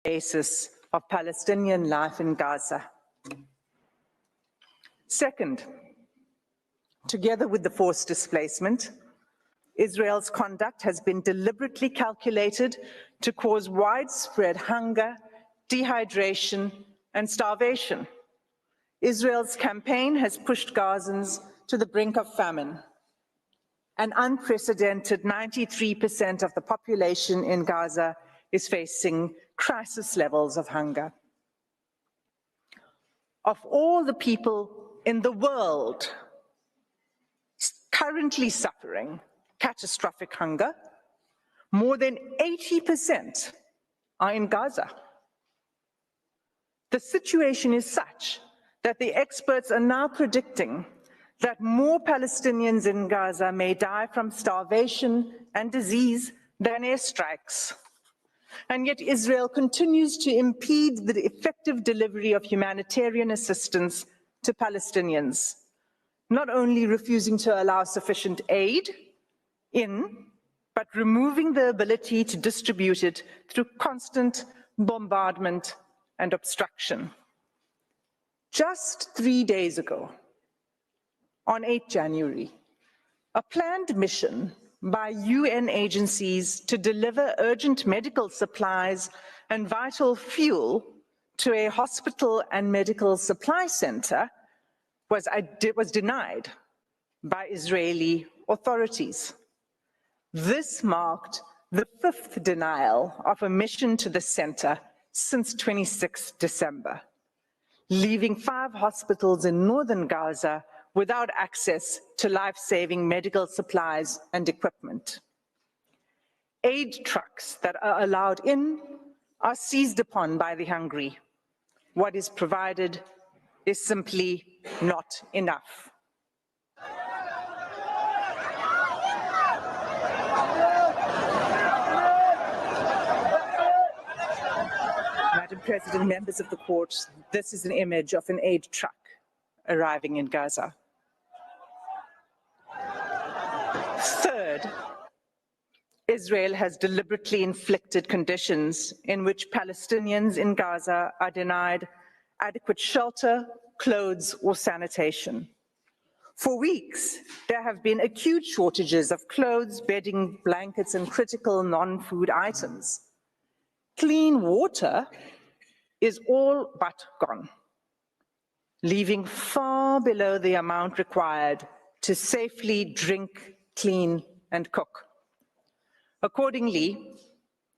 basis of Palestinian life in Gaza. Second, together with the forced displacement, Israel's conduct has been deliberately calculated to cause widespread hunger, dehydration, and starvation. Israel's campaign has pushed Gazans to the brink of famine. An unprecedented 93% of the population in Gaza is facing crisis levels of hunger. Of all the people in the world currently suffering catastrophic hunger, more than 80% are in Gaza. The situation is such that the experts are now predicting that more Palestinians in Gaza may die from starvation and disease than airstrikes. And yet Israel continues to impede the effective delivery of humanitarian assistance to Palestinians, not only refusing to allow sufficient aid in, but removing the ability to distribute it through constant bombardment and obstruction. Just 3 days ago, on 8 January, a planned mission by UN agencies to deliver urgent medical supplies and vital fuel to a hospital and medical supply center was denied by Israeli authorities. This marked the 5th denial of a mission to the center since 26 December, leaving 5 hospitals in northern Gaza without access to life-saving medical supplies and equipment. Aid trucks that are allowed in are seized upon by the hungry. What is provided is simply not enough. Madam President, members of the court, this is an image of an aid truck arriving in Gaza. Third, Israel has deliberately inflicted conditions in which Palestinians in Gaza are denied adequate shelter, clothes, or sanitation. For weeks, there have been acute shortages of clothes, bedding, blankets, and critical non-food items. Clean water is all but gone, leaving far below the amount required to safely drink, clean, and cook. Accordingly,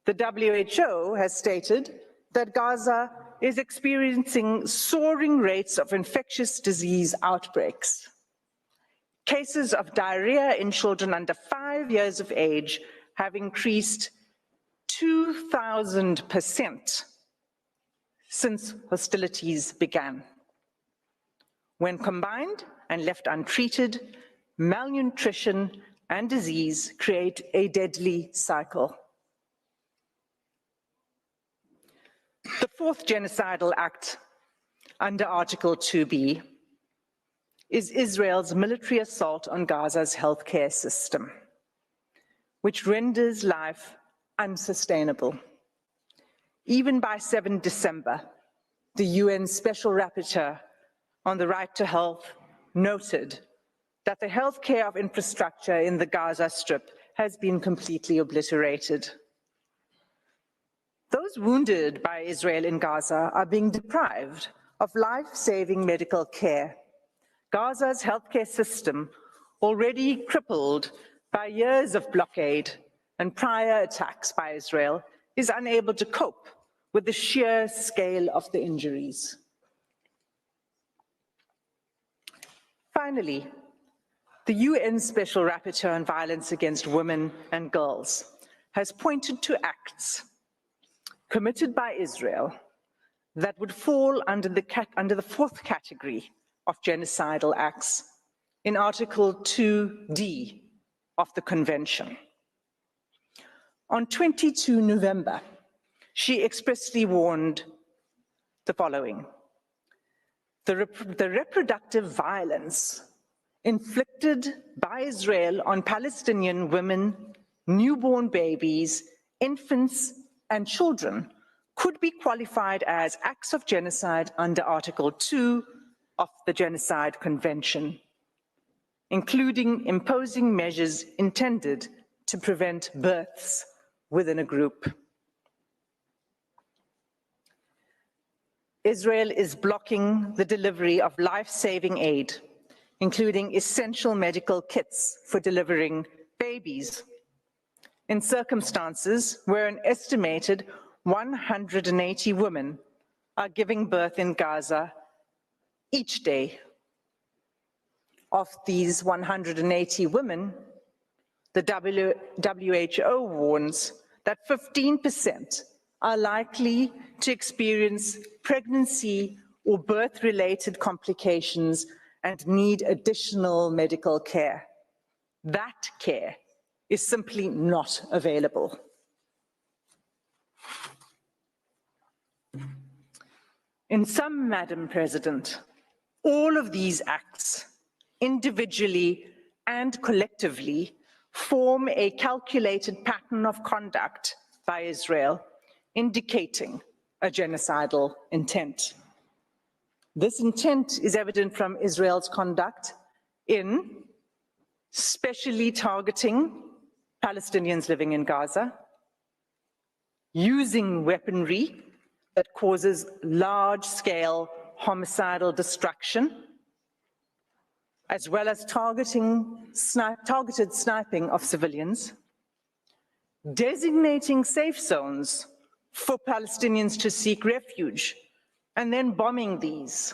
the WHO has stated that Gaza is experiencing soaring rates of infectious disease outbreaks. Cases of diarrhea in children under 5 years of age have increased 2,000% since hostilities began. When combined and left untreated, malnutrition and disease create a deadly cycle. The 4th genocidal act under Article 2B is Israel's military assault on Gaza's healthcare system, which renders life unsustainable. Even by 7 December, the UN Special Rapporteur on the right to health noted that the healthcare infrastructure in the Gaza Strip has been completely obliterated. Those wounded by Israel in Gaza are being deprived of life-saving medical care. Gaza's healthcare system, already crippled by years of blockade and prior attacks by Israel, is unable to cope with the sheer scale of the injuries. Finally, the UN Special Rapporteur on Violence Against Women and Girls has pointed to acts committed by Israel that would fall under the 4th category of genocidal acts in Article 2D of the Convention. On 22 November, she expressly warned the following: the reproductive violence inflicted by Israel on Palestinian women, newborn babies, infants, and children could be qualified as acts of genocide under Article 2 of the Genocide Convention, including imposing measures intended to prevent births within a group. Israel is blocking the delivery of life-saving aid, including essential medical kits for delivering babies, in circumstances where an estimated 180 women are giving birth in Gaza each day. Of these 180 women, the WHO warns that 15% are likely to experience pregnancy or birth-related complications and need additional medical care. That care is simply not available. In sum, Madam President, all of these acts, individually and collectively, form a calculated pattern of conduct by Israel, indicating a genocidal intent. This intent is evident from Israel's conduct in specially targeting Palestinians living in Gaza, using weaponry that causes large-scale homicidal destruction, as well as targeted sniping of civilians, designating safe zones for Palestinians to seek refuge, and then bombing these,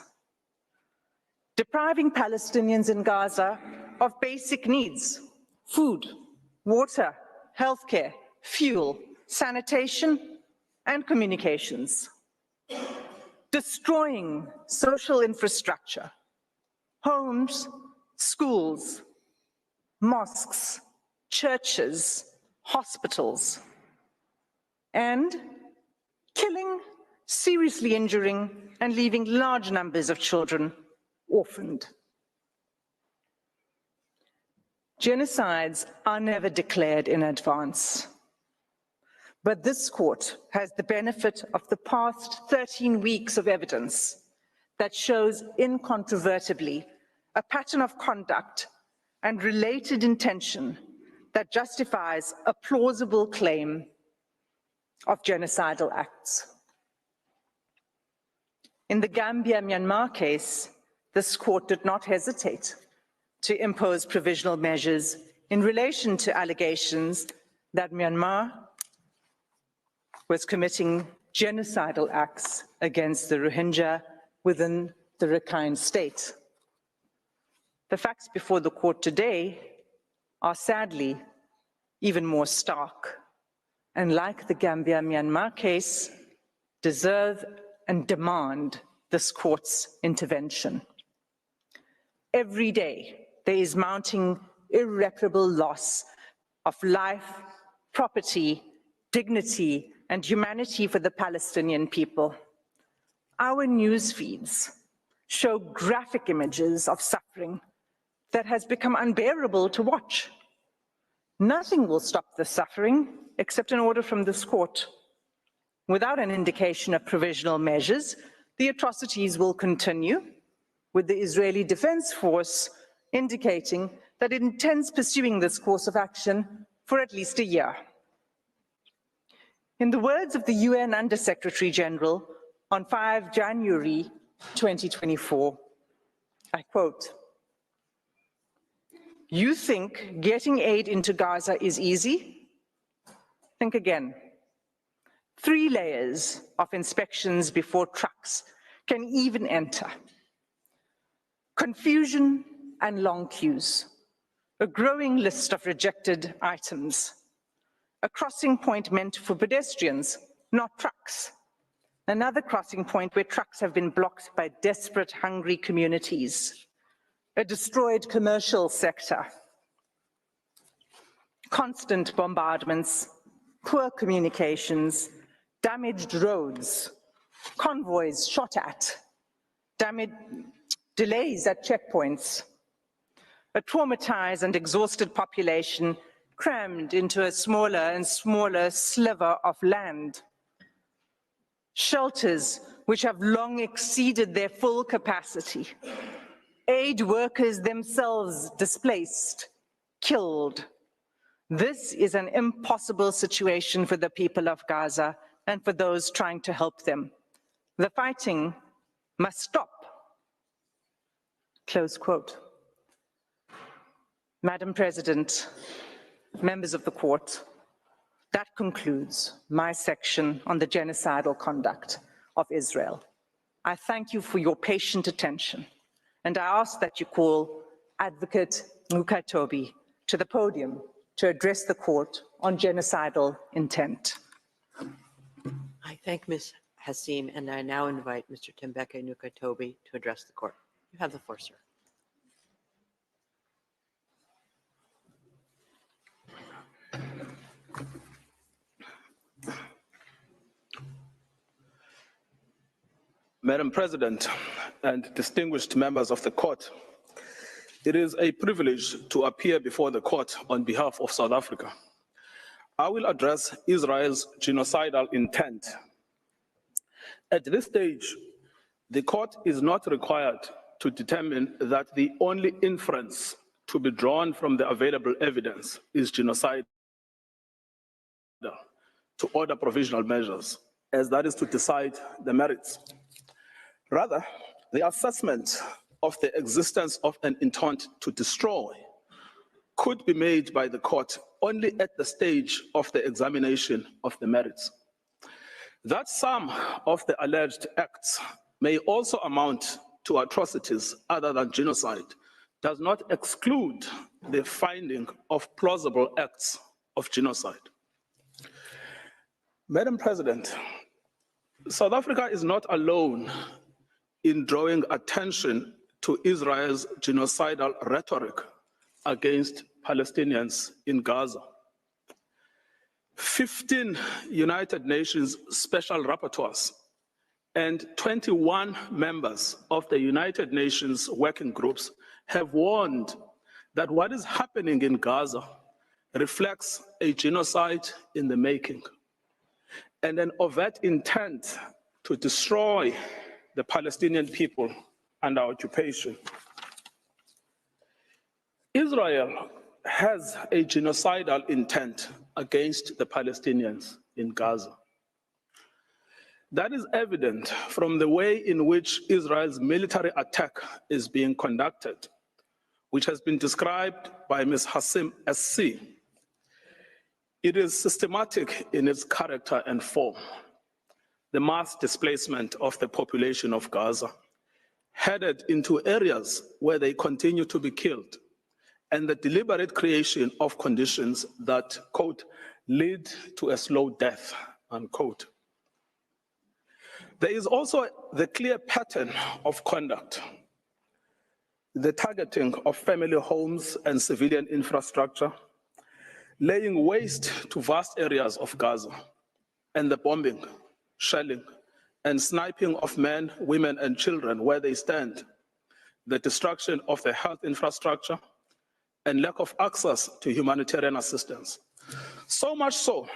depriving Palestinians in Gaza of basic needs: food, water, healthcare, fuel, sanitation, and communications, destroying social infrastructure, homes, schools, mosques, churches, hospitals, and killing, seriously injuring, and leaving large numbers of children orphaned. Genocides are never declared in advance, but this court has the benefit of the past 13 weeks of evidence that shows incontrovertibly a pattern of conduct and related intention that justifies a plausible claim of genocidal acts. In the Gambia-Myanmar case, this court did not hesitate to impose provisional measures in relation to allegations that Myanmar was committing genocidal acts against the Rohingya within the Rakhine state. The facts before the court today are sadly even more stark, and like the Gambia-Myanmar case, deserve and demand this court's intervention. Every day, there is mounting irreparable loss of life, property, dignity, and humanity for the Palestinian people. Our news feeds show graphic images of suffering that has become unbearable to watch. Nothing will stop the suffering except an order from this court. Without an indication of provisional measures, the atrocities will continue, with the Israeli Defense Force indicating that it intends pursuing this course of action for at least a year. In the words of the UN Under-Secretary General on 5 January 2024, I quote, "You think getting aid into Gaza is easy? Think again. 3 layers of inspections before trucks can even enter. Confusion and long queues. A growing list of rejected items. A crossing point meant for pedestrians, not trucks. Another crossing point where trucks have been blocked by desperate, hungry communities. A destroyed commercial sector. Constant bombardments, poor communications, damaged roads, convoys shot at, delays at checkpoints, a traumatized and exhausted population crammed into a smaller and smaller sliver of land, shelters which have long exceeded their full capacity, aid workers themselves displaced, killed. This is an impossible situation for the people of Gaza and for those trying to help them. The fighting must stop. Close quote. Madam President, members of the court, that concludes my section on the genocidal conduct of Israel. I thank you for your patient attention, and I ask that you call Advocate Mukatobi to the podium to address the court on genocidal intent. I thank Ms. Hassim, and I now invite Mr. Tembeke Nukatobi to address the court. You have the floor, sir. Madam President and distinguished members of the court, it is a privilege to appear before the court on behalf of South Africa. I will address Israel's genocidal intent. At this stage, the court is not required to determine that the only inference to be drawn from the available evidence is genocidal, to order provisional measures, as that is to decide the merits. Rather, the assessment of the existence of an intent to destroy could be made by the court only at the stage of the examination of the merits. That some of the alleged acts may also amount to atrocities other than genocide does not exclude the finding of plausible acts of genocide. Madam President, South Africa is not alone in drawing attention to Israel's genocidal rhetoric against Palestinians in Gaza. 15 United Nations special rapporteurs and 21 members of the United Nations working groups have warned that what is happening in Gaza reflects a genocide in the making and an overt intent to destroy the Palestinian people under occupation. Israel has a genocidal intent against the Palestinians in Gaza. That is evident from the way in which Israel's military attack is being conducted, which has been described by Ms. Hassim as C. It is systematic in its character and form. The mass displacement of the population of Gaza, headed into areas where they continue to be killed, and the deliberate creation of conditions that, quote, lead to a slow death, unquote. There is also the clear pattern of conduct, the targeting of family homes and civilian infrastructure, laying waste to vast areas of Gaza, and the bombing, shelling, and sniping of men, women, and children where they stand, the destruction of the health infrastructure, and lack of access to humanitarian assistance. So much so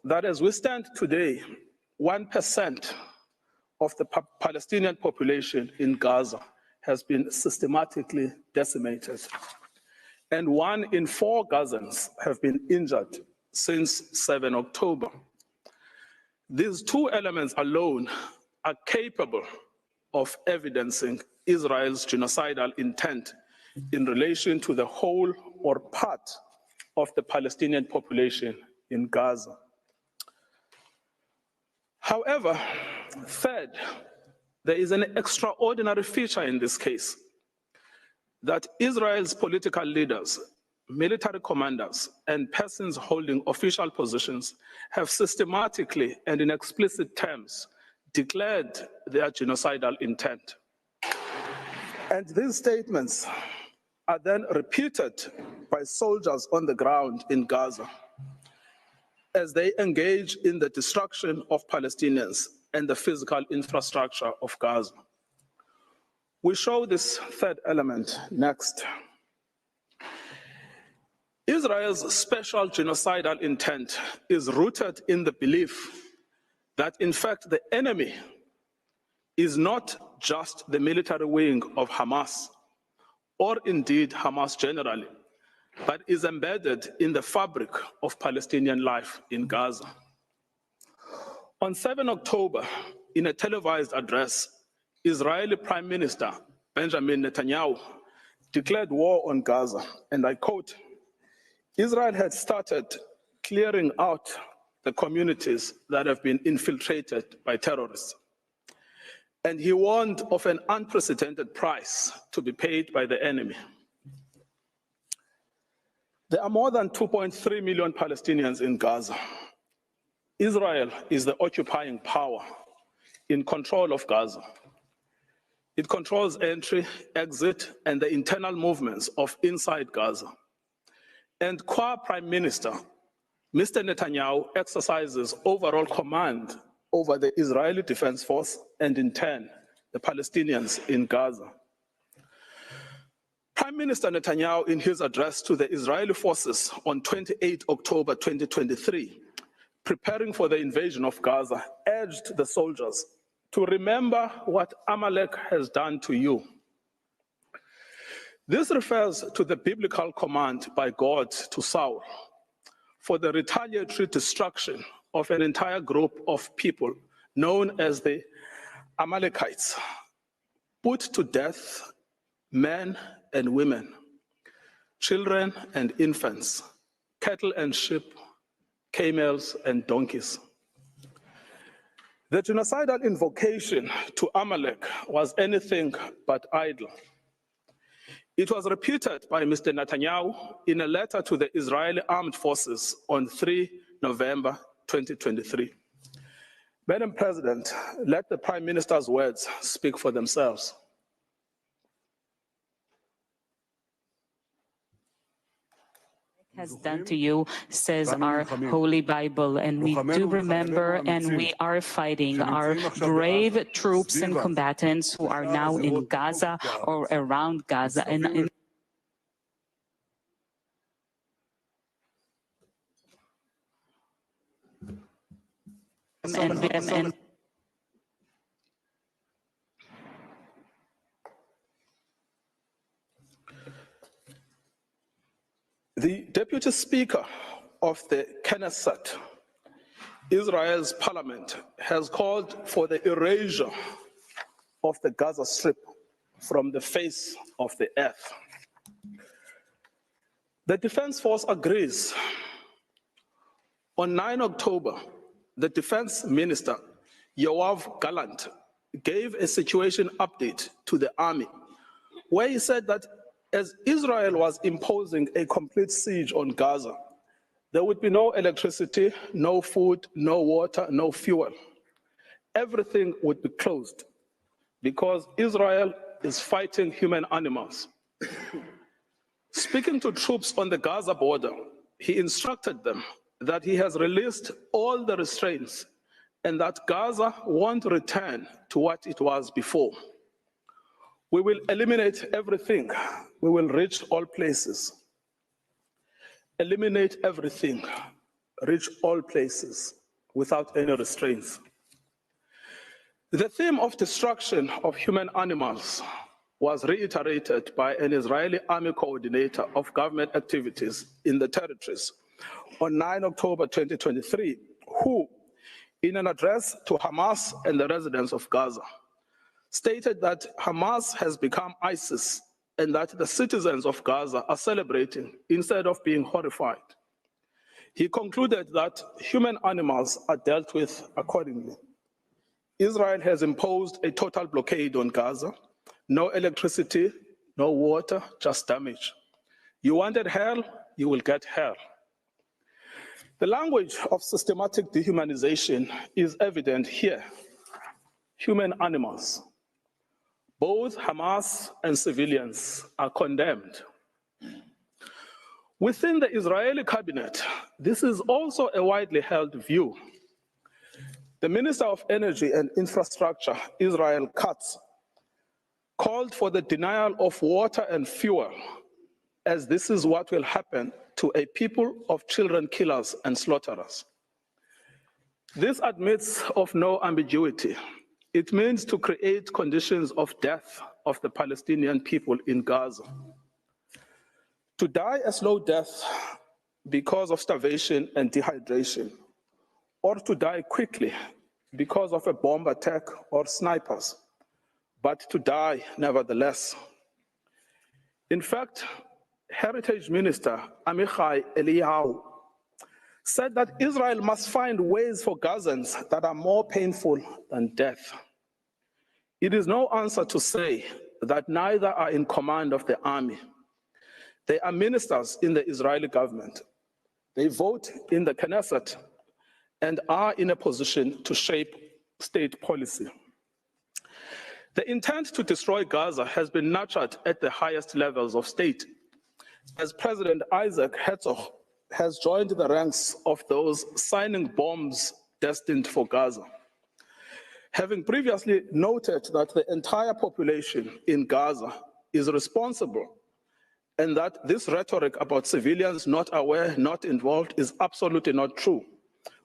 that as we stand today, 1% of the Palestinian population in Gaza has been systematically decimated, and 1 in 4 Gazans have been injured since 7 October. These two elements alone are capable of evidencing Israel's genocidal intent in relation to the whole or part of the Palestinian population in Gaza. However, third, there is an extraordinary feature in this case, that Israel's political leaders, military commanders, and persons holding official positions have systematically and in explicit terms declared their genocidal intent. And these statements are then repeated by soldiers on the ground in Gaza as they engage in the destruction of Palestinians and the physical infrastructure of Gaza. We show this third element next. Israel's special genocidal intent is rooted in the belief that in fact the enemy is not just the military wing of Hamas, or indeed Hamas generally, but is embedded in the fabric of Palestinian life in Gaza. On 7 October, in a televised address, Israeli Prime Minister Benjamin Netanyahu declared war on Gaza, and I quote, "Israel had started clearing out the communities that have been infiltrated by terrorists." And he warned of an unprecedented price to be paid by the enemy. There are more than 2.3 million Palestinians in Gaza. Israel is the occupying power in control of Gaza. It controls entry, exit, and the internal movements of inside Gaza. And qua Prime Minister, Mr. Netanyahu exercises overall command over the Israeli Defense Force and in turn, the Palestinians in Gaza. Prime Minister Netanyahu, in his address to the Israeli forces on 28 October 2023, preparing for the invasion of Gaza, urged the soldiers to remember what Amalek has done to you. This refers to the biblical command by God to Saul for the retaliatory destruction of an entire group of people known as the Amalekites, put to death men and women, children and infants, cattle and sheep, camels and donkeys. The genocidal invocation to Amalek was anything but idle. It was repeated by Mr. Netanyahu in a letter to the Israeli Armed Forces on 3 November 2023. Madam President, let the Prime Minister's words speak for themselves. Has done to you, says our Holy Bible, and we do remember, and we are fighting our brave troops and combatants who are now in Gaza or around Gaza. And the Deputy Speaker of the Knesset, Israel's parliament, has called for the erasure of the Gaza Strip from the face of the earth. The Defense Force agrees. On 9 October, the Defense Minister, Yoav Gallant, gave a situation update to the army, where he said that as Israel was imposing a complete siege on Gaza, there would be no electricity, no food, no water, no fuel. Everything would be closed because Israel is fighting human animals. Speaking to troops on the Gaza border, he instructed them that he has released all the restraints and that Gaza won't return to what it was before. We will eliminate everything. We will reach all places. Eliminate everything, reach all places without any restraints. The theme of destruction of human animals was reiterated by an Israeli army coordinator of government activities in the territories on 9 October 2023, who, in an address to Hamas and the residents of Gaza, stated that Hamas has become ISIS and that the citizens of Gaza are celebrating instead of being horrified. He concluded that human animals are dealt with accordingly. Israel has imposed a total blockade on Gaza. No electricity, no water, just damage. You wanted hell, you will get hell. The language of systematic dehumanization is evident here. Human animals. Both Hamas and civilians are condemned. Within the Israeli cabinet, this is also a widely held view. The Minister of Energy and Infrastructure, Israel Katz, called for the denial of water and fuel, as this is what will happen to a people of children killers and slaughterers. This admits of no ambiguity. It means to create conditions of death of the Palestinian people in Gaza. To die a slow death because of starvation and dehydration, or to die quickly because of a bomb attack or snipers, but to die nevertheless. In fact, Heritage Minister Amichai Eliyahu said that Israel must find ways for Gazans that are more painful than death. It is no answer to say that neither are in command of the army. They are ministers in the Israeli government. They vote in the Knesset and are in a position to shape state policy. The intent to destroy Gaza has been nurtured at the highest levels of state, as President Isaac Herzog has joined the ranks of those signing bombs destined for Gaza. Having previously noted that the entire population in Gaza is responsible and that this rhetoric about civilians not aware, not involved is absolutely not true,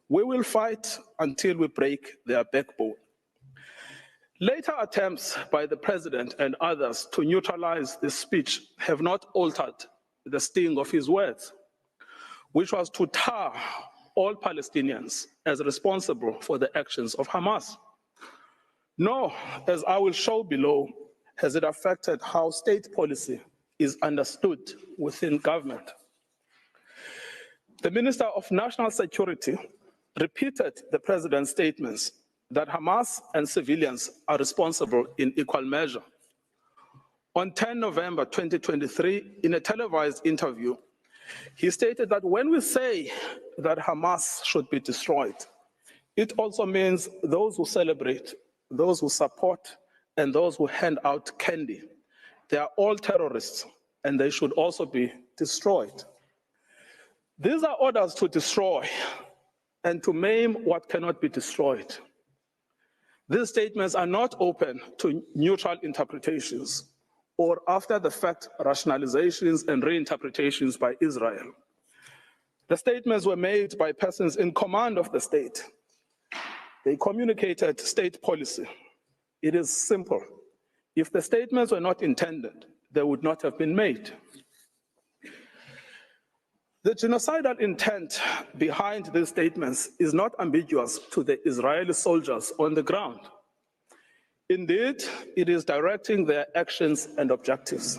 we will fight until we break their backbone. Later attempts by the president and others to neutralize this speech have not altered the sting of his words, which was to tar all Palestinians as responsible for the actions of Hamas. Nor, as I will show below, has it affected how state policy is understood within government. The Minister of National Security repeated the president's statements that Hamas and civilians are responsible in equal measure. On 10 November 2023, in a televised interview, he stated that when we say that Hamas should be destroyed, it also means those who celebrate, those who support, and those who hand out candy. They are all terrorists, and they should also be destroyed. These are orders to destroy and to maim what cannot be destroyed. These statements are not open to neutral interpretations or after-the-fact rationalizations and reinterpretations by Israel. The statements were made by persons in command of the state. They communicated state policy. It is simple. If the statements were not intended, they would not have been made. The genocidal intent behind these statements is not ambiguous to the Israeli soldiers on the ground. Indeed, it is directing their actions and objectives.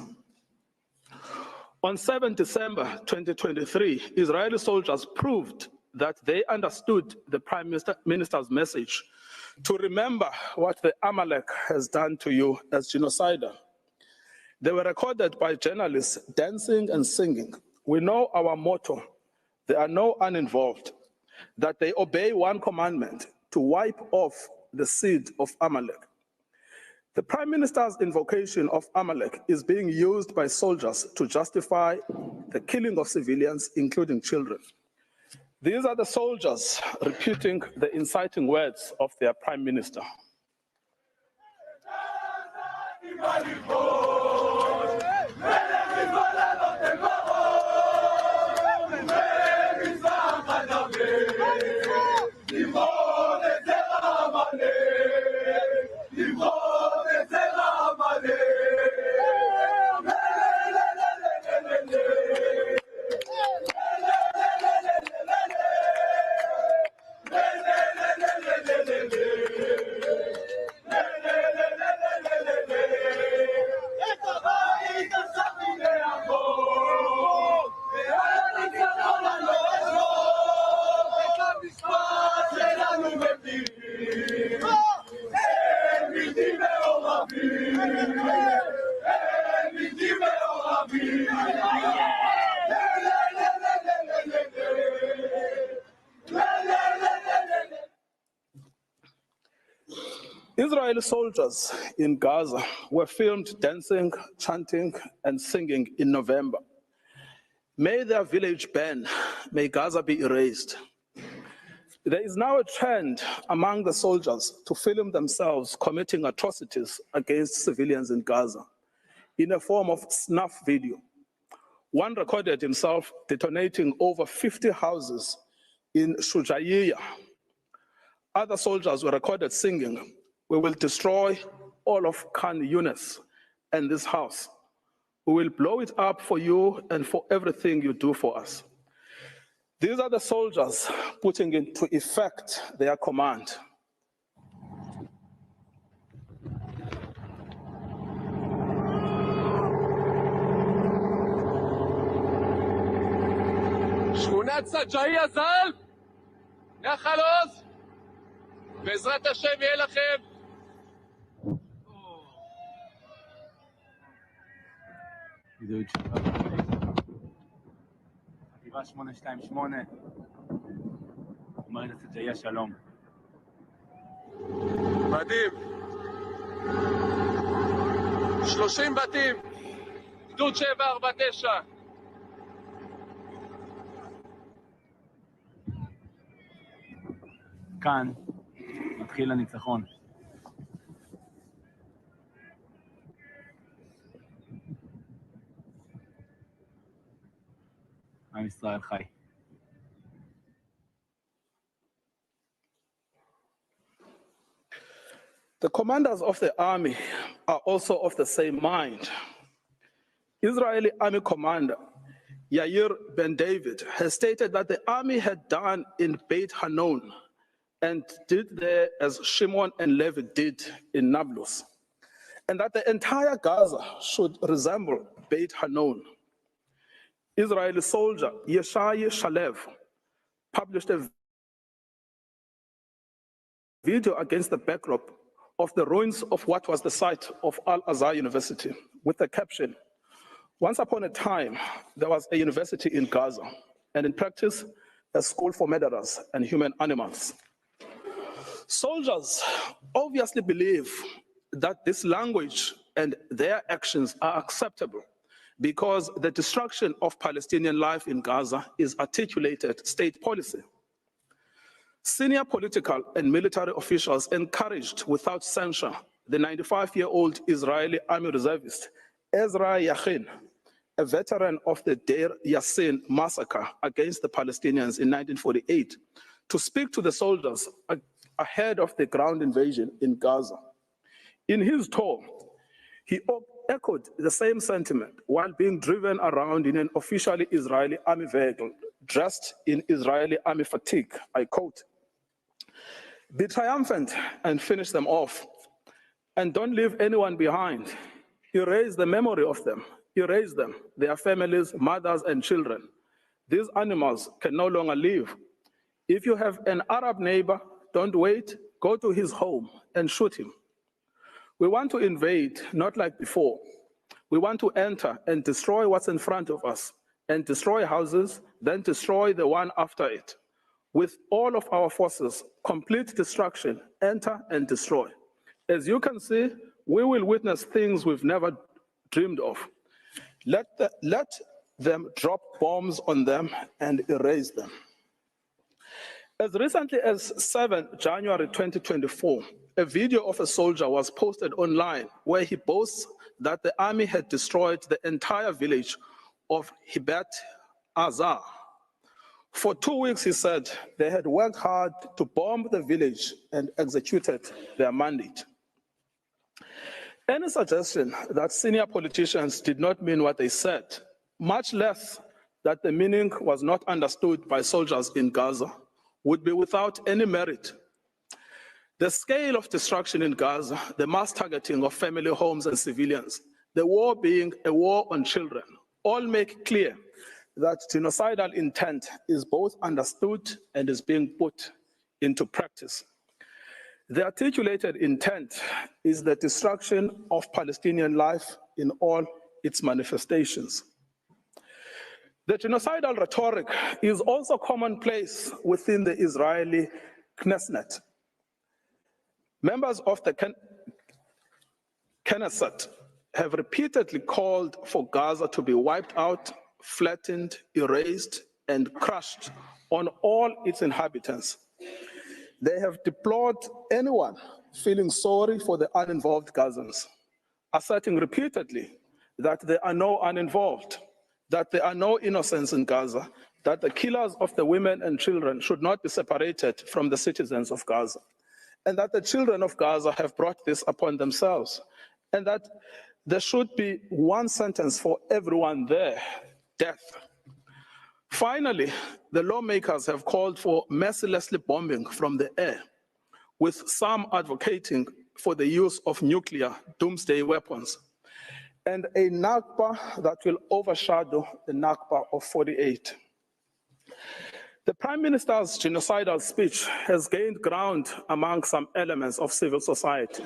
On 7 December 2023, Israeli soldiers proved that they understood the Prime Minister's message to remember what the Amalek has done to you as genocidal. They were recorded by journalists dancing and singing. We know our motto, there are no uninvolved, that they obey one commandment, to wipe off the seed of Amalek. The Prime Minister's invocation of Amalek is being used by soldiers to justify the killing of civilians, including children. These are the soldiers repeating the inciting words of their Prime Minister. Israeli soldiers in Gaza were filmed dancing, chanting, and singing in November. May their village burn, may Gaza be erased. There is now a trend among the soldiers to film themselves committing atrocities against civilians in Gaza in a form of snuff video. One recorded himself detonating over 50 houses in Shujaiya. other soldiers were recorded singing, "We will destroy all of Khan Yunis and this house. We will blow it up for you and for everything you do for us." These are the soldiers putting into effect their command. שכונת סג'אעיה ז"ל, נחל עוז, בעזרת השם יהיה לכם. גדוד חטיבה 828, אומרת סג'אעיה שלום. בתים, 30 בתים, גדוד 749. כאן מתחיל הניצחון. עם ישראל חי. The commanders of the army are also of the same mind. Israeli army commander Yair Ben David has stated that the army had done in Beit Hanon and did there as Shimon and Levi did in Nablus, and that the entire Gaza should resemble Beit Hanon. Israeli soldier Yeshai Shalev published a video against the backdrop of the ruins of what was the site of Al-Azhar University with the caption, "Once upon a time, there was a university in Gaza, and in practice, a school for murderers and human animals." Soldiers obviously believe that this language and their actions are acceptable because the destruction of Palestinian life in Gaza is articulated state policy. Senior political and military officials encouraged without censure the 95-year-old Israeli army reservist Ezra Yachin, a veteran of the Deir Yassin massacre against the Palestinians in 1948, to speak to the soldiers ahead of the ground invasion in Gaza. In his talk, he echoed the same sentiment while being driven around in an officially Israeli army vehicle dressed in Israeli army fatigue. I quote, "Be triumphant and finish them off, and don't leave anyone behind. Erase the memory of them. Erase them, their families, mothers, and children. These animals can no longer live. If you have an Arab neighbor, don't wait, go to his home and shoot him. We want to invade, not like before. We want to enter and destroy what's in front of us, and destroy houses, then destroy the one after it. With all of our forces, complete destruction, enter and destroy. As you can see, we will witness things we've never dreamed of. Let them drop bombs on them and erase them." As recently as 7 January 2024, a video of a soldier was posted online where he boasts that the army had destroyed the entire village of Hibat Azar. For 2 weeks, he said, they had worked hard to bomb the village and executed their mandate. Any suggestion that senior politicians did not mean what they said, much less that the meaning was not understood by soldiers in Gaza, would be without any merit. The scale of destruction in Gaza, the mass targeting of family homes and civilians, the war being a war on children, all make clear that genocidal intent is both understood and is being put into practice. The articulated intent is the destruction of Palestinian life in all its manifestations. The genocidal rhetoric is also commonplace within the Israeli Knesset. Members of the Knesset have repeatedly called for Gaza to be wiped out, flattened, erased, and crushed on all its inhabitants. They have deplored anyone feeling sorry for the uninvolved Gazans, asserting repeatedly that there are no uninvolved, that there are no innocents in Gaza, that the killers of the women and children should not be separated from the citizens of Gaza, and that the children of Gaza have brought this upon themselves, and that there should be one sentence for everyone there, death. Finally, the lawmakers have called for mercilessly bombing from the air, with some advocating for the use of nuclear doomsday weapons, and a Nakba that will overshadow the Nakba of 48. The Prime Minister's genocidal speech has gained ground among some elements of civil society.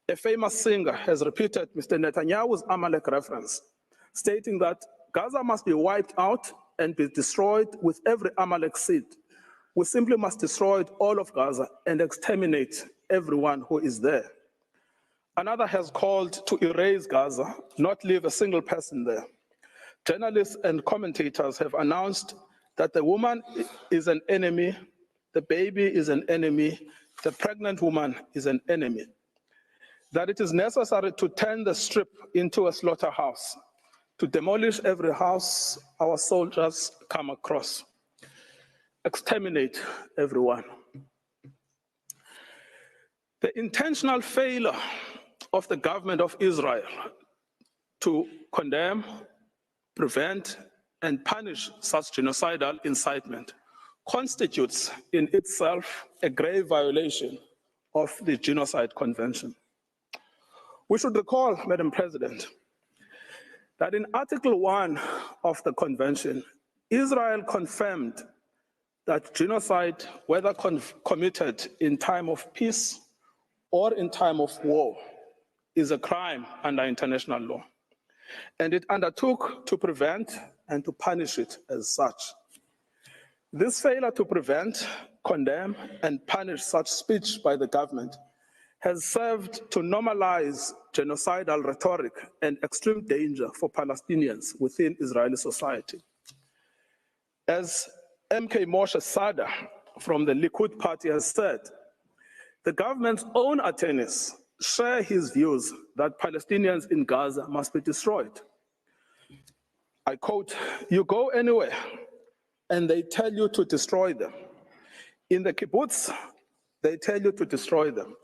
A famous singer has repeated Mr. Netanyahu's Amalek reference, stating that Gaza must be wiped out and be destroyed with every Amalek seed. We simply must destroy all of Gaza and exterminate everyone who is there. Another has called to erase Gaza, not leave a single person there. Journalists and commentators have announced that the woman is an enemy, the baby is an enemy, the pregnant woman is an enemy. That it is necessary to turn the strip into a slaughterhouse, to demolish every house our soldiers come across, exterminate everyone. The intentional failure of the government of Israel to condemn, prevent, and punish such genocidal incitement constitutes in itself a grave violation of the Genocide Convention. We should recall, Madam President, that in Article 1 of the Convention, Israel confirmed that genocide, whether committed in time of peace or in time of war, is a crime under international law. And it undertook to prevent and to punish it as such. This failure to prevent, condemn, and punish such speech by the government has served to normalize genocidal rhetoric and extreme danger for Palestinians within Israeli society. As MK Moshe Sada from the Likud party has said, the government's own attorneys share his views that Palestinians in Gaza must be destroyed. I quote, "You go anywhere and they tell you to destroy them. In the kibbutz, they tell you to destroy them.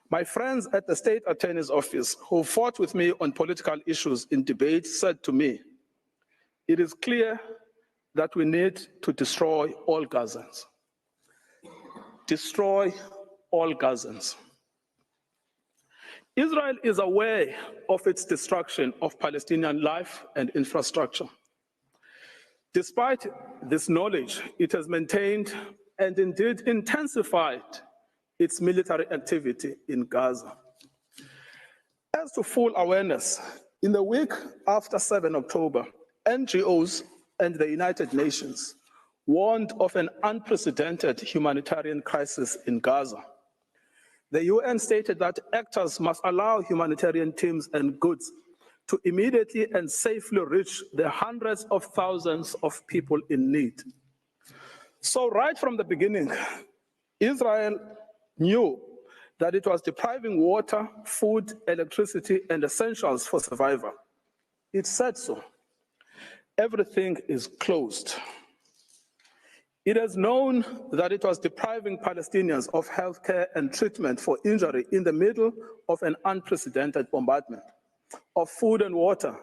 My friends at the state attorney's office who fought with me on political issues in debate said to me, it is clear that we need to destroy all Gazans. Destroy all Gazans." Israel is aware of its destruction of Palestinian life and infrastructure. Despite this knowledge, it has maintained and indeed intensified its military activity in Gaza. As to full awareness, in the week after 7 October, NGOs and the United Nations warned of an unprecedented humanitarian crisis in Gaza. The UN stated that actors must allow humanitarian teams and goods to immediately and safely reach the hundreds of thousands of people in need. So right from the beginning, Israel knew that it was depriving water, food, electricity, and essentials for survival. It said so. Everything is closed. It has known that it was depriving Palestinians of healthcare and treatment for injury in the middle of an unprecedented bombardment, of food and water,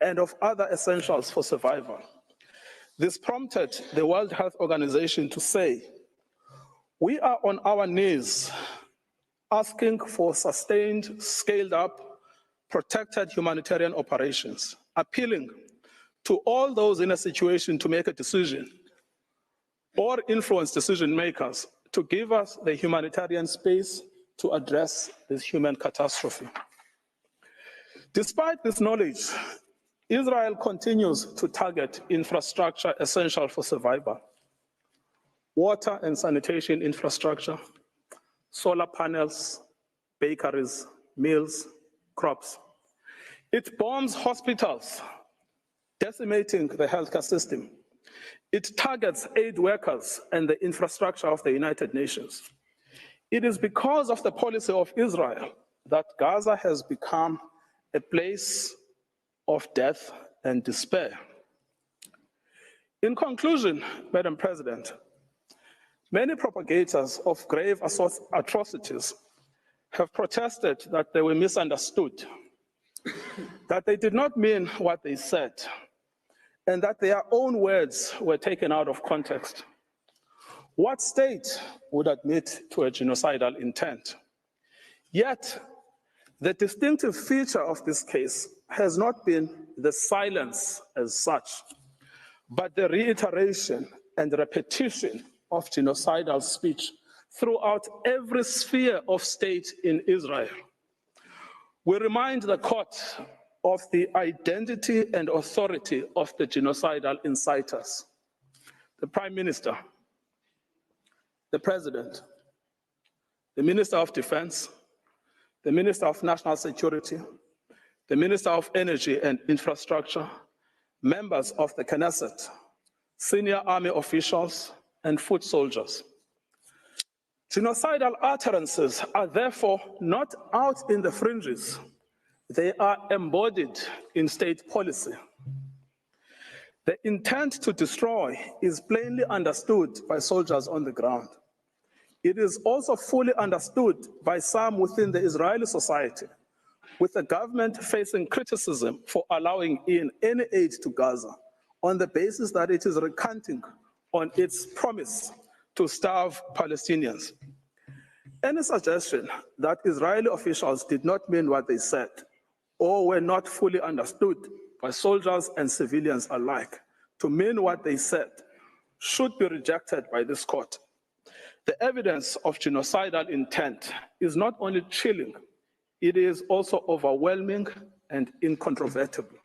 and of other essentials for survival. This prompted the World Health Organization to say, we are on our knees asking for sustained, scaled-up, protected humanitarian operations, appealing to all those in a situation to make a decision or influence decision makers to give us the humanitarian space to address this human catastrophe. Despite this knowledge, Israel continues to target infrastructure essential for survival: water and sanitation infrastructure, solar panels, bakeries, mills, crops. It bombs hospitals, decimating the healthcare system. It targets aid workers and the infrastructure of the United Nations. It is because of the policy of Israel that Gaza has become a place of death and despair. In conclusion, Madam President, many propagators of grave atrocities have protested that they were misunderstood, that they did not mean what they said, and that their own words were taken out of context. What state would admit to a genocidal intent? Yet, the distinctive feature of this case has not been the silence as such, but the reiteration and repetition of genocidal speech throughout every sphere of state in Israel. We remind the court of the identity and authority of the genocidal inciters: the Prime Minister, the President, the Minister of Defense, the Minister of National Security, the Minister of Energy and Infrastructure, members of the Knesset, senior army officials, and foot soldiers. Genocidal utterances are therefore not out in the fringes. They are embodied in state policy. The intent to destroy is plainly understood by soldiers on the ground. It is also fully understood by some within the Israeli society, with the government facing criticism for allowing in any aid to Gaza on the basis that it is recanting on its promise to starve Palestinians. Any suggestion that Israeli officials did not mean what they said or were not fully understood by soldiers and civilians alike to mean what they said should be rejected by this court. The evidence of genocidal intent is not only chilling, it is also overwhelming and incontrovertible.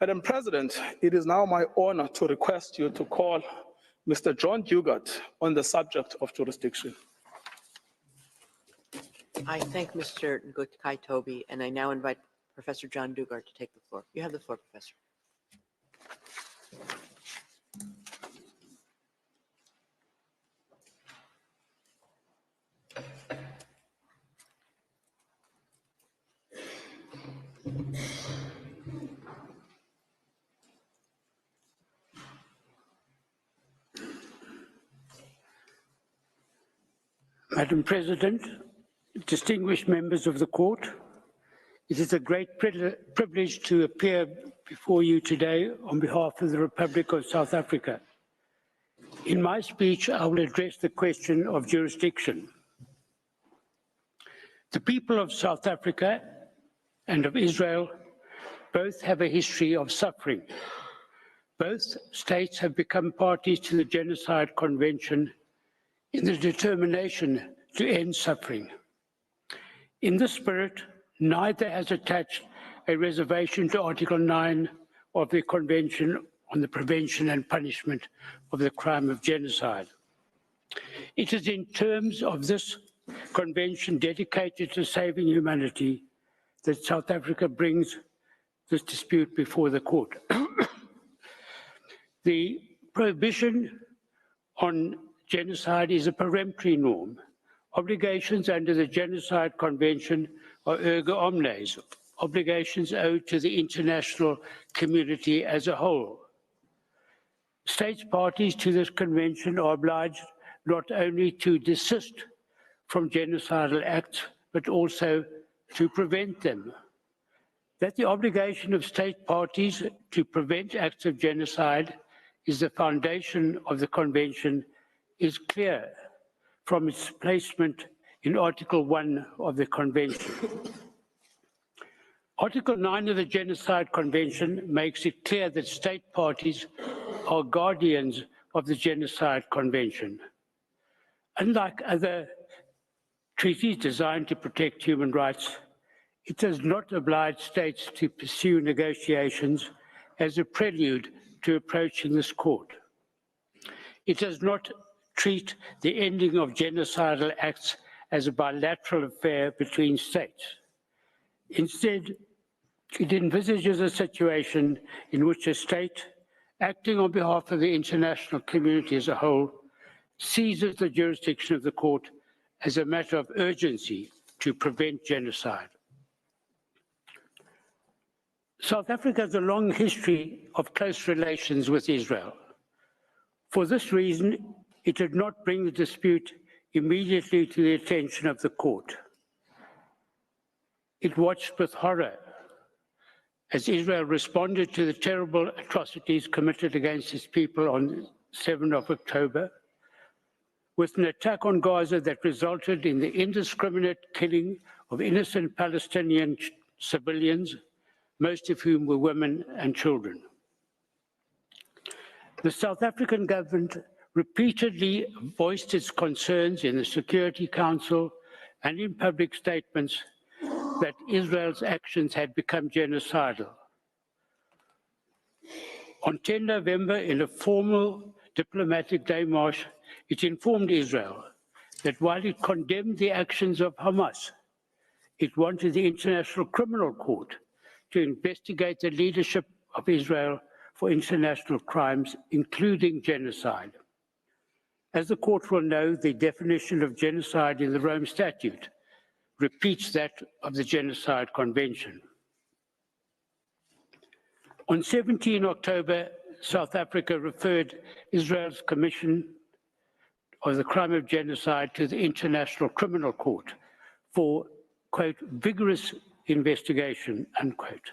Madam President, it is now my honor to request you to call Mr. John Dugard on the subject of jurisdiction. I thank Mr. Ngukai Toby, and I now invite Professor John Dugard to take the floor. You have the floor, Professor. Madam President, distinguished members of the court, it is a great privilege to appear before you today on behalf of the Republic of South Africa. In my speech, I will address the question of jurisdiction. The people of South Africa and of Israel both have a history of suffering. Both states have become parties to the Genocide Convention in the determination to end suffering. In this spirit, neither has attached a reservation to Article 9 of the Convention on the Prevention and Punishment of the Crime of Genocide. It is in terms of this convention dedicated to saving humanity that South Africa brings this dispute before the court. The prohibition on genocide is a peremptory norm. Obligations under the Genocide Convention are erga omnes, obligations owed to the international community as a whole. States parties to this convention are obliged not only to desist from genocidal acts, but also to prevent them. That the obligation of state parties to prevent acts of genocide is the foundation of the convention is clear from its placement in Article 1 of the Convention. Article 9 of the Genocide Convention makes it clear that state parties are guardians of the Genocide Convention. Unlike other treaties designed to protect human rights, it does not oblige states to pursue negotiations as a prelude to approaching this court. It does not treat the ending of genocidal acts as a bilateral affair between states. Instead, it envisages a situation in which a state, acting on behalf of the international community as a whole, seizes the jurisdiction of the court as a matter of urgency to prevent genocide. South Africa has a long history of close relations with Israel. For this reason, it did not bring the dispute immediately to the attention of the court. It watched with horror as Israel responded to the terrible atrocities committed against its people on 7 October, with an attack on Gaza that resulted in the indiscriminate killing of innocent Palestinian civilians, most of whom were women and children. The South African government repeatedly voiced its concerns in the Security Council and in public statements that Israel's actions had become genocidal. On 10 November, in a formal diplomatic démarche, it informed Israel that while it condemned the actions of Hamas, it wanted the International Criminal Court to investigate the leadership of Israel for international crimes, including genocide. As the court will know, the definition of genocide in the Rome Statute repeats that of the Genocide Convention. On 17 October, South Africa referred Israel's commission of the crime of genocide to the International Criminal Court for, quote, vigorous investigation, unquote.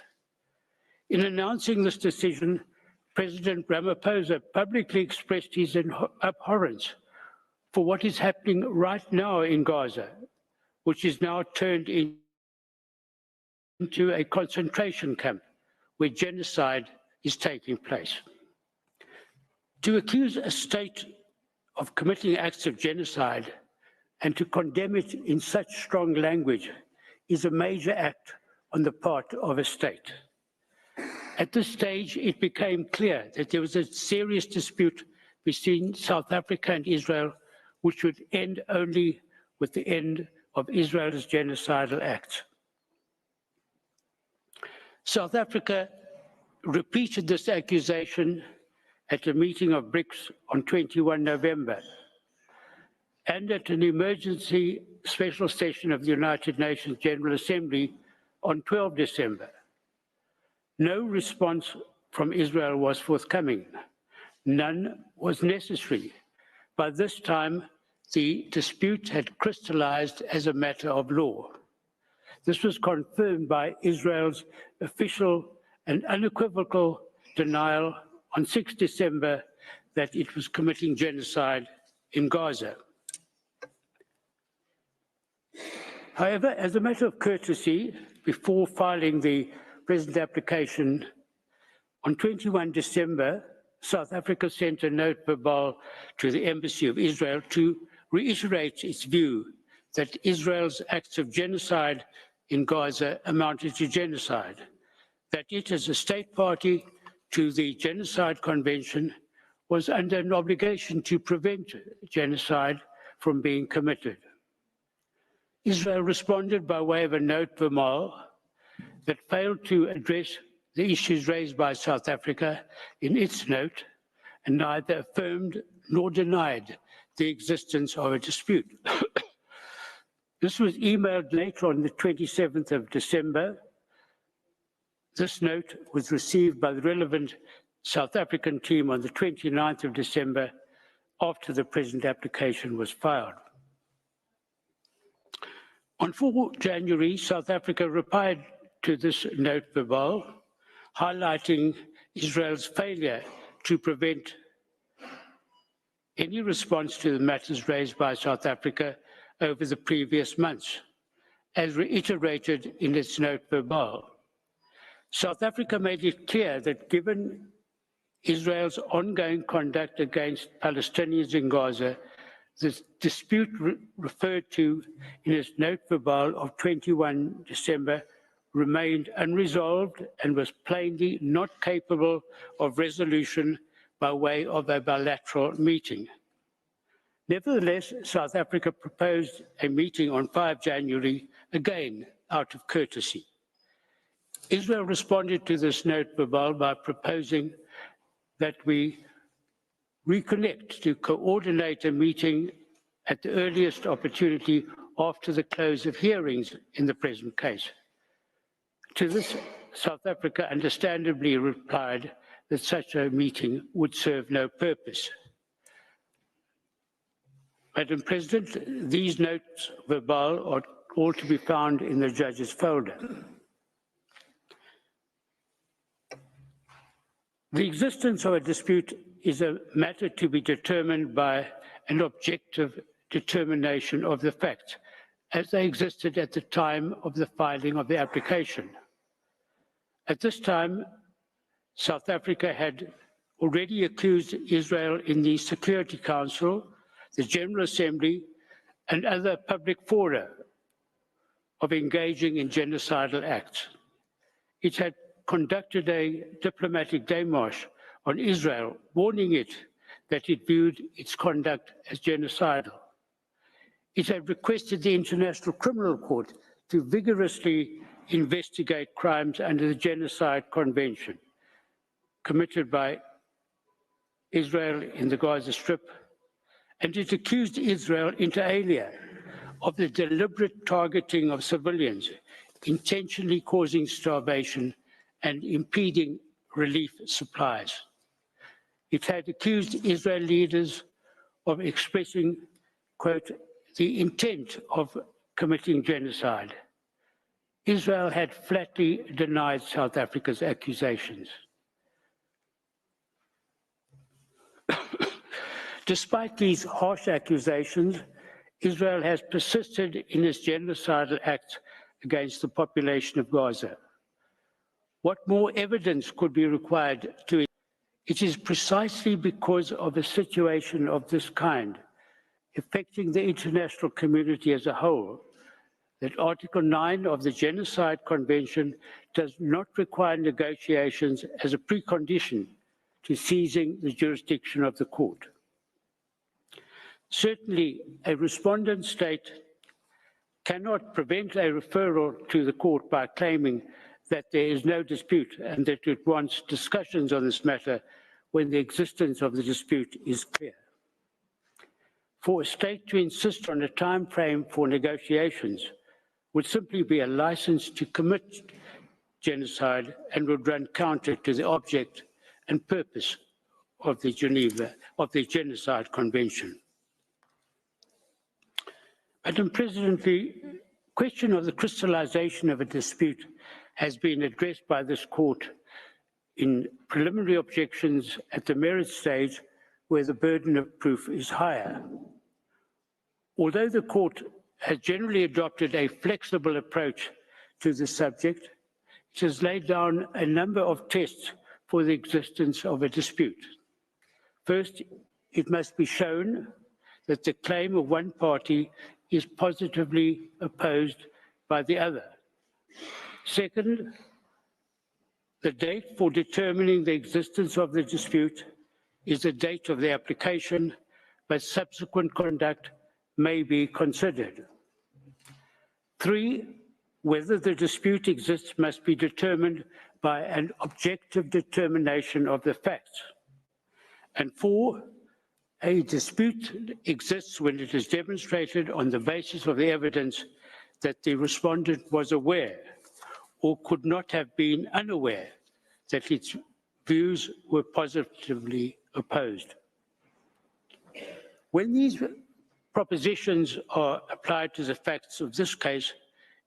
In announcing this decision, President Ramaphosa publicly expressed his abhorrence for what is happening right now in Gaza, which is now turned into a concentration camp where genocide is taking place. To accuse a state of committing acts of genocide and to condemn it in such strong language is a major act on the part of a state. At this stage, it became clear that there was a serious dispute between South Africa and Israel, which would end only with the end of Israel's genocidal acts. South Africa repeated this accusation at a meeting of BRICS on 21 November and at an emergency special session of the United Nations General Assembly on 12 December. No response from Israel was forthcoming. None was necessary. By this time, the dispute had crystallized as a matter of law. This was confirmed by Israel's official and unequivocal denial on 6 December that it was committing genocide in Gaza. However, as a matter of courtesy, before filing the present application, on 21 December, South Africa sent a note verbal to the Embassy of Israel to reiterate its view that Israel's acts of genocide in Gaza amounted to genocide, that it, as a state party to the Genocide Convention, was under an obligation to prevent genocide from being committed. Israel responded by way of a note verbal that failed to address the issues raised by South Africa in its note and neither affirmed nor denied the existence of a dispute. This was emailed later on the 27th of December. This note was received by the relevant South African team on the 29th of December after the present application was filed. On 4 January, South Africa replied to this note verbal, highlighting Israel's failure to prevent any response to the matters raised by South Africa over the previous months, as reiterated in its note verbal. South Africa made it clear that given Israel's ongoing conduct against Palestinians in Gaza, the dispute referred to in its note verbal of 21 December remained unresolved and was plainly not capable of resolution by way of a bilateral meeting. Nevertheless, South Africa proposed a meeting on 5 January, again out of courtesy. Israel responded to this note verbal by proposing that we reconnect to coordinate a meeting at the earliest opportunity after the close of hearings in the present case. To this, South Africa understandably replied that such a meeting would serve no purpose. Madam President, these notes verbal are all to be found in the judge's folder. The existence of a dispute is a matter to be determined by an objective determination of the facts as they existed at the time of the filing of the application. At this time, South Africa had already accused Israel in the Security Council, the General Assembly, and other public fora of engaging in genocidal acts. It had conducted a diplomatic démarche on Israel, warning it that it viewed its conduct as genocidal. It had requested the International Criminal Court to vigorously investigate crimes under the Genocide Convention committed by Israel in the Gaza Strip, and it accused Israel inter alia of the deliberate targeting of civilians, intentionally causing starvation and impeding relief supplies. It had accused Israel leaders of expressing, quote, the intent of committing genocide. Israel had flatly denied South Africa's accusations. Despite these harsh accusations, Israel has persisted in its genocidal acts against the population of Gaza. What more evidence could be required to? It is precisely because of a situation of this kind, affecting the international community as a whole, that Article 9 of the Genocide Convention does not require negotiations as a precondition to seizing the jurisdiction of the court. Certainly, a respondent state cannot prevent a referral to the court by claiming that there is no dispute and that it wants discussions on this matter when the existence of the dispute is clear. For a state to insist on a time frame for negotiations would simply be a license to commit genocide and would run counter to the object and purpose of the Genocide Convention. Madam President, the question of the crystallization of a dispute has been addressed by this court in preliminary objections at the merits stage where the burden of proof is higher. Although the court has generally adopted a flexible approach to the subject, it has laid down a number of tests for the existence of a dispute. First, it must be shown that the claim of one party is positively opposed by the other. Second, the date for determining the existence of the dispute is the date of the application, but subsequent conduct may be considered. 3, whether the dispute exists must be determined by an objective determination of the facts. And 4, a dispute exists when it is demonstrated on the basis of the evidence that the respondent was aware or could not have been unaware that its views were positively opposed. When these propositions are applied to the facts of this case,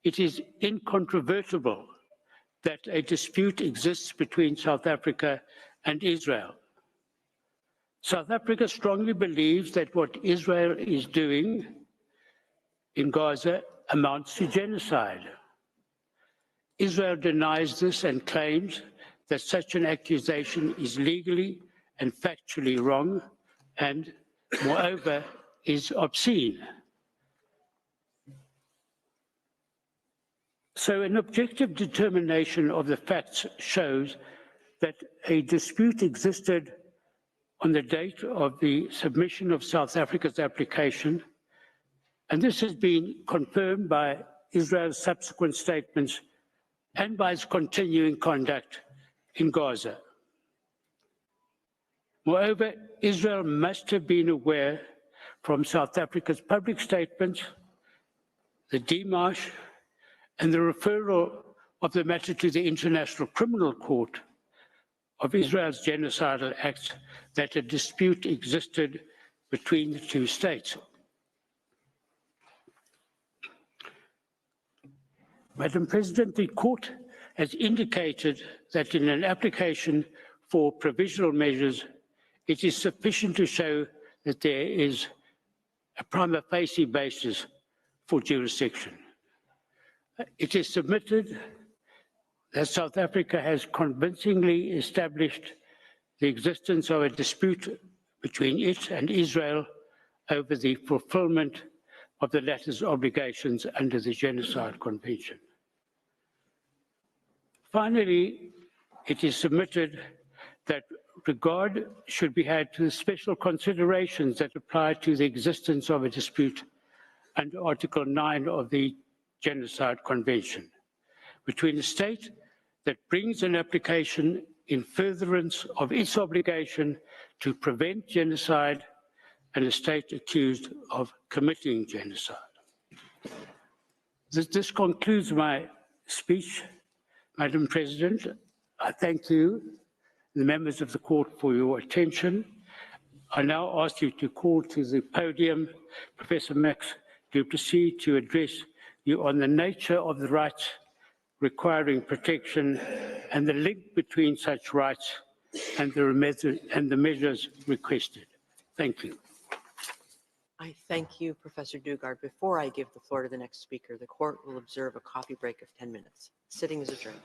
it is incontrovertible that a dispute exists between South Africa and Israel. South Africa strongly believes that what Israel is doing in Gaza amounts to genocide. Israel denies this and claims that such an accusation is legally and factually wrong and, moreover, is obscene. So an objective determination of the facts shows that a dispute existed on the date of the submission of South Africa's application, and this has been confirmed by Israel's subsequent statements and by its continuing conduct in Gaza. Moreover, Israel must have been aware from South Africa's public statements, the démarche, and the referral of the matter to the International Criminal Court of Israel's genocidal acts that a dispute existed between the two states. Madam President, the court has indicated that in an application for provisional measures, it is sufficient to show that there is a prima facie basis for jurisdiction. It is submitted that South Africa has convincingly established the existence of a dispute between it and Israel over the fulfillment of the latter's obligations under the Genocide Convention. Finally, it is submitted that regard should be had to the special considerations that apply to the existence of a dispute under Article 9 of the Genocide Convention between a state that brings an application in furtherance of its obligation to prevent genocide and a state accused of committing genocide. This concludes my speech, Madam President. I thank you, the members of the court, for your attention. I now ask you to call to the podium Professor Max Duplessis to address you on the nature of the rights requiring protection and the link between such rights and the measures requested. Thank you. I thank you, Professor Dugard. Before I give the floor to the next speaker, the court will observe a coffee break of 10 minutes. Sitting is adjourned.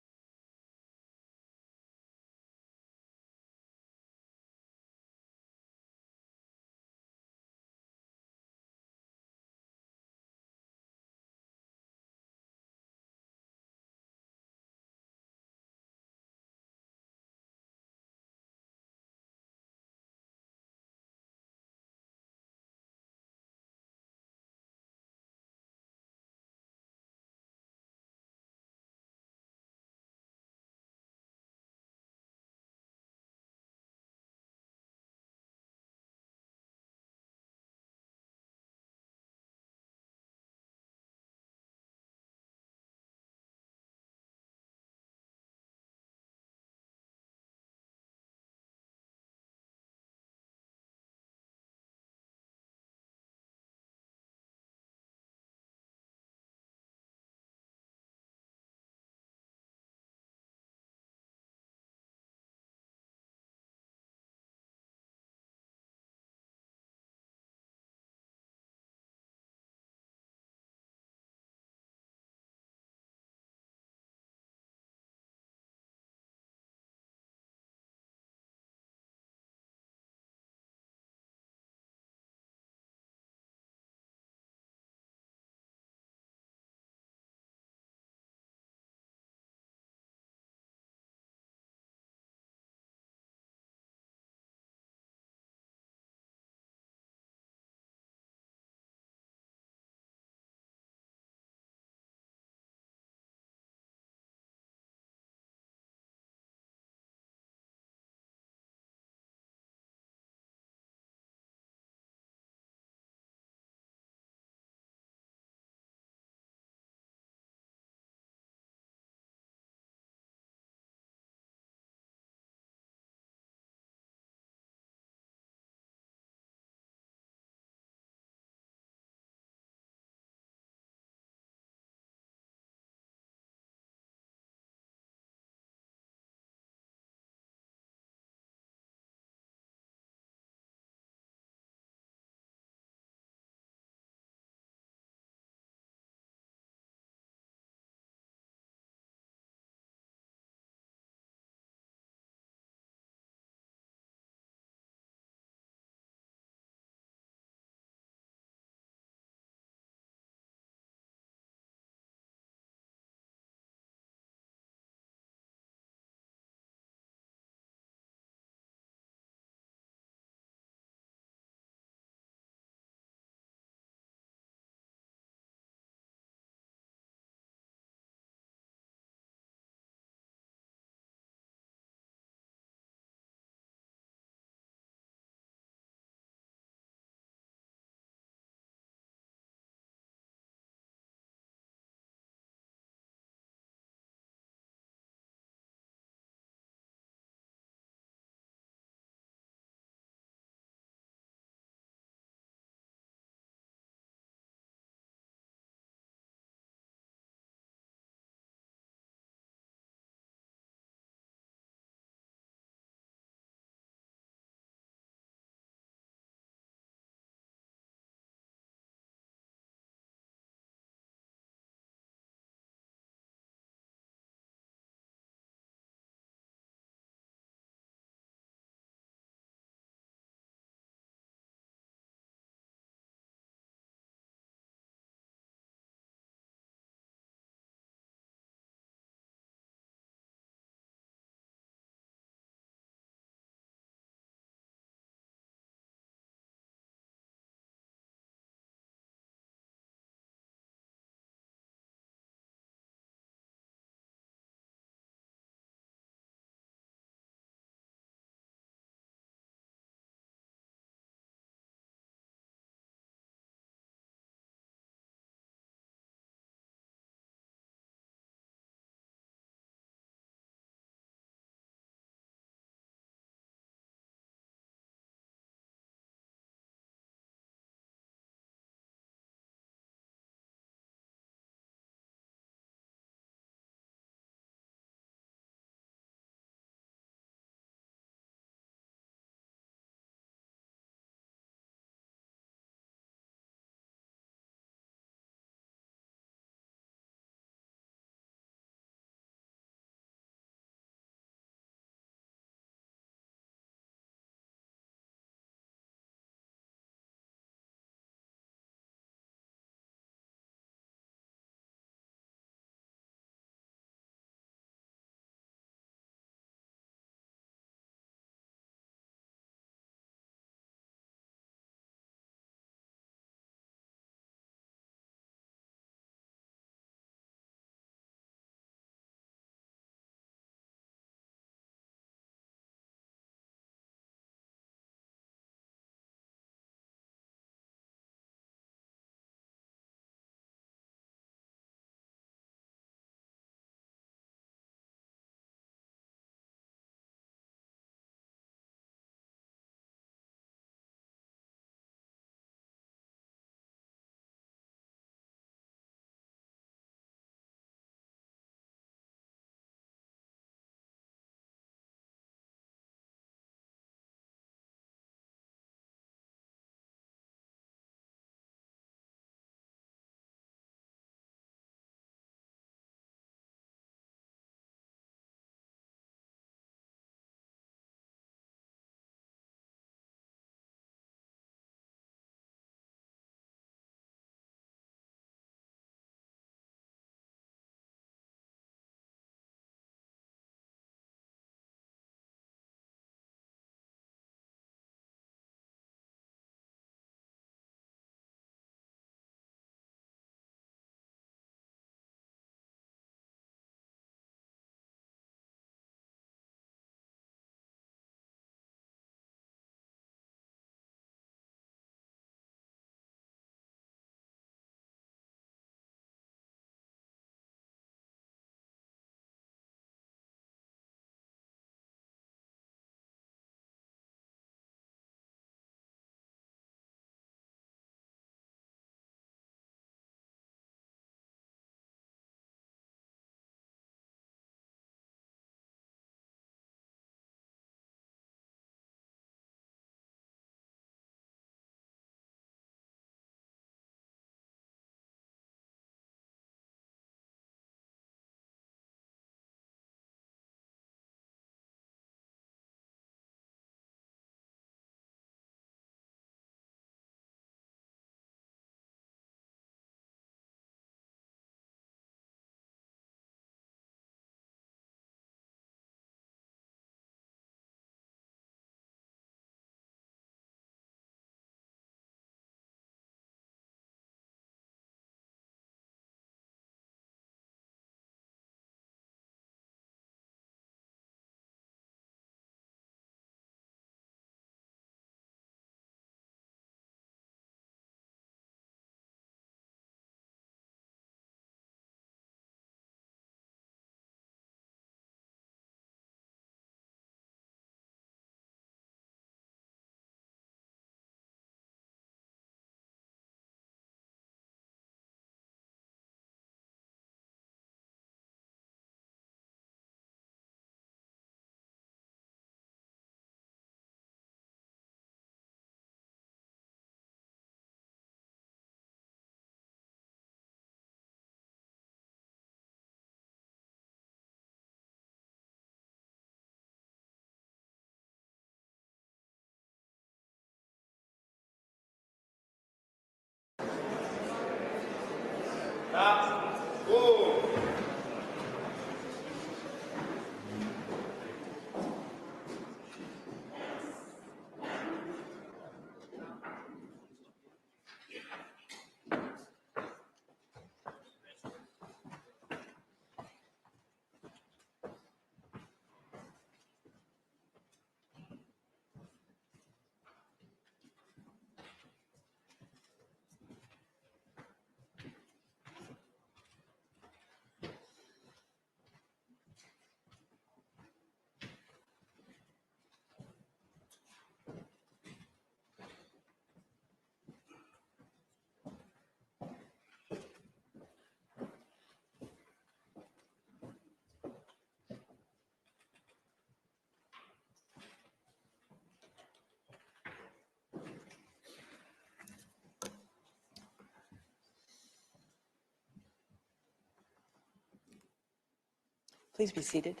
Please be seated.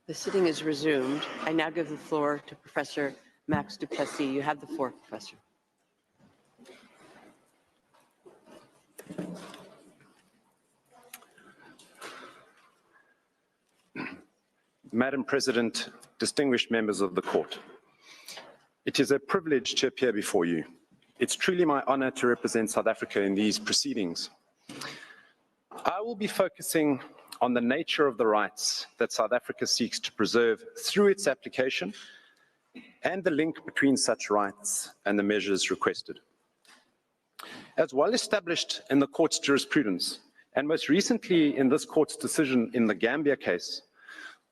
The sitting is resumed. I now give the floor to Professor Max du Plessis. You have the floor, Professor. Madam President, distinguished members of the court, it is a privilege to appear before you. It's truly my honor to represent South Africa in these proceedings. I will be focusing on the nature of the rights that South Africa seeks to preserve through its application and the link between such rights and the measures requested. As well established in the court's jurisprudence, and most recently in this court's decision in the Gambia case,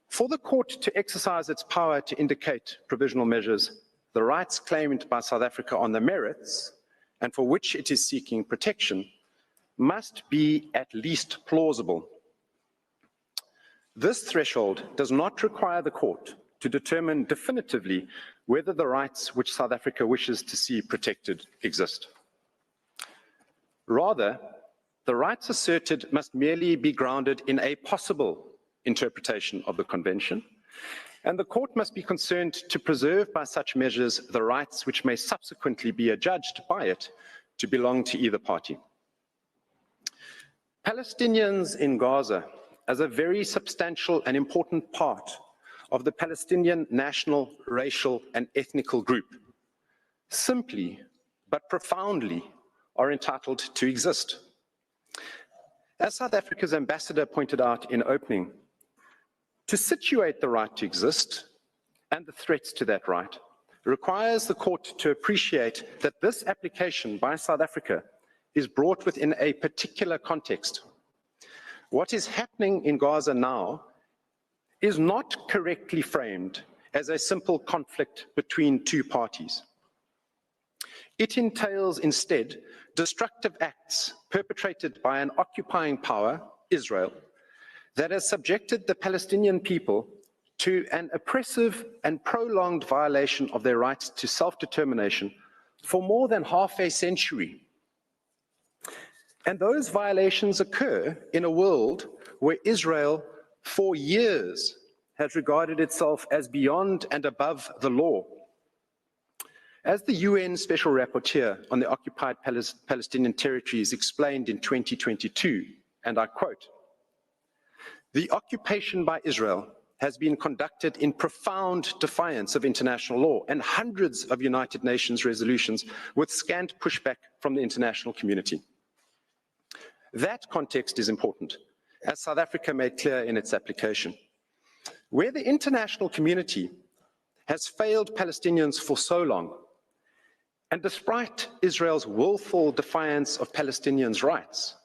for the court to exercise its power to indicate provisional measures, the rights claimed by South Africa on the merits, and for which it is seeking protection, must be at least plausible. This threshold does not require the court to determine definitively whether the rights which South Africa wishes to see protected exist. Rather, the rights asserted must merely be grounded in a possible interpretation of the Convention, and the court must be concerned to preserve by such measures the rights which may subsequently be adjudged by it to belong to either party. Palestinians in Gaza, as a very substantial and important part of the Palestinian national, racial, and ethnical group, simply but profoundly are entitled to exist. As South Africa's ambassador pointed out in opening, to situate the right to exist and the threats to that right requires the court to appreciate that this application by South Africa is brought within a particular context. What is happening in Gaza now is not correctly framed as a simple conflict between two parties. It entails instead destructive acts perpetrated by an occupying power, Israel, that has subjected the Palestinian people to an oppressive and prolonged violation of their right to self-determination for more than half a century. And those violations occur in a world where Israel, for years, has regarded itself as beyond and above the law. As the UN Special Rapporteur on the occupied Palestinian territories explained in 2022, and I quote, "The occupation by Israel has been conducted in profound defiance of international law and hundreds of United Nations resolutions with scant pushback from the international community." That context is important, as South Africa made clear in its application. Where the international community has failed Palestinians for so long, and despite Israel's willful defiance of Palestinians' rights,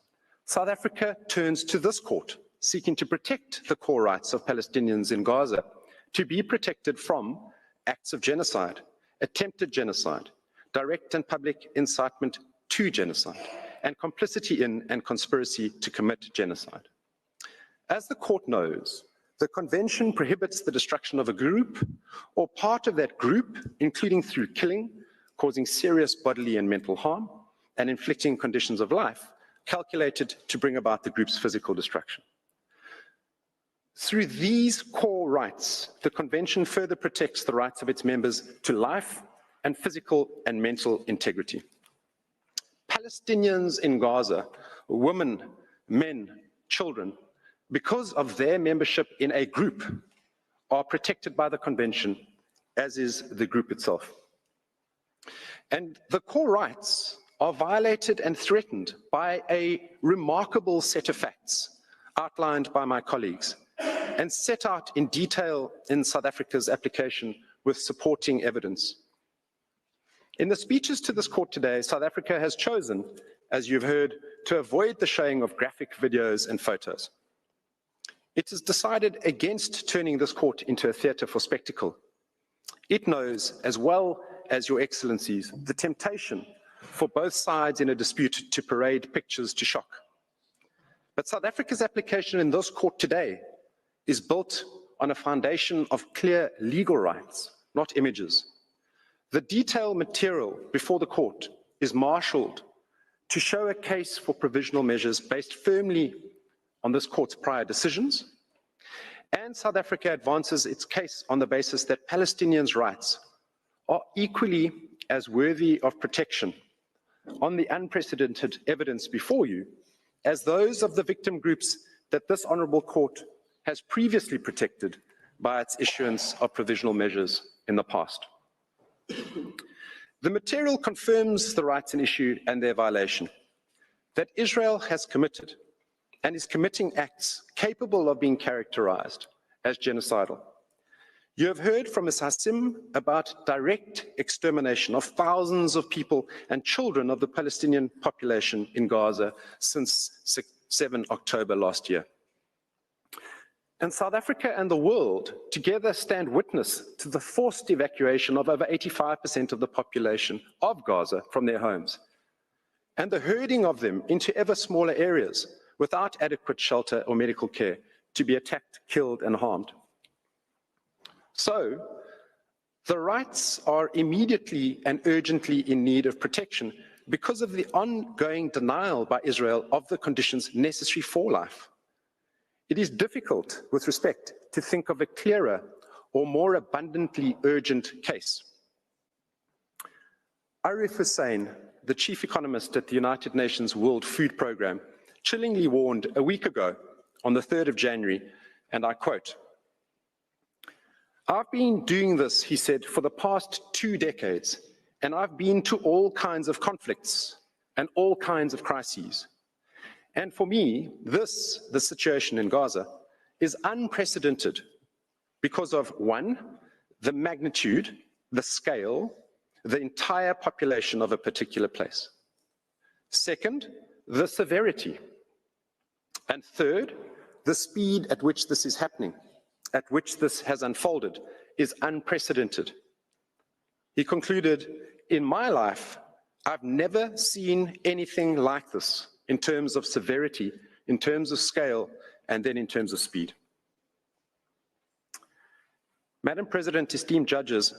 South Africa turns to this court, seeking to protect the core rights of Palestinians in Gaza, to be protected from acts of genocide, attempted genocide, direct and public incitement to genocide, and complicity in and conspiracy to commit genocide. As the court knows, the Convention prohibits the destruction of a group or part of that group, including through killing, causing serious bodily and mental harm, and inflicting conditions of life calculated to bring about the group's physical destruction. Through these core rights, the Convention further protects the rights of its members to life, and physical and mental integrity. Palestinians in Gaza, women, men, children, because of their membership in a group, are protected by the convention, as is the group itself. And the core rights are violated and threatened by a remarkable set of facts outlined by my colleagues and set out in detail in South Africa's application with supporting evidence. In the speeches to this court today, South Africa has chosen, as you've heard, to avoid the showing of graphic videos and photos. It has decided against turning this court into a theatre for spectacle. It knows, as well as your excellencies, the temptation for both sides in a dispute to parade pictures to shock. But South Africa's application in this court today is built on a foundation of clear legal rights, not images. The detailed material before the court is marshaled to show a case for provisional measures based firmly on this court's prior decisions, and South Africa advances its case on the basis that Palestinians' rights are equally as worthy of protection on the unprecedented evidence before you as those of the victim groups that this honourable court has previously protected by its issuance of provisional measures in the past. The material confirms the rights in issue and their violation, that Israel has committed and is committing acts capable of being characterized as genocidal. You have heard from Ms. Hassim about direct extermination of thousands of people and children of the Palestinian population in Gaza since 7 October last year. And South Africa and the world together stand witness to the forced evacuation of over 85% of the population of Gaza from their homes, and the herding of them into ever smaller areas without adequate shelter or medical care to be attacked, killed, and harmed. So, the rights are immediately and urgently in need of protection because of the ongoing denial by Israel of the conditions necessary for life. It is difficult, with respect, to think of a clearer or more abundantly urgent case. Arif Hussain, the chief economist at the United Nations World Food Programme, chillingly warned a week ago, on the 3rd of January, and I quote, "I've been doing this," he said, "for the past 2 decades, and I've been to all kinds of conflicts and all kinds of crises. And for me, the situation in Gaza, is unprecedented because of, 1, the magnitude, the scale, the entire population of a particular place. 2nd, the severity. And 3rd, the speed at which this is happening, at which this has unfolded, is unprecedented." He concluded, "In my life, I've never seen anything like this in terms of severity, in terms of scale, and then in terms of speed." Madam President, esteemed judges,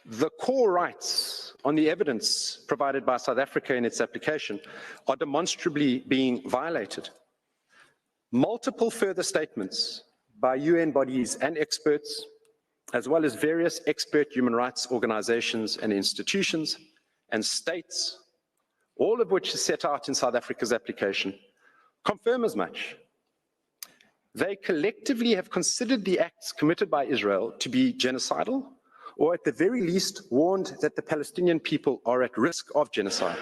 the core rights on the evidence provided by South Africa in its application are demonstrably being violated. Multiple further statements by UN bodies and experts, as well as various expert human rights organizations and institutions and states, all of which is set out in South Africa's application, confirm as much. They collectively have considered the acts committed by Israel to be genocidal, or at the very least warned that the Palestinian people are at risk of genocide.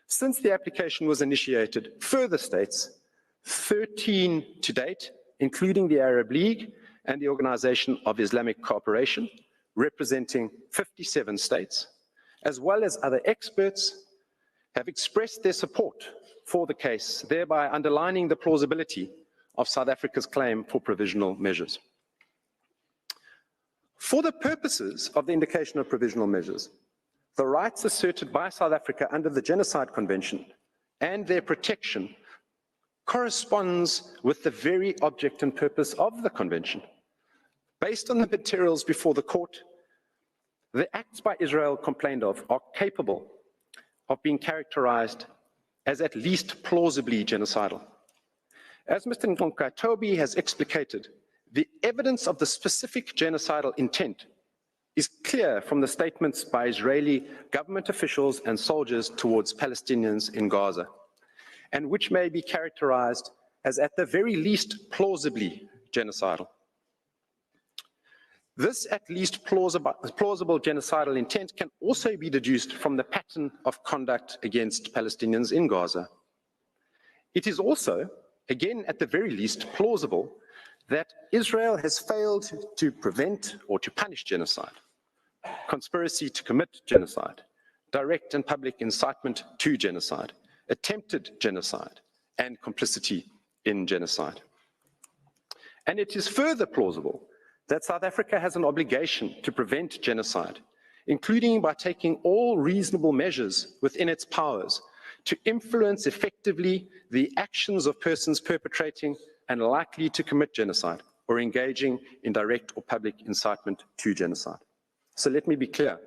Since the application was initiated, further states, 13 to date, including the Arab League and the Organization of Islamic Cooperation, representing 57 states, as well as other experts, have expressed their support for the case, thereby underlining the plausibility of South Africa's claim for provisional measures. For the purposes of the indication of provisional measures, the rights asserted by South Africa under the Genocide Convention and their protection corresponds with the very object and purpose of the Convention. Based on the materials before the court, the acts by Israel complained of are capable of being characterized as at least plausibly genocidal. As Mr. Nkonkatobi has explicated, the evidence of the specific genocidal intent is clear from the statements by Israeli government officials and soldiers towards Palestinians in Gaza, and which may be characterized as at the very least plausibly genocidal. This at least plausible genocidal intent can also be deduced from the pattern of conduct against Palestinians in Gaza. It is also, again at the very least, plausible that Israel has failed to prevent or to punish genocide, conspiracy to commit genocide, direct and public incitement to genocide, attempted genocide, and complicity in genocide. And it is further plausible that South Africa has an obligation to prevent genocide, including by taking all reasonable measures within its powers to influence effectively the actions of persons perpetrating and likely to commit genocide or engaging in direct or public incitement to genocide. So let me be clear.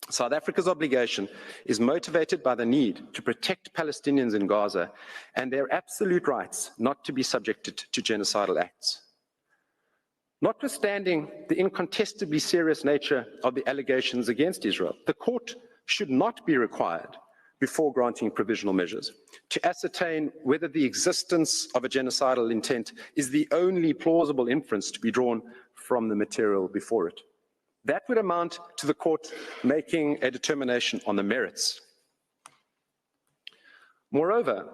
South Africa's obligation is motivated by the need to protect Palestinians in Gaza and their absolute rights not to be subjected to genocidal acts. Notwithstanding the incontestably serious nature of the allegations against Israel, the court should not be required, before granting provisional measures, to ascertain whether the existence of a genocidal intent is the only plausible inference to be drawn from the material before it. That would amount to the court making a determination on the merits. Moreover,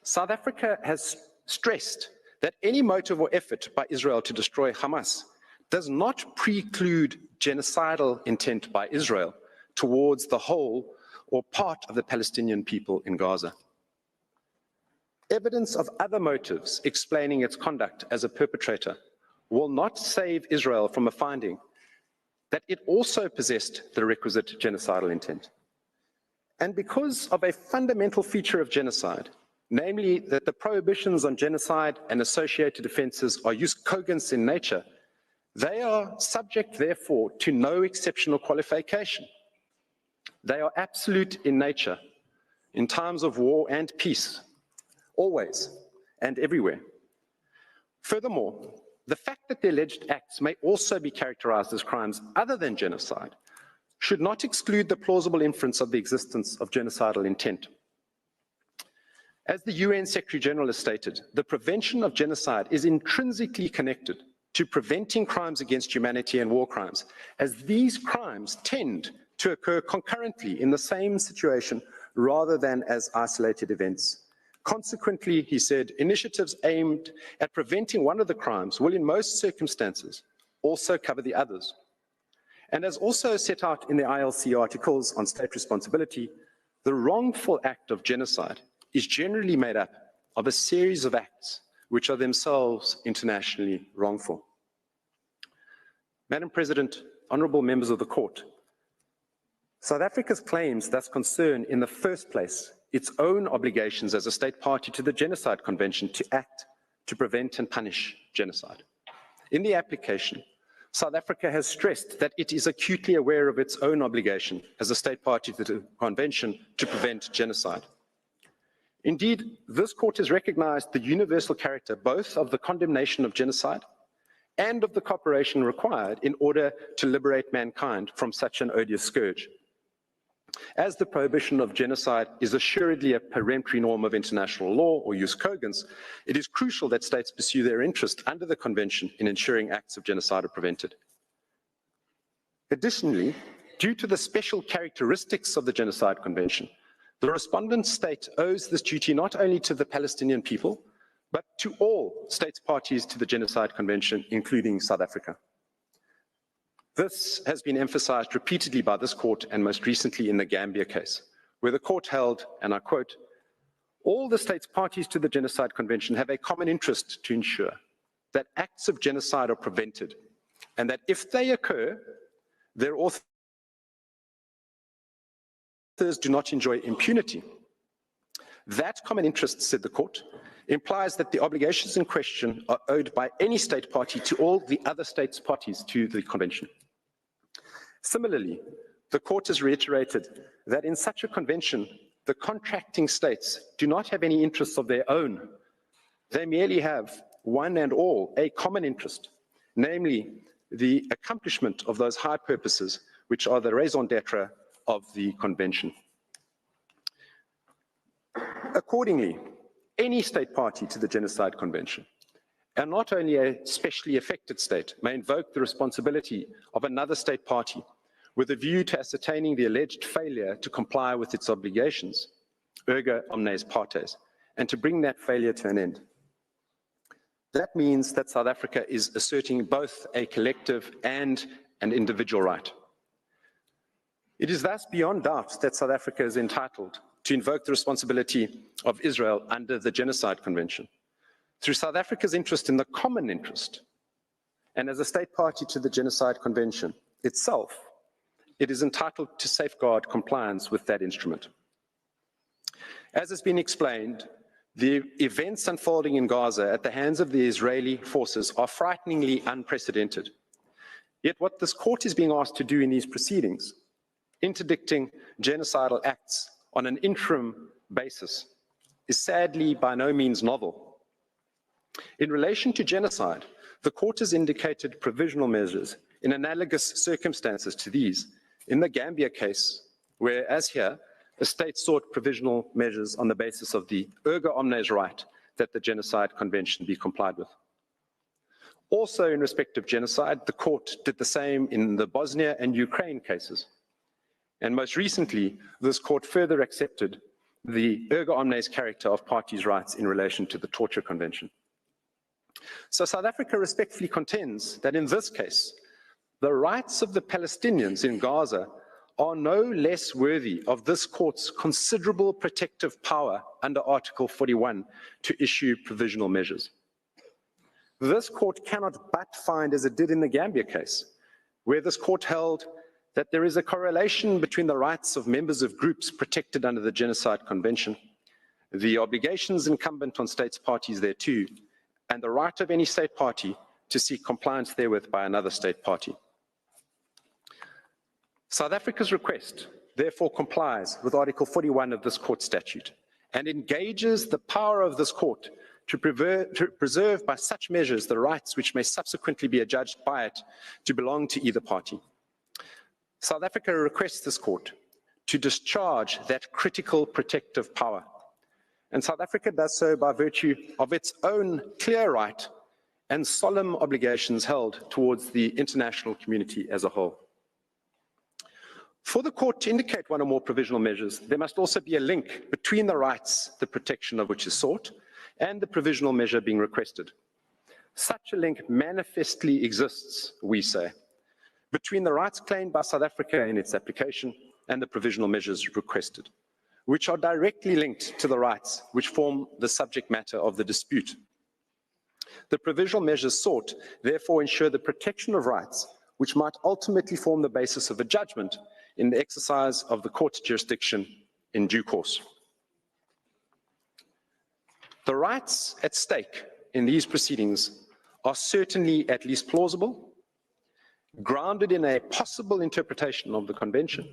South Africa has stressed that any motive or effort by Israel to destroy Hamas does not preclude genocidal intent by Israel towards the whole or part of the Palestinian people in Gaza. Evidence of other motives explaining its conduct as a perpetrator will not save Israel from a finding that it also possessed the requisite genocidal intent. And because of a fundamental feature of genocide, namely that the prohibitions on genocide and associated offenses are jus cogens in nature, they are subject, therefore, to no exceptional qualification. They are absolute in nature, in times of war and peace, always and everywhere. Furthermore, the fact that the alleged acts may also be characterized as crimes other than genocide should not exclude the plausible inference of the existence of genocidal intent. As the UN Secretary General has stated, the prevention of genocide is intrinsically connected to preventing crimes against humanity and war crimes, as these crimes tend to occur concurrently in the same situation rather than as isolated events. Consequently, he said, initiatives aimed at preventing one of the crimes will in most circumstances also cover the others. And as also set out in the ILC articles on state responsibility, the wrongful act of genocide is generally made up of a series of acts which are themselves internationally wrongful. Madam President, honorable members of the court, South Africa's claims thus concern in the first place its own obligations as a state party to the Genocide Convention to act to prevent and punish genocide. In the application, South Africa has stressed that it is acutely aware of its own obligation as a state party to the Convention to prevent genocide. Indeed, this court has recognized the universal character both of the condemnation of genocide and of the cooperation required in order to liberate mankind from such an odious scourge. As the prohibition of genocide is assuredly a peremptory norm of international law, or jus cogens, it is crucial that states pursue their interest under the Convention in ensuring acts of genocide are prevented. Additionally, due to the special characteristics of the Genocide Convention, the respondent state owes this duty not only to the Palestinian people, but to all states parties to the Genocide Convention, including South Africa. This has been emphasized repeatedly by this court and most recently in the Gambia case, where the court held, and I quote, all the states parties to the Genocide Convention have a common interest to ensure that acts of genocide are prevented, and that if they occur, their authors do not enjoy impunity. That common interest, said the court, implies that the obligations in question are owed by any state party to all the other states parties to the convention. Similarly, the court has reiterated that in such a convention, the contracting states do not have any interests of their own. They merely have, one and all, a common interest, namely the accomplishment of those high purposes which are the raison d'etre of the Convention. Accordingly, any state party to the Genocide Convention, and not only a specially affected state, may invoke the responsibility of another state party with a view to ascertaining the alleged failure to comply with its obligations, erga omnes partes, and to bring that failure to an end. That means that South Africa is asserting both a collective and an individual right. It is thus beyond doubt that South Africa is entitled to invoke the responsibility of Israel under the Genocide Convention. Through South Africa's interest in the common interest, and as a state party to the Genocide Convention itself, it is entitled to safeguard compliance with that instrument. As has been explained, the events unfolding in Gaza at the hands of the Israeli forces are frighteningly unprecedented. Yet what this court is being asked to do in these proceedings, interdicting genocidal acts on an interim basis, is sadly by no means novel. In relation to genocide, the court has indicated provisional measures in analogous circumstances to these. In the Gambia case, where, as here, the state sought provisional measures on the basis of the erga omnes right that the Genocide Convention be complied with. Also, in respect of genocide, the court did the same in the Bosnia and Ukraine cases. And most recently, this court further accepted the erga omnes character of parties' rights in relation to the Torture Convention. So South Africa respectfully contends that in this case, the rights of the Palestinians in Gaza are no less worthy of this court's considerable protective power under Article 41 to issue provisional measures. This court cannot but find, as it did in the Gambia case, where this court held that there is a correlation between the rights of members of groups protected under the Genocide Convention, the obligations incumbent on states parties thereto, and the right of any state party to seek compliance therewith by another state party. South Africa's request therefore complies with Article 41 of this court statute and engages the power of this court to preserve by such measures the rights which may subsequently be adjudged by it to belong to either party. South Africa requests this court to discharge that critical protective power. And South Africa does so by virtue of its own clear right and solemn obligations held towards the international community as a whole. For the court to indicate one or more provisional measures, there must also be a link between the rights, the protection of which is sought, and the provisional measure being requested. Such a link manifestly exists, we say, between the rights claimed by South Africa in its application and the provisional measures requested, which are directly linked to the rights which form the subject matter of the dispute. The provisional measures sought therefore ensure the protection of rights which might ultimately form the basis of a judgment in the exercise of the court's jurisdiction in due course. The rights at stake in these proceedings are certainly at least plausible, grounded in a possible interpretation of the Convention,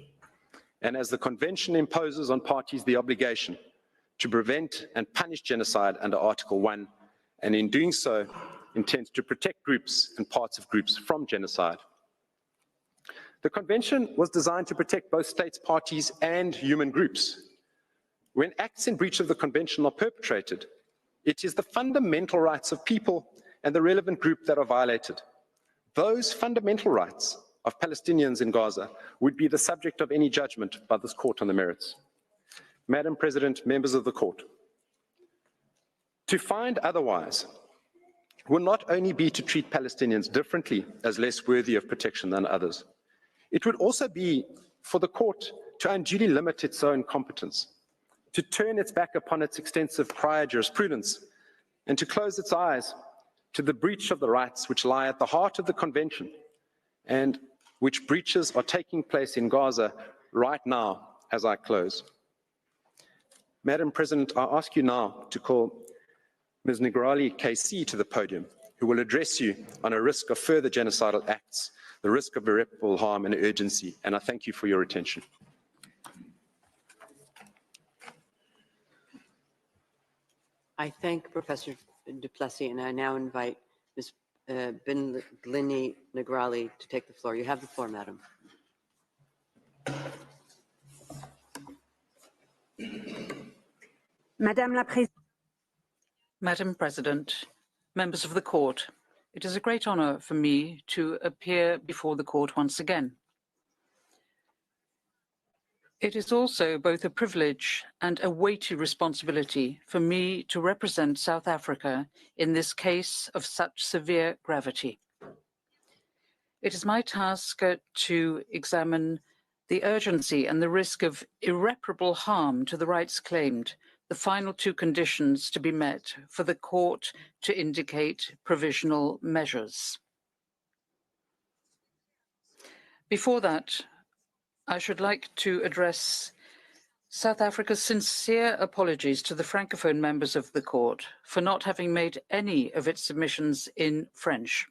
and as the Convention imposes on parties the obligation to prevent and punish genocide under Article 1, and in doing so, intends to protect groups and parts of groups from genocide. The Convention was designed to protect both states, parties, and human groups. When acts in breach of the Convention are perpetrated, it is the fundamental rights of people and the relevant group that are violated. Those fundamental rights of Palestinians in Gaza would be the subject of any judgment by this court on the merits. Madam President, members of the court, to find otherwise will not only be to treat Palestinians differently as less worthy of protection than others, it would also be for the court to unduly limit its own competence, to turn its back upon its extensive prior jurisprudence, and to close its eyes to the breach of the rights which lie at the heart of the Convention and which breaches are taking place in Gaza right now as I close. Madam President, I ask you now to call Ms. Nigrali KC to the podium, who will address you on a risk of further genocidal acts, the risk of irreparable harm and urgency, and I thank you for your attention. I thank Professor du Plessis, and I now invite Ms. Bin Glini Nagrali to take the floor. You have the floor, madam. Madam President, members of the court, it is a great honor for me to appear before the court once again. It is also both a privilege and a weighty responsibility for me to represent South Africa in this case of such severe gravity. It is my task to examine the urgency and the risk of irreparable harm to the rights claimed, the final two conditions to be met for the court to indicate provisional measures. Before that, I should like to address South Africa's sincere apologies to the Francophone members of the court for not having made any of its submissions in French.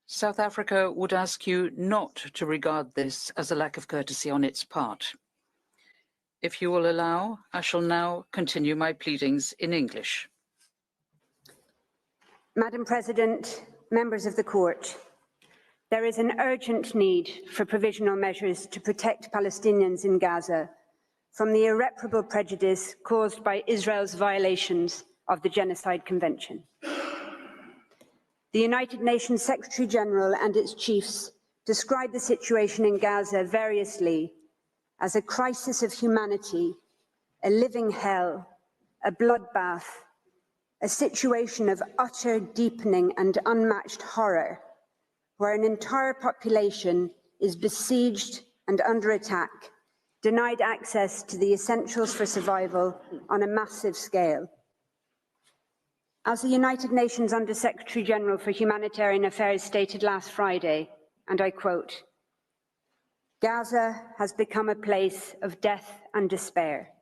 South Africa would ask you not to regard this as a lack of courtesy on its part. If you will allow, I shall now continue my pleadings in English. Madam President, members of the court, there is an urgent need for provisional measures to protect Palestinians in Gaza from the irreparable prejudice caused by Israel's violations of the Genocide Convention. The United Nations Secretary General and its chiefs described the situation in Gaza variously as a crisis of humanity, a living hell, a bloodbath, a situation of utter deepening and unmatched horror, where an entire population is besieged and under attack, denied access to the essentials for survival on a massive scale. As the United Nations Under-Secretary General for Humanitarian Affairs stated last Friday, and I quote, "Gaza has become a place of death and despair.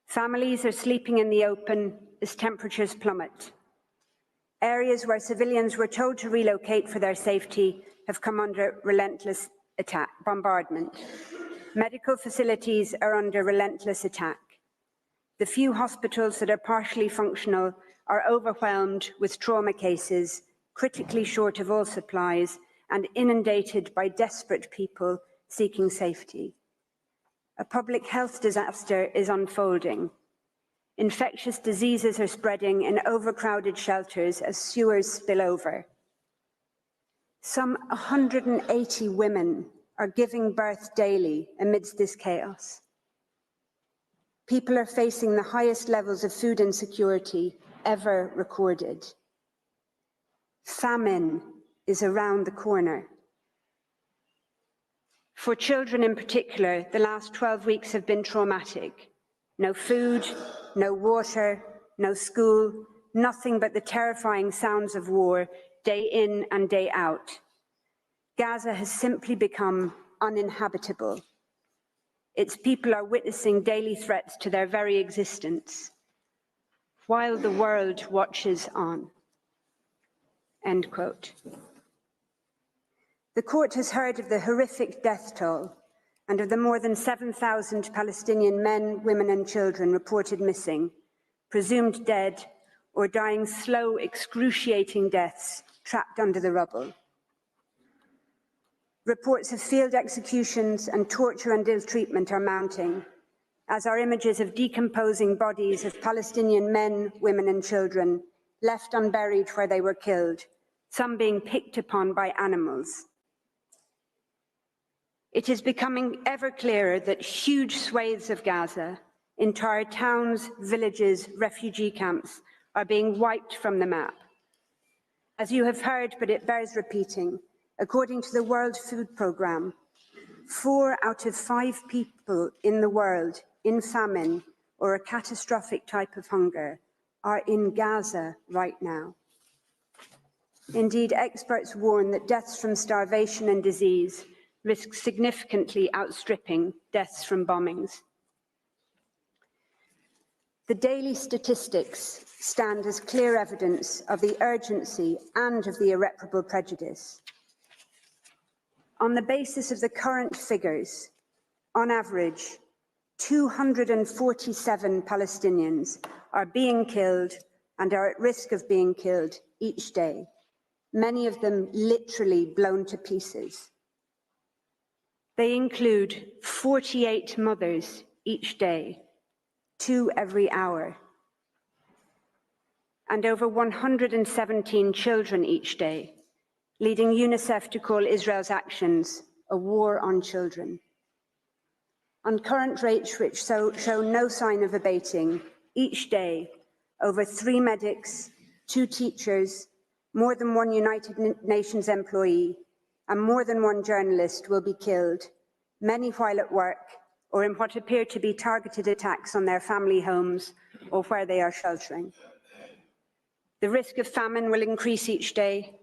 Families are sleeping in the open as temperatures plummet. Areas where civilians were told to relocate for their safety have come under relentless bombardment. Medical facilities are under relentless attack. The few hospitals that are partially functional are overwhelmed with trauma cases, critically short of all supplies, and inundated by desperate people seeking safety. A public health disaster is unfolding. Infectious diseases are spreading in overcrowded shelters as sewers spill over. Some 180 women are giving birth daily amidst this chaos. People are facing the highest levels of food insecurity ever recorded. Famine is around the corner. For children in particular, the last 12 weeks have been traumatic. No food, no water, no school, nothing but the terrifying sounds of war day in and day out. Gaza has simply become uninhabitable. Its people are witnessing daily threats to their very existence, while the world watches on." End quote. The court has heard of the horrific death toll and of the more than 7,000 Palestinian men, women and children reported missing, presumed dead, or dying slow, excruciating deaths trapped under the rubble. Reports of field executions and torture and ill-treatment are mounting, as are images of decomposing bodies of Palestinian men, women and children left unburied where they were killed, some being picked upon by animals. It is becoming ever clearer that huge swathes of Gaza, entire towns, villages, refugee camps, are being wiped from the map. As you have heard, but it bears repeating, according to the World Food Programme, 4 out of 5 people in the world in famine or a catastrophic type of hunger are in Gaza right now. Indeed, experts warn that deaths from starvation and disease risk significantly outstripping deaths from bombings. The daily statistics stand as clear evidence of the urgency and of the irreparable prejudice. On the basis of the current figures, on average, 247 Palestinians are being killed and are at risk of being killed each day, many of them literally blown to pieces. They include 48 mothers each day, 2 every hour, and over 117 children each day, leading UNICEF to call Israel's actions a war on children. On current rates which show no sign of abating, each day, over 3 medics, 2 teachers, more than 1 United Nations employee, and more than 1 journalist will be killed, many while at work or in what appear to be targeted attacks on their family homes or where they are sheltering. The risk of famine will increase each day.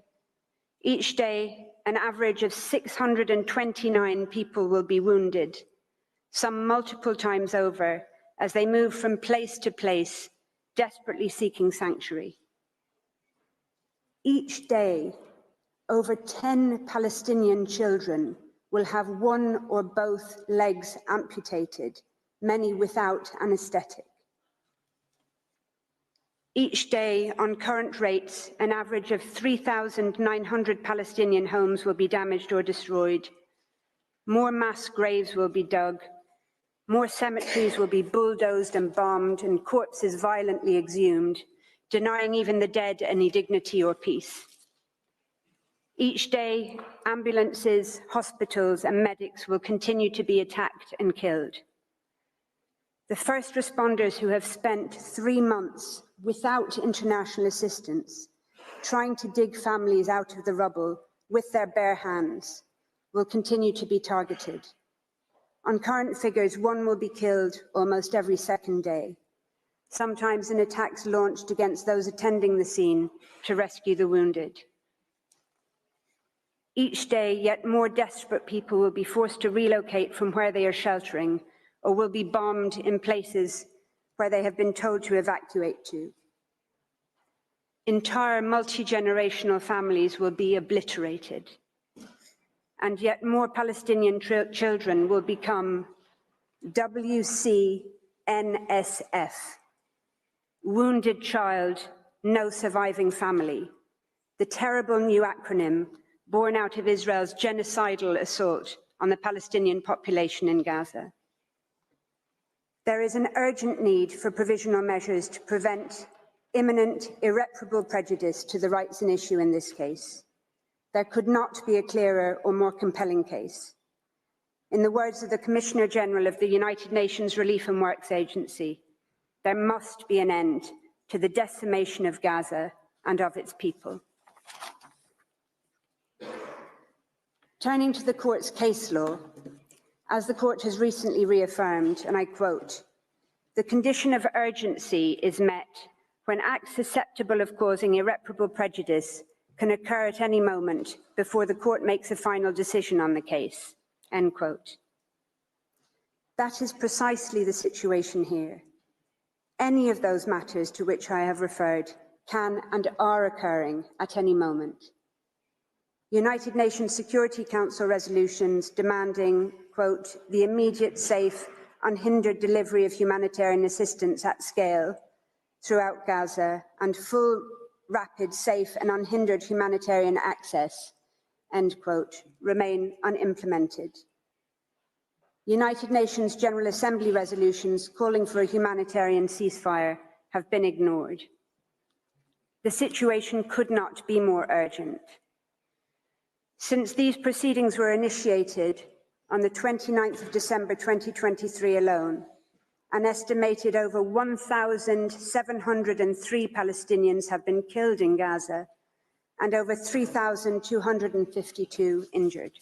Each day, an average of 629 people will be wounded, some multiple times over, as they move from place to place, desperately seeking sanctuary. Each day, over 10 Palestinian children will have 1 or both legs amputated, many without anesthetic. Each day, on current rates, an average of 3,900 Palestinian homes will be damaged or destroyed. More mass graves will be dug. More cemeteries will be bulldozed and bombed and corpses violently exhumed, denying even the dead any dignity or peace. Each day, ambulances, hospitals, and medics will continue to be attacked and killed. The first responders who have spent 3 months without international assistance, trying to dig families out of the rubble with their bare hands, will continue to be targeted. On current figures, 1 will be killed almost every second day, sometimes in attacks launched against those attending the scene to rescue the wounded. Each day, yet more desperate people will be forced to relocate from where they are sheltering or will be bombed in places where they have been told to evacuate to. Entire multi-generational families will be obliterated, and yet more Palestinian children will become WCNSF, Wounded Child, No Surviving Family, the terrible new acronym born out of Israel's genocidal assault on the Palestinian population in Gaza. There is an urgent need for provisional measures to prevent imminent, irreparable prejudice to the rights in issue in this case. There could not be a clearer or more compelling case. In the words of the Commissioner General of the United Nations Relief and Works Agency, there must be an end to the decimation of Gaza and of its people. Turning to the court's case law, as the court has recently reaffirmed, and I quote, "The condition of urgency is met when acts susceptible of causing irreparable prejudice can occur at any moment before the court makes a final decision on the case," end quote. That is precisely the situation here. Any of those matters to which I have referred can and are occurring at any moment. United Nations Security Council resolutions demanding, quote, "the immediate, safe, unhindered delivery of humanitarian assistance at scale throughout Gaza and full, rapid, safe and unhindered humanitarian access," end quote, remain unimplemented. United Nations General Assembly resolutions calling for a humanitarian ceasefire have been ignored. The situation could not be more urgent. Since these proceedings were initiated on the 29th of December 2023 alone, an estimated over 1,703 Palestinians have been killed in Gaza and over 3,252 injured.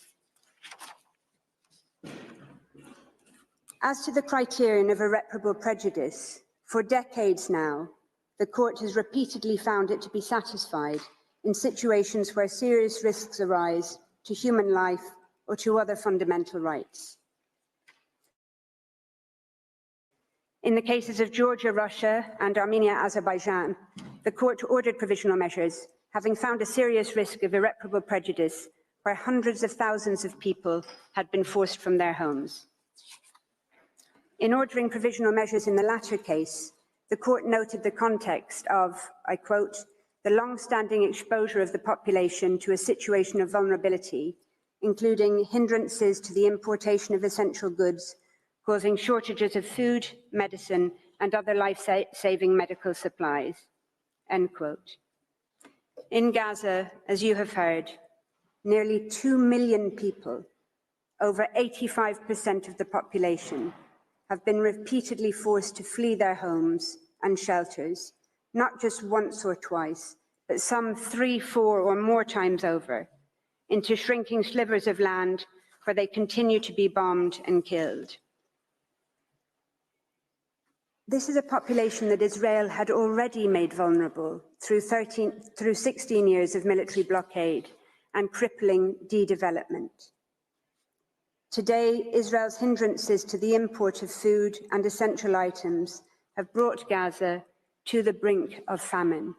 As to the criterion of irreparable prejudice, for decades now, the court has repeatedly found it to be satisfied in situations where serious risks arise to human life or to other fundamental rights. In the cases of Georgia, Russia, and Armenia, Azerbaijan, the court ordered provisional measures, having found a serious risk of irreparable prejudice where hundreds of thousands of people had been forced from their homes. In ordering provisional measures in the latter case, the court noted the context of, I quote, the long-standing exposure of the population to a situation of vulnerability, including hindrances to the importation of essential goods, causing shortages of food, medicine, and other life-saving medical supplies, end quote. In Gaza, as you have heard, nearly 2 million people, over 85% of the population, have been repeatedly forced to flee their homes and shelters, not just once or twice, but some 3, 4, or more times over, into shrinking slivers of land where they continue to be bombed and killed. This is a population that Israel had already made vulnerable through 16 years of military blockade and crippling de-development. Today, Israel's hindrances to the import of food and essential items have brought Gaza to the brink of famine,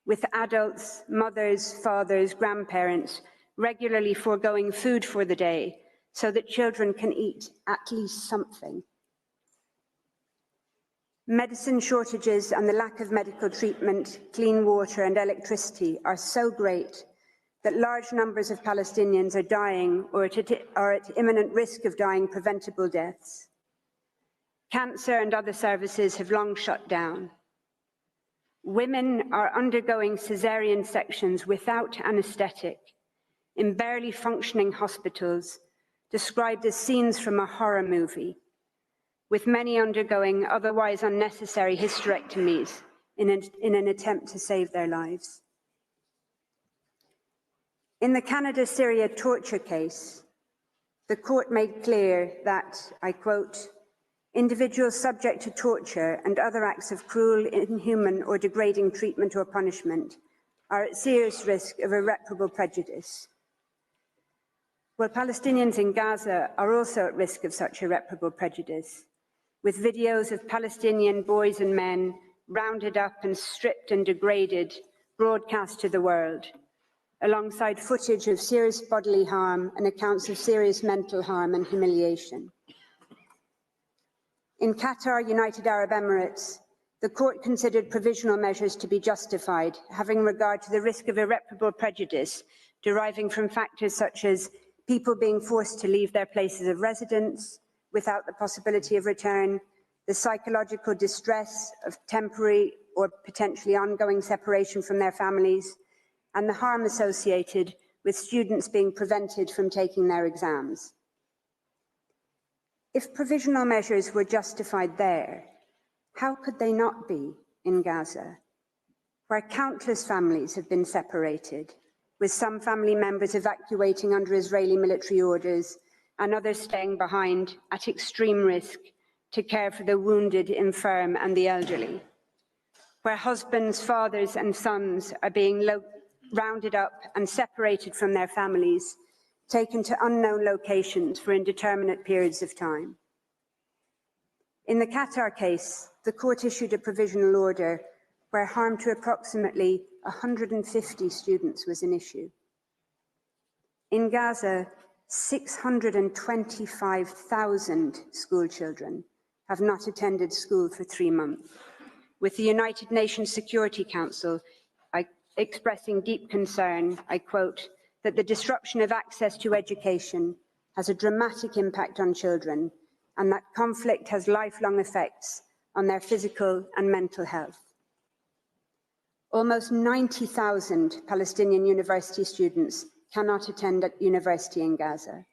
with adults, mothers, fathers, grandparents regularly foregoing food for the day so that children can eat at least something. Medicine shortages and the lack of medical treatment, clean water and electricity are so great that large numbers of Palestinians are dying or are at imminent risk of dying preventable deaths. Cancer and other services have long shut down. Women are undergoing cesarean sections without anaesthetic in barely functioning hospitals, described as scenes from a horror movie, with many undergoing otherwise unnecessary hysterectomies in an attempt to save their lives. In the Canada-Syria torture case, the court made clear that, I quote, individuals subject to torture and other acts of cruel, inhuman or degrading treatment or punishment are at serious risk of irreparable prejudice. Well, Palestinians in Gaza are also at risk of such irreparable prejudice, with videos of Palestinian boys and men rounded up and stripped and degraded broadcast to the world, alongside footage of serious bodily harm and accounts of serious mental harm and humiliation. In Qatar, United Arab Emirates, the court considered provisional measures to be justified, having regard to the risk of irreparable prejudice deriving from factors such as people being forced to leave their places of residence without the possibility of return, the psychological distress of temporary or potentially ongoing separation from their families, and the harm associated with students being prevented from taking their exams. If provisional measures were justified there, how could they not be in Gaza, where countless families have been separated, with some family members evacuating under Israeli military orders and others staying behind at extreme risk to care for the wounded, infirm, and the elderly, where husbands, fathers, and sons are being rounded up and separated from their families, taken to unknown locations for indeterminate periods of time. In the Qatar case, the court issued a provisional order where harm to approximately 150 students was an issue. In Gaza, 625,000 school children have not attended school for 3 months, with the United Nations Security Council expressing deep concern, I quote, that the disruption of access to education has a dramatic impact on children and that conflict has lifelong effects on their physical and mental health. Almost 90,000 Palestinian university students cannot attend at university in Gaza.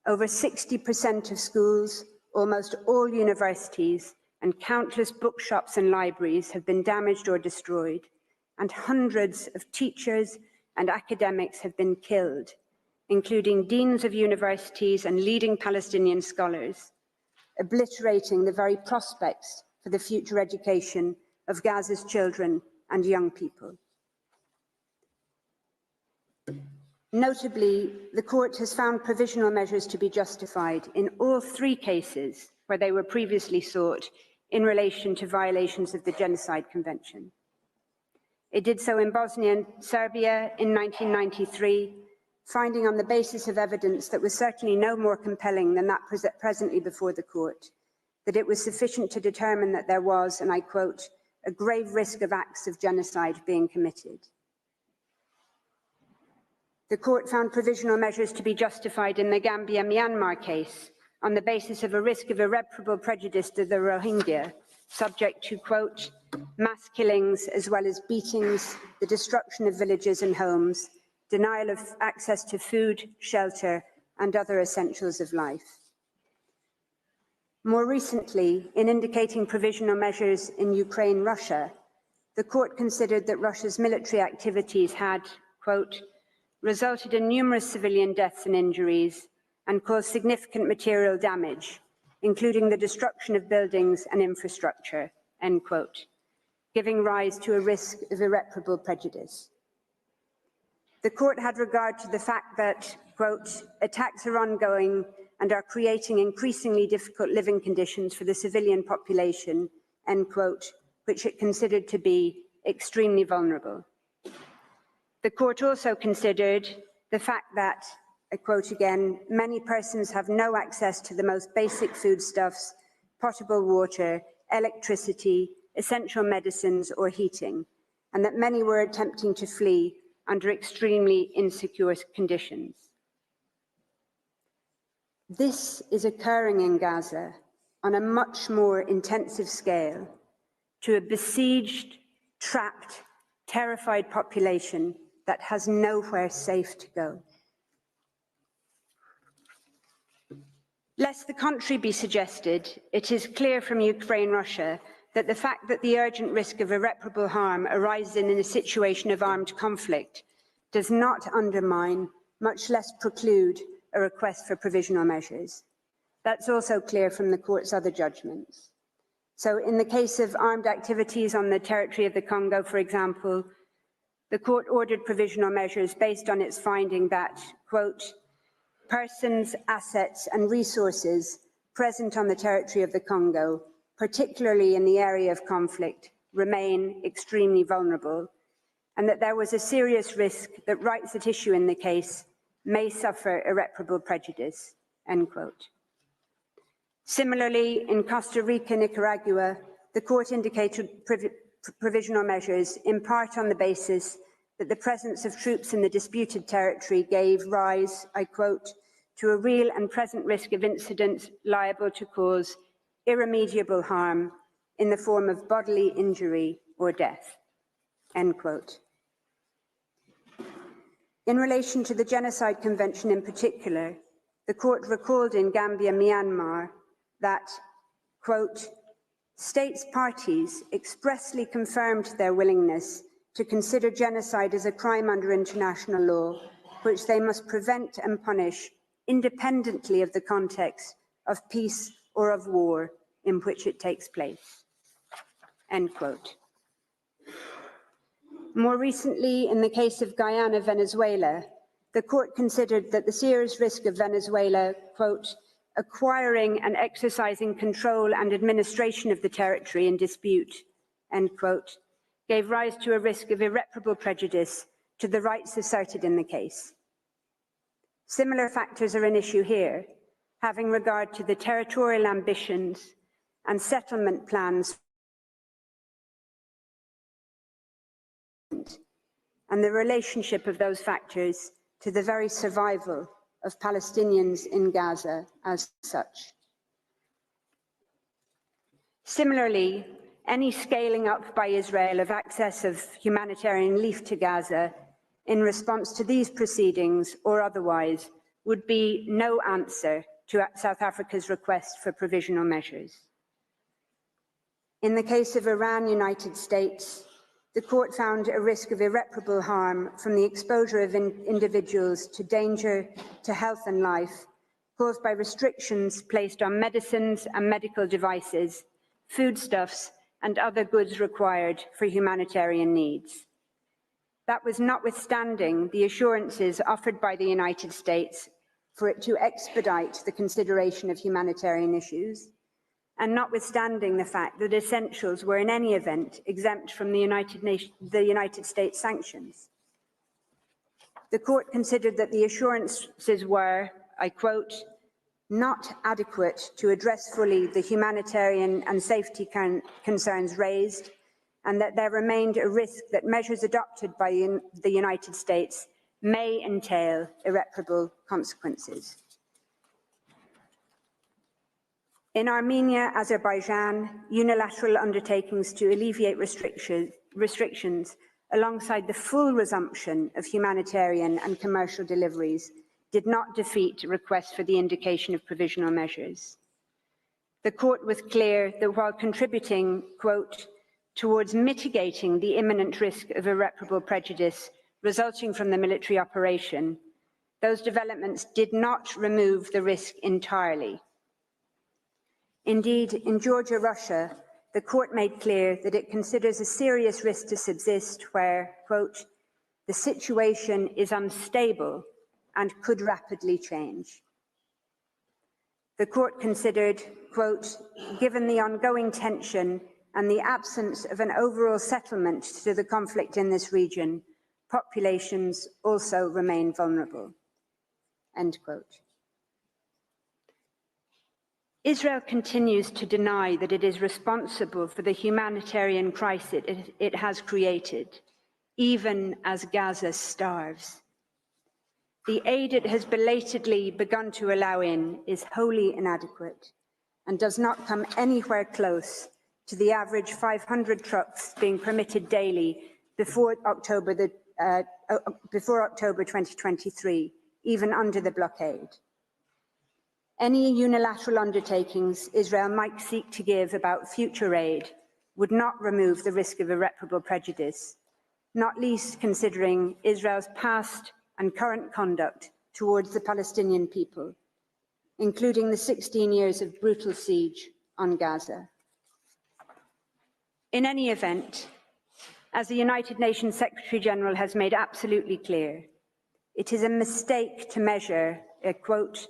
Over 60% of schools, almost all universities, and countless bookshops and libraries have been damaged or destroyed, and hundreds of teachers and academics have been killed, including deans of universities and leading Palestinian scholars, obliterating the very prospects for the future education of Gaza's children and young people. Notably, the court has found provisional measures to be justified in all 3 cases where they were previously sought in relation to violations of the Genocide Convention. It did so in Bosnia and Serbia in 1993, finding on the basis of evidence that was certainly no more compelling than that presently before the court, that it was sufficient to determine that there was, and I quote, a grave risk of acts of genocide being committed. The court found provisional measures to be justified in the Gambia-Myanmar case on the basis of a risk of irreparable prejudice to the Rohingya, subject to, quote, mass killings as well as beatings, the destruction of villages and homes, denial of access to food, shelter, and other essentials of life. More recently, in indicating provisional measures in Ukraine-Russia, the court considered that Russia's military activities had, quote, resulted in numerous civilian deaths and injuries and caused significant material damage, including the destruction of buildings and infrastructure, end quote, giving rise to a risk of irreparable prejudice. The court had regard to the fact that, quote, attacks are ongoing and are creating increasingly difficult living conditions for the civilian population, end quote, which it considered to be extremely vulnerable. The court also considered the fact that, I quote again, many persons have no access to the most basic foodstuffs, potable water, electricity, essential medicines or heating, and that many were attempting to flee under extremely insecure conditions. This is occurring in Gaza on a much more intensive scale to a besieged, trapped, terrified population that has nowhere safe to go. Lest the contrary be suggested, it is clear from Ukraine-Russia that the fact that the urgent risk of irreparable harm arises in a situation of armed conflict does not undermine, much less preclude, a request for provisional measures. That's also clear from the court's other judgments. So in the case of armed activities on the territory of the Congo, for example, the court ordered provisional measures based on its finding that, quote, persons, assets and resources present on the territory of the Congo, particularly in the area of conflict, remain extremely vulnerable, and that there was a serious risk that rights at issue in the case may suffer irreparable prejudice, end quote. Similarly, in Costa Rica, Nicaragua, the court indicated provisional measures in part on the basis that the presence of troops in the disputed territory gave rise, I quote, to a real and present risk of incidents liable to cause irremediable harm in the form of bodily injury or death, end quote. In relation to the Genocide Convention in particular, the court recalled in Gambia, Myanmar, that, quote, states parties expressly confirmed their willingness to consider genocide as a crime under international law, which they must prevent and punish independently of the context of peace or of war in which it takes place, end quote. More recently, in the case of Guyana, Venezuela, the court considered that the serious risk of Venezuela, quote, acquiring and exercising control and administration of the territory in dispute, end quote, gave rise to a risk of irreparable prejudice to the rights asserted in the case. Similar factors are an issue here, having regard to the territorial ambitions and settlement plans and the relationship of those factors to the very survival of Palestinians in Gaza as such. Similarly, any scaling up by Israel of access of humanitarian relief to Gaza in response to these proceedings or otherwise would be no answer to South Africa's request for provisional measures. In the case of Iran, United States, the court found a risk of irreparable harm from the exposure of individuals to danger to health and life caused by restrictions placed on medicines and medical devices, foodstuffs, and other goods required for humanitarian needs. That was notwithstanding the assurances offered by the United States for it to expedite the consideration of humanitarian issues, and notwithstanding the fact that essentials were in any event exempt from the United States sanctions. The court considered that the assurances were, I quote, not adequate to address fully the humanitarian and safety concerns raised, and that there remained a risk that measures adopted by the United States may entail irreparable consequences. In Armenia, Azerbaijan, unilateral undertakings to alleviate restrictions alongside the full resumption of humanitarian and commercial deliveries did not defeat requests for the indication of provisional measures. The court was clear that while contributing, quote, towards mitigating the imminent risk of irreparable prejudice resulting from the military operation, those developments did not remove the risk entirely. Indeed, in Georgia, Russia, the court made clear that it considers a serious risk to subsist where, quote, the situation is unstable and could rapidly change. The court considered, quote, given the ongoing tension and the absence of an overall settlement to the conflict in this region, populations also remain vulnerable, end quote. Israel continues to deny that it is responsible for the humanitarian crisis it has created, even as Gaza starves. The aid it has belatedly begun to allow in is wholly inadequate and does not come anywhere close to the average 500 trucks being permitted daily before October 2023, even under the blockade. Any unilateral undertakings Israel might seek to give about future aid would not remove the risk of irreparable prejudice, not least considering Israel's past and current conduct towards the Palestinian people, including the 16 years of brutal siege on Gaza. In any event, as the United Nations Secretary-General has made absolutely clear, it is a mistake to measure, quote,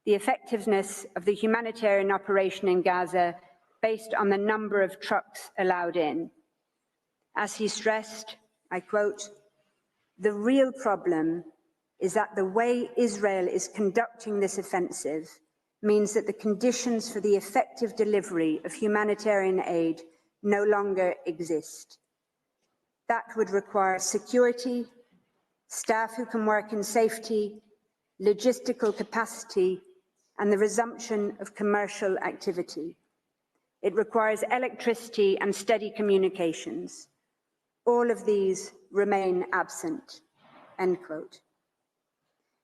the effectiveness of the humanitarian operation in Gaza based on the number of trucks allowed in. As he stressed, I quote, the real problem is that the way Israel is conducting this offensive means that the conditions for the effective delivery of humanitarian aid no longer exist. That would require security, staff who can work in safety, logistical capacity, and the resumption of commercial activity. It requires electricity and steady communications. All of these remain absent, end quote.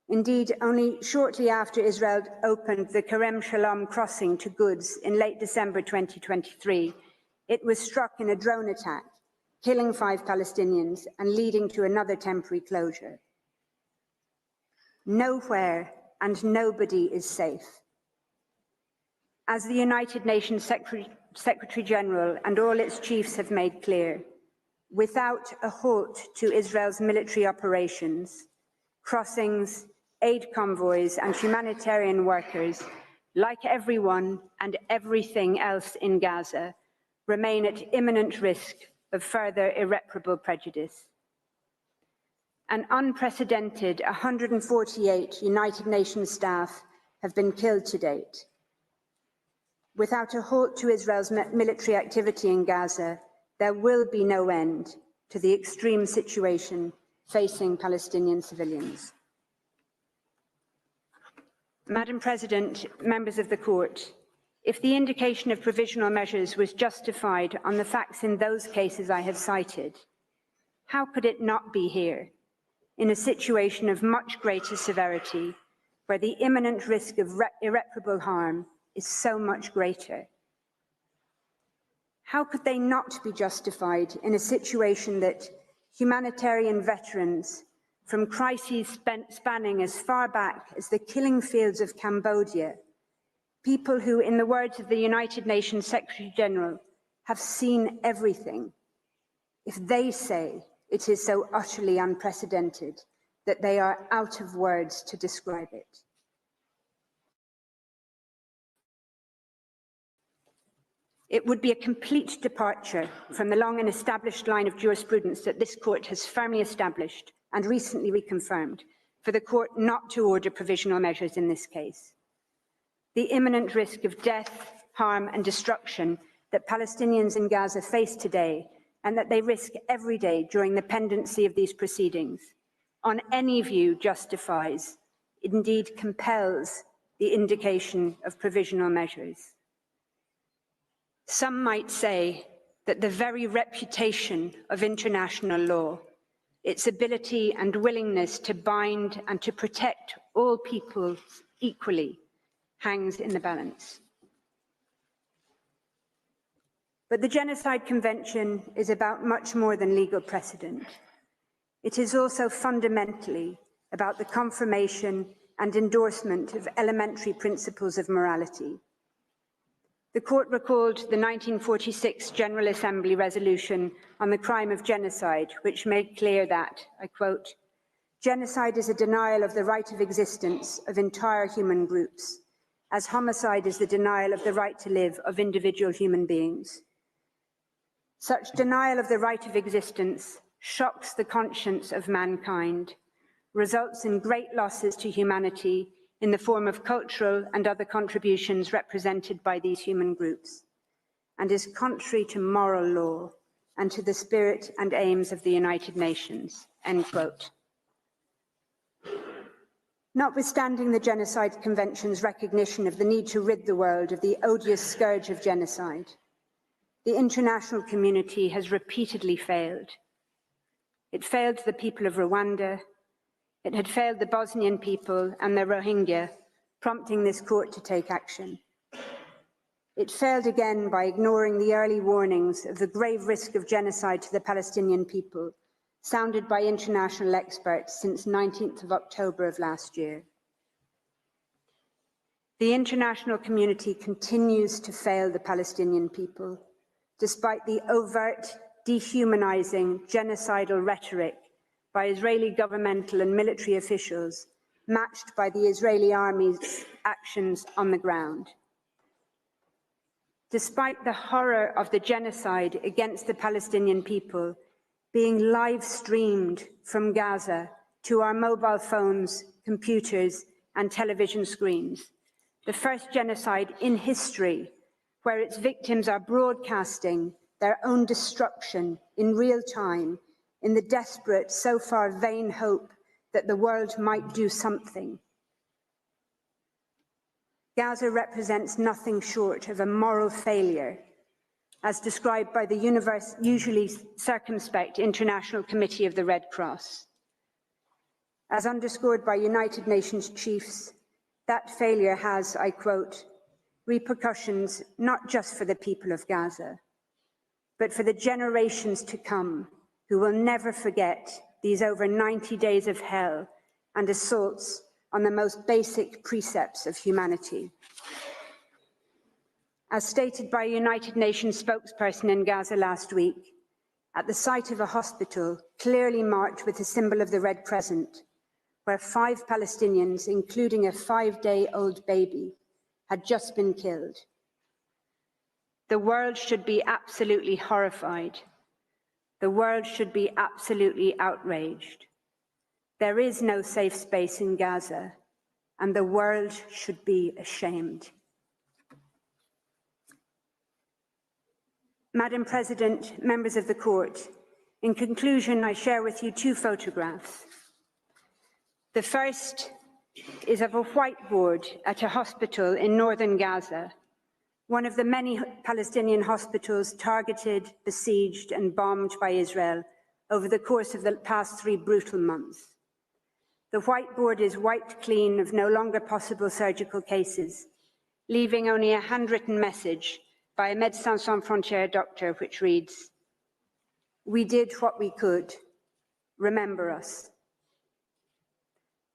Indeed, only shortly after Israel opened the Kerem Shalom crossing to goods in late December 2023, it was struck in a drone attack, killing 5 Palestinians and leading to another temporary closure. Nowhere and nobody is safe. As the United Nations Secretary-General and all its chiefs have made clear, without a halt to Israel's military operations, crossings, aid convoys, and humanitarian workers, like everyone and everything else in Gaza, remain at imminent risk of further irreparable prejudice. An unprecedented 148 United Nations staff have been killed to date. Without a halt to Israel's military activity in Gaza, there will be no end to the extreme situation facing Palestinian civilians. Madam President, members of the court, if the indication of provisional measures was justified on the facts in those cases I have cited, how could it not be here, in a situation of much greater severity, where the imminent risk of irreparable harm is so much greater? How could they not be justified in a situation that humanitarian veterans from crises spanning as far back as the killing fields of Cambodia, people who, in the words of the United Nations Secretary-General, have seen everything, if they say it is so utterly unprecedented that they are out of words to describe it? It would be a complete departure from the long and established line of jurisprudence that this court has firmly established and recently reconfirmed for the court not to order provisional measures in this case. the imminent risk of death, harm and destruction that Palestinians in Gaza face today and that they risk every day during the pendency of these proceedings, on any view justifies, indeed compels, the indication of provisional measures. Some might say that the very reputation of international law, its ability and willingness to bind and to protect all people equally, hangs in the balance. But the Genocide Convention is about much more than legal precedent. It is also fundamentally about the confirmation and endorsement of elementary principles of morality. The court recalled the 1946 General Assembly resolution on the crime of genocide, which made clear that, I quote, "Genocide is a denial of the right of existence of entire human groups, as homicide is the denial of the right to live of individual human beings. Such denial of the right of existence shocks the conscience of mankind, results in great losses to humanity in the form of cultural and other contributions represented by these human groups, and is contrary to moral law and to the spirit and aims of the United Nations," end quote. Notwithstanding the Genocide Convention's recognition of the need to rid the world of the odious scourge of genocide, the international community has repeatedly failed. It failed the people of Rwanda. It had failed the Bosnian people and the Rohingya, prompting this court to take action. It failed again by ignoring the early warnings of the grave risk of genocide to the Palestinian people, sounded by international experts since 19th of October of last year. The international community continues to fail the Palestinian people, despite the overt, dehumanizing, genocidal rhetoric by Israeli governmental and military officials, matched by the Israeli army's actions on the ground. Despite the horror of the genocide against the Palestinian people being live streamed from Gaza to our mobile phones, computers, and television screens, the first genocide in history where its victims are broadcasting their own destruction in real time in the desperate, so far vain hope that the world might do something. Gaza represents nothing short of a moral failure, as described by the usually circumspect International Committee of the Red Cross. As underscored by United Nations chiefs, that failure has, I quote, repercussions not just for the people of Gaza, but for the generations to come, who will never forget these over 90 days of hell and assaults on the most basic precepts of humanity. As stated by a United Nations spokesperson in Gaza last week, at the site of a hospital clearly marked with the symbol of the Red Crescent, where 5 Palestinians, including a 5-day-old baby, had just been killed. The world should be absolutely horrified. The world should be absolutely outraged. There is no safe space in Gaza, and the world should be ashamed. Madam President, members of the court, in conclusion, I share with you 2 photographs. The first is of a whiteboard at a hospital in northern Gaza, one of the many Palestinian hospitals targeted, besieged, and bombed by Israel over the course of the past 3 brutal months. The whiteboard is wiped clean of no longer possible surgical cases, leaving only a handwritten message by a Médecins Sans Frontières doctor, which reads, "We did what we could. Remember us."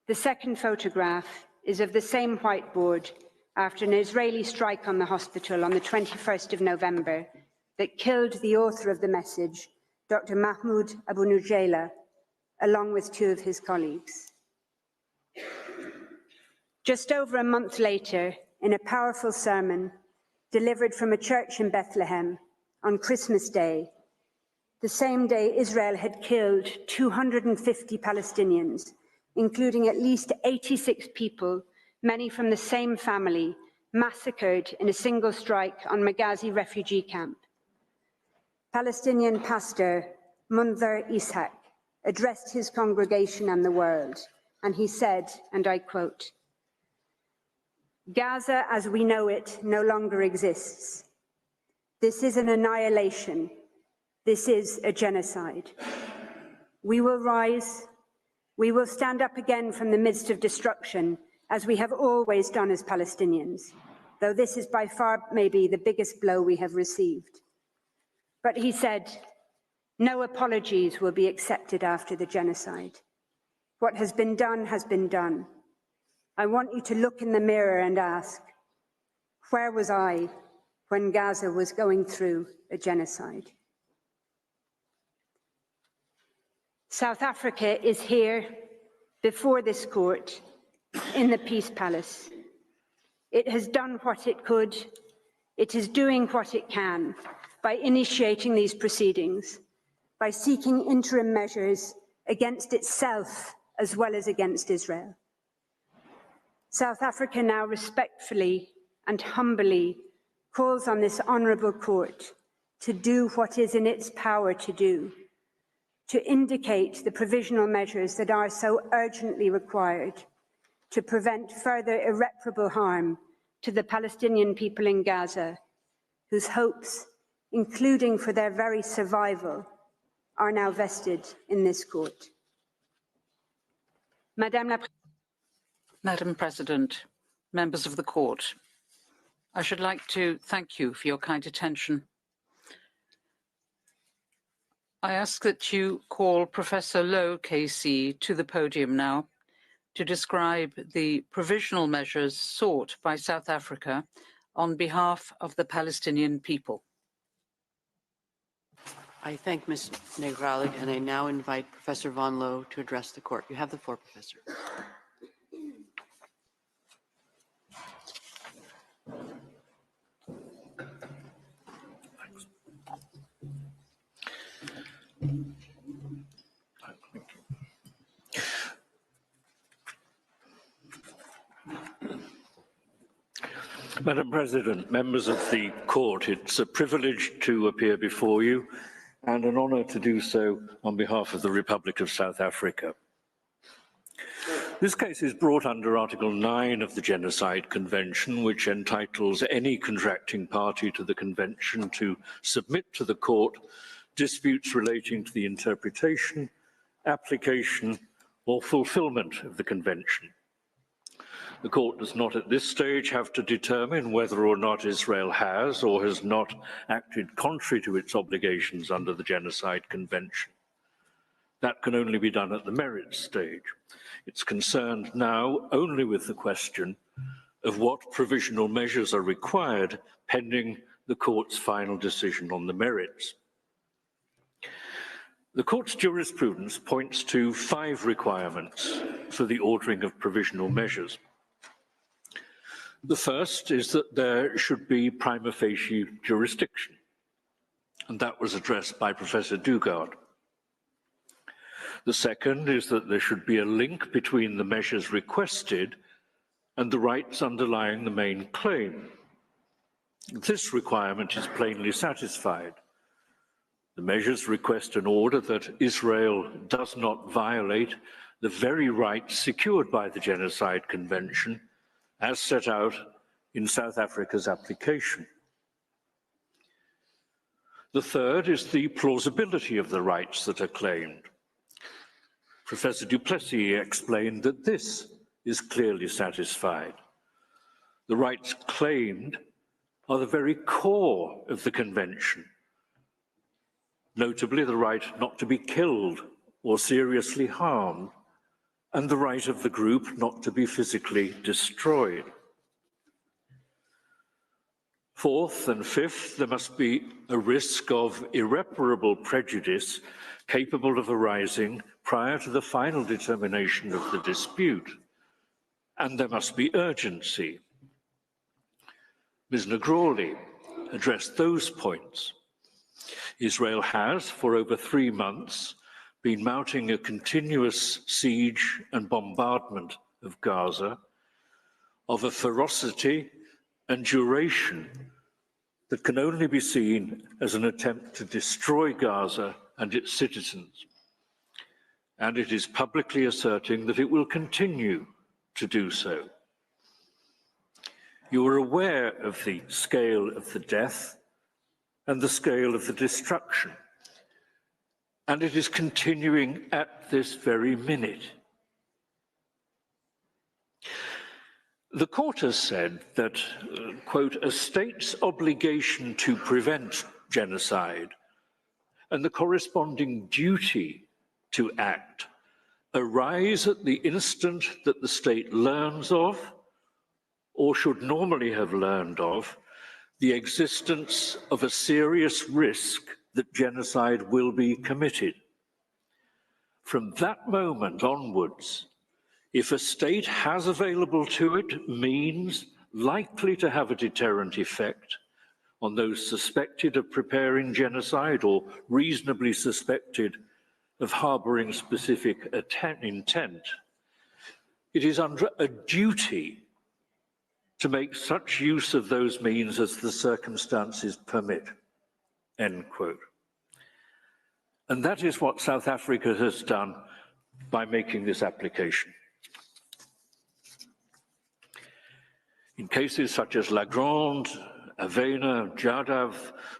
The second photograph is of the same whiteboard after an Israeli strike on the hospital on the 21st of November that killed the author of the message, Dr. Mahmoud Abu Nujayla, along with 2 of his colleagues. Just over a month later, in a powerful sermon delivered from a church in Bethlehem on Christmas Day, the same day Israel had killed 250 Palestinians, including at least 86 people, many from the same family, massacred in a single strike on Maghazi refugee camp. Palestinian pastor Munzar Ishaq addressed his congregation and the world, and he said, and I quote, "Gaza as we know it no longer exists. This is an annihilation. This is a genocide. We will rise. We will stand up again from the midst of destruction, as we have always done as Palestinians, though this is by far maybe the biggest blow we have received." But he said, "No apologies will be accepted after the genocide. What has been done has been done. I want you to look in the mirror and ask, where was I when Gaza was going through a genocide?" South Africa is here before this court in the Peace Palace. It has done what it could. It is doing what it can by initiating these proceedings, by seeking interim measures against itself as well as against Israel. South Africa now respectfully and humbly calls on this honourable court to do what is in its power to do, to indicate the provisional measures that are so urgently required to prevent further irreparable harm to the Palestinian people in Gaza, whose hopes, including for their very survival, are now vested in this court. Madam President, members of the court, I should like to thank you for your kind attention. I ask that you call Professor Lowe, KC, to the podium now to describe the provisional measures sought by South Africa on behalf of the Palestinian people. I thank Ms. Negralik, and I now invite Professor Von Lowe to address the court. You have the floor, Professor. Madam President, members of the court, it's a privilege to appear before you and an honour to do so on behalf of the Republic of South Africa. This case is brought under Article 9 of the Genocide Convention, which entitles any contracting party to the convention to submit to the court disputes relating to the interpretation, application, or fulfilment of the convention. The court does not at this stage have to determine whether or not Israel has or has not acted contrary to its obligations under the Genocide Convention. That can only be done at the merits stage. It's concerned now only with the question of what provisional measures are required pending the court's final decision on the merits. The court's jurisprudence points to 5 requirements for the ordering of provisional measures. The first is that there should be prima facie jurisdiction, and that was addressed by Professor Dugard. The second is that there should be a link between the measures requested and the rights underlying the main claim. This requirement is plainly satisfied. The measures request an order that Israel does not violate the very rights secured by the Genocide Convention as set out in South Africa's application. The third is the plausibility of the rights that are claimed. Professor du Plessis explained that this is clearly satisfied. The rights claimed are the very core of the convention, notably the right not to be killed or seriously harmed, and the right of the group not to be physically destroyed. Fourth and fifth, there must be a risk of irreparable prejudice capable of arising prior to the final determination of the dispute, and there must be urgency. Ms. Negralik addressed those points. Israel has, for over 3 months, been mounting a continuous siege and bombardment of Gaza of a ferocity and duration that can only be seen as an attempt to destroy Gaza and its citizens. And it is publicly asserting that it will continue to do so. You are aware of the scale of the death and the scale of the destruction, and it is continuing at this very minute. The court has said that, quote, a state's obligation to prevent genocide and the corresponding duty to act arise at the instant that the state learns of, or should normally have learned of, the existence of a serious risk that genocide will be committed. From that moment onwards, if a state has available to it means likely to have a deterrent effect on those suspected of preparing genocide or reasonably suspected of harboring specific intent, it is under a duty to make such use of those means as the circumstances permit, end quote. And that is what South Africa has done by making this application. In cases such as La Grande, Avena, Jadav,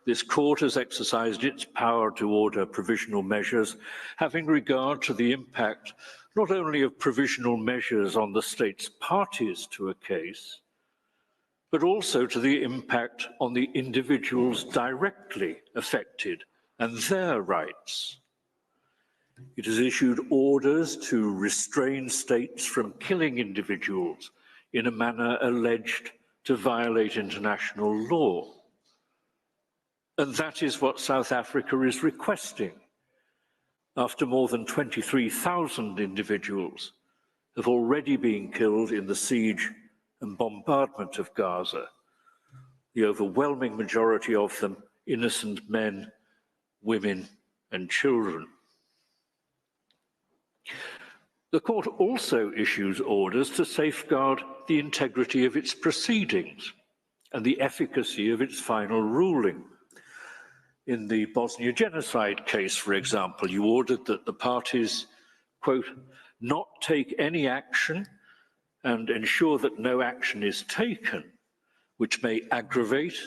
this court has exercised its power to order provisional measures, having regard to the impact not only of provisional measures on the state's parties to a case, but also to the impact on the individuals directly affected and their rights. It has issued orders to restrain states from killing individuals in a manner alleged to violate international law. And that is what South Africa is requesting, after more than 23,000 individuals have already been killed in the siege and bombardment of Gaza, the overwhelming majority of them innocent men, women, and children. The court also issues orders to safeguard the integrity of its proceedings and the efficacy of its final ruling. In the Bosnia genocide case, for example, you ordered that the parties, quote, not take any action and ensure that no action is taken which may aggravate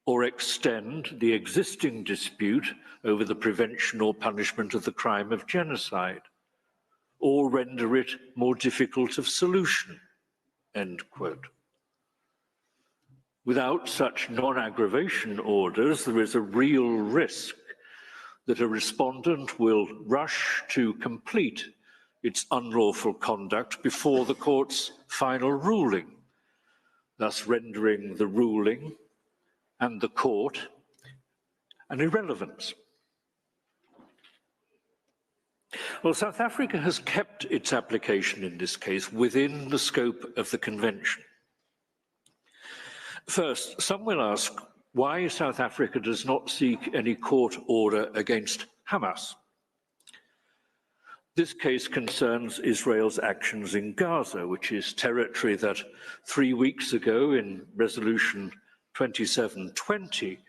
or extend the existing dispute over the prevention or punishment of the crime of genocide, or render it more difficult of solution, end quote. Without such non-aggravation orders, there is a real risk that a respondent will rush to complete its unlawful conduct before the court's final ruling, thus rendering the ruling and the court an irrelevance. Well, South Africa has kept its application in this case within the scope of the convention. First, some will ask why South Africa does not seek any court order against Hamas. This case concerns Israel's actions in Gaza, which is territory that 3 weeks ago in Resolution 2720,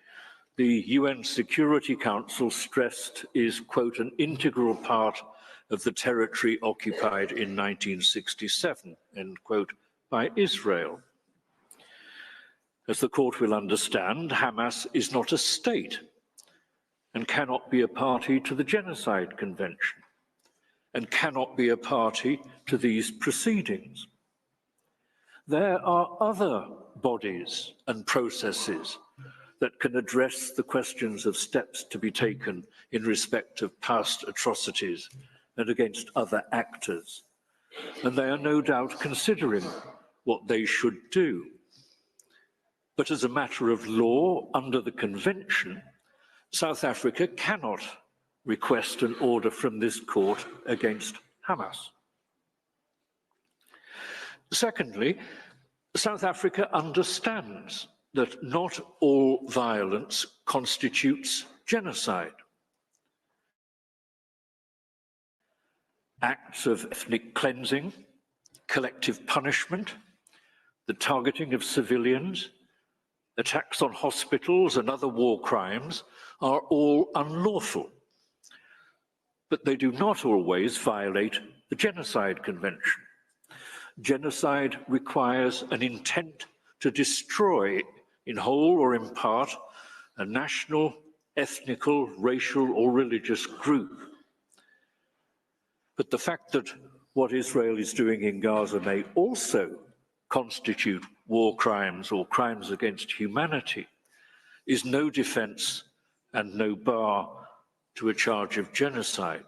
the UN Security Council stressed is, quote, an integral part of the territory occupied in 1967, end quote, by Israel. As the court will understand, Hamas is not a state and cannot be a party to the Genocide Convention and cannot be a party to these proceedings. There are other bodies and processes that can address the questions of steps to be taken in respect of past atrocities and against other actors. And they are no doubt considering what they should do. But as a matter of law, under the convention, South Africa cannot request an order from this court against Hamas. Secondly, South Africa understands that not all violence constitutes genocide. Acts of ethnic cleansing, collective punishment, the targeting of civilians, attacks on hospitals and other war crimes are all unlawful, but they do not always violate the Genocide Convention. Genocide requires an intent to destroy, in whole or in part, a national, ethnical, racial, or religious group. But the fact that what Israel is doing in Gaza may also constitute war crimes or crimes against humanity is no defense and no bar to a charge of genocide.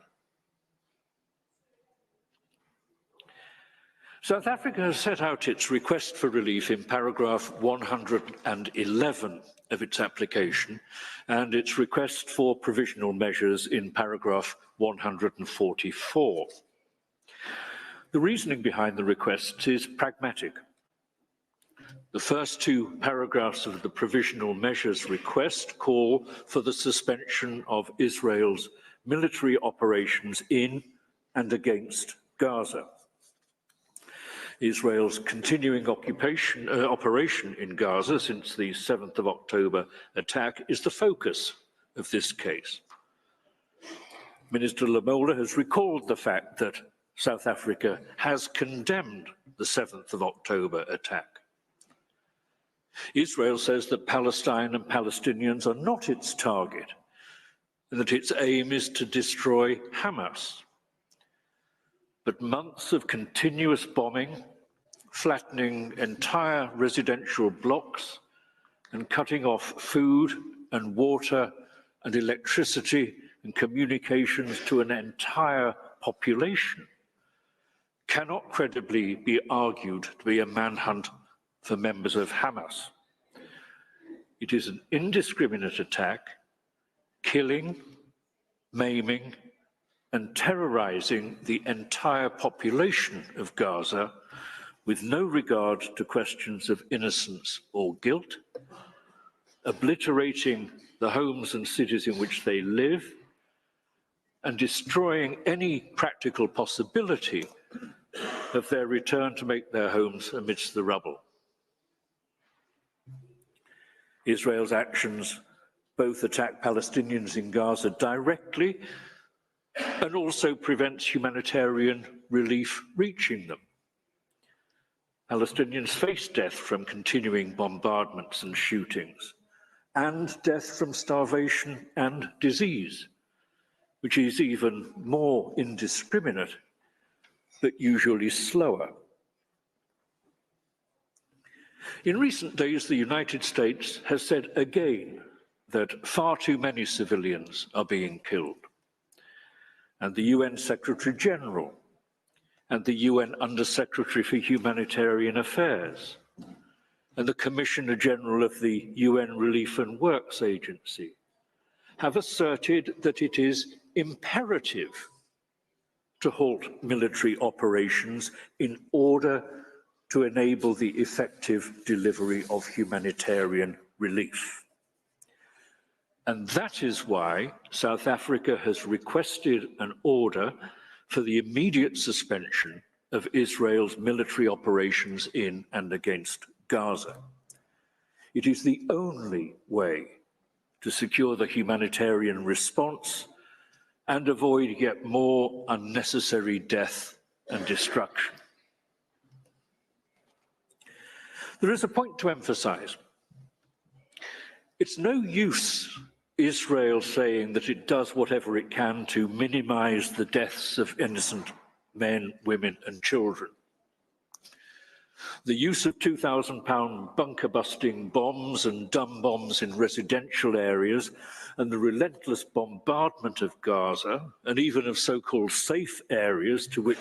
South Africa has set out its request for relief in paragraph 111 of its application and its request for provisional measures in paragraph 144. The reasoning behind the request is pragmatic. The first two paragraphs of the provisional measures request call for the suspension of Israel's military operations in and against Gaza. Israel's continuing operation in Gaza since the 7th of October attack is the focus of this case. Minister Lamola has recalled the fact that South Africa has condemned the 7th of October attack. Israel says that Palestine and Palestinians are not its target, and that its aim is to destroy Hamas. But months of continuous bombing, flattening entire residential blocks, and cutting off food and water and electricity and communications to an entire population cannot credibly be argued to be a manhunt for members of Hamas. It is an indiscriminate attack, killing, maiming, and terrorizing the entire population of Gaza with no regard to questions of innocence or guilt, obliterating the homes and cities in which they live, and destroying any practical possibility of their return to make their homes amidst the rubble. Israel's actions both attack Palestinians in Gaza directly and also prevents humanitarian relief reaching them. Palestinians face death from continuing bombardments and shootings, and death from starvation and disease, which is even more indiscriminate, but usually slower. In recent days, the United States has said again that far too many civilians are being killed. And the UN Secretary General and the UN Undersecretary for Humanitarian Affairs and the Commissioner General of the UN Relief and Works Agency have asserted that it is imperative to halt military operations in order to enable the effective delivery of humanitarian relief. And that is why South Africa has requested an order for the immediate suspension of Israel's military operations in and against Gaza. It is the only way to secure the humanitarian response and avoid yet more unnecessary death and destruction. There is a point to emphasize. It's no use Israel saying that it does whatever it can to minimize the deaths of innocent men, women, and children. The use of 2,000-pound bunker-busting bombs and dumb bombs in residential areas and the relentless bombardment of Gaza, and even of so-called safe areas to which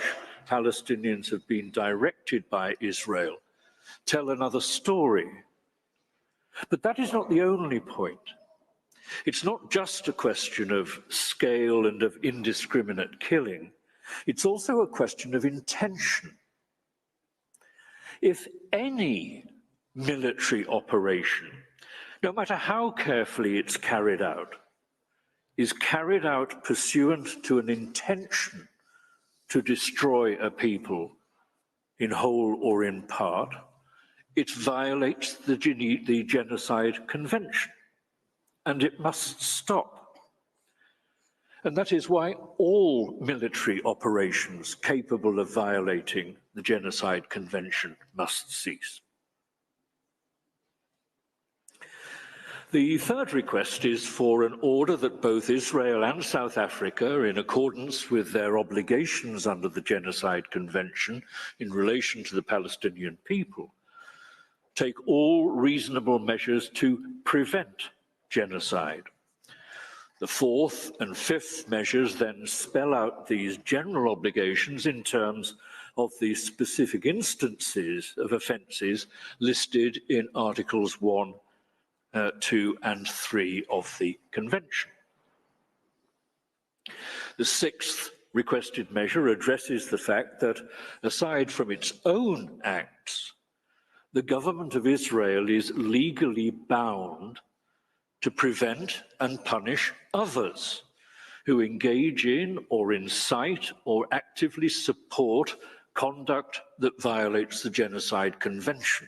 Palestinians have been directed by Israel, tell another story. But that is not the only point. It's not just a question of scale and of indiscriminate killing. It's also a question of intention. If any military operation, no matter how carefully it's carried out, is carried out pursuant to an intention to destroy a people in whole or in part, it violates the Genocide Convention, and it must stop. And that is why all military operations capable of violating the Genocide Convention must cease. The third request is for an order that both Israel and South Africa, in accordance with their obligations under the Genocide Convention in relation to the Palestinian people, take all reasonable measures to prevent genocide. The fourth and fifth measures then spell out these general obligations in terms of the specific instances of offences listed in Articles 1, 2 and 3 of the Convention. The sixth requested measure addresses the fact that, aside from its own acts, the government of Israel is legally bound to prevent and punish others who engage in or incite or actively support conduct that violates the Genocide Convention.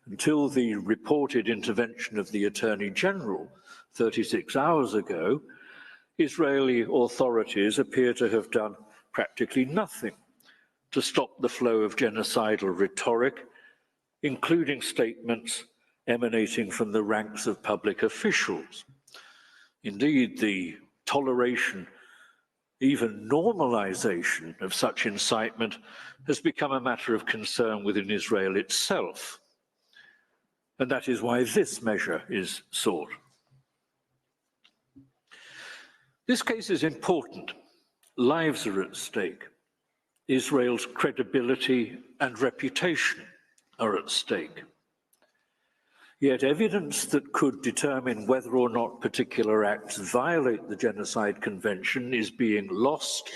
Until the reported intervention of the Attorney General 36 hours ago, Israeli authorities appear to have done practically nothing to stop the flow of genocidal rhetoric, including statements emanating from the ranks of public officials. Indeed, the toleration, even normalization of such incitement has become a matter of concern within Israel itself. And that is why this measure is sought. This case is important. Lives are at stake. Israel's credibility and reputation are at stake. Yet evidence that could determine whether or not particular acts violate the Genocide Convention is being lost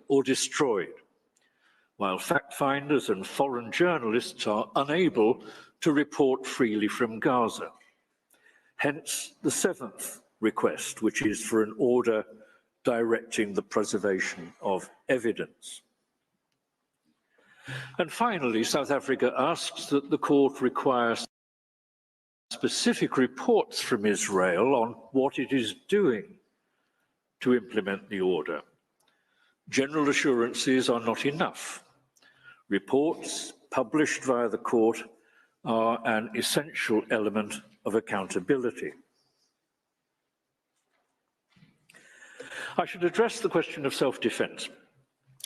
or destroyed, while fact-finders and foreign journalists are unable to report freely from Gaza. Hence the seventh request, which is for an order directing the preservation of evidence. And finally, South Africa asks that the court require specific reports from Israel on what it is doing to implement the order. General assurances are not enough. Reports published via the court are an essential element of accountability. I should address the question of self-defense.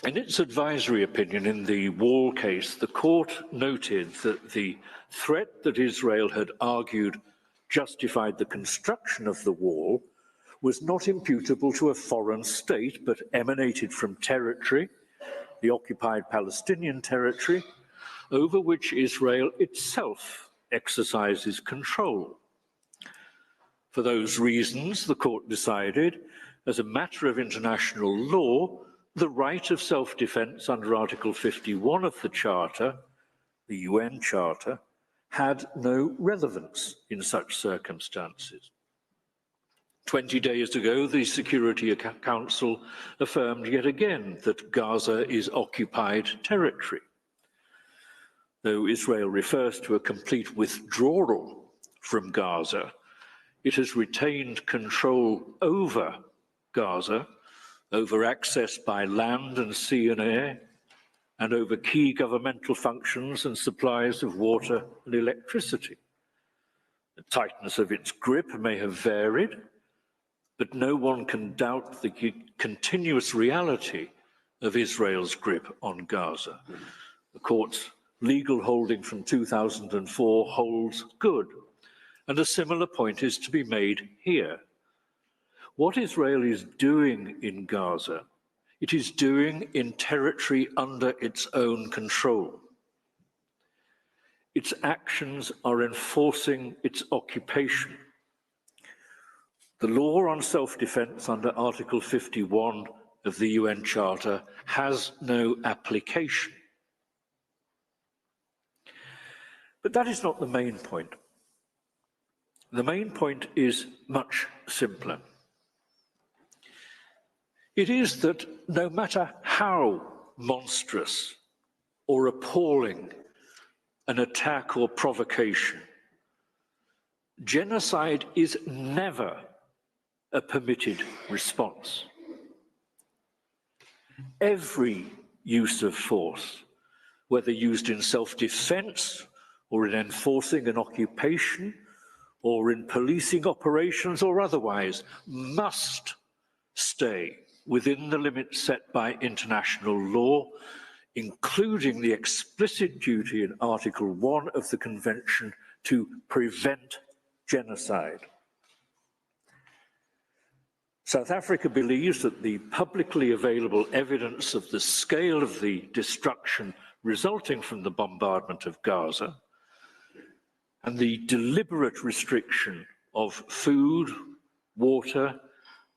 In its advisory opinion in the Wall case, the court noted that the threat that Israel had argued justified the construction of the wall was not imputable to a foreign state, but emanated from territory, the occupied Palestinian territory, over which Israel itself exercises control. For those reasons, the court decided, as a matter of international law, the right of self-defense under Article 51 of the Charter, the UN Charter, had no relevance in such circumstances. 20 days ago, the Security Council affirmed yet again that Gaza is occupied territory. Though Israel refers to a complete withdrawal from Gaza, it has retained control over Gaza, over access by land and sea and air, and over key governmental functions and supplies of water and electricity. The tightness of its grip may have varied, but no one can doubt the continuous reality of Israel's grip on Gaza. The court's legal holding from 2004 holds good, and a similar point is to be made here. What Israel is doing in Gaza, it is doing in territory under its own control. Its actions are enforcing its occupation. The law on self-defense under Article 51 of the UN Charter has no application. But that is not the main point. The main point is much simpler. It is that no matter how monstrous or appalling an attack or provocation. Genocide is never a permitted response. Every use of force, whether used in self-defense or in enforcing an occupation or in policing operations or otherwise, must stay within the limits set by international law, including the explicit duty in Article 1 of the Convention to prevent genocide. South Africa believes that the publicly available evidence of the scale of the destruction resulting from the bombardment of Gaza and the deliberate restriction of food, water,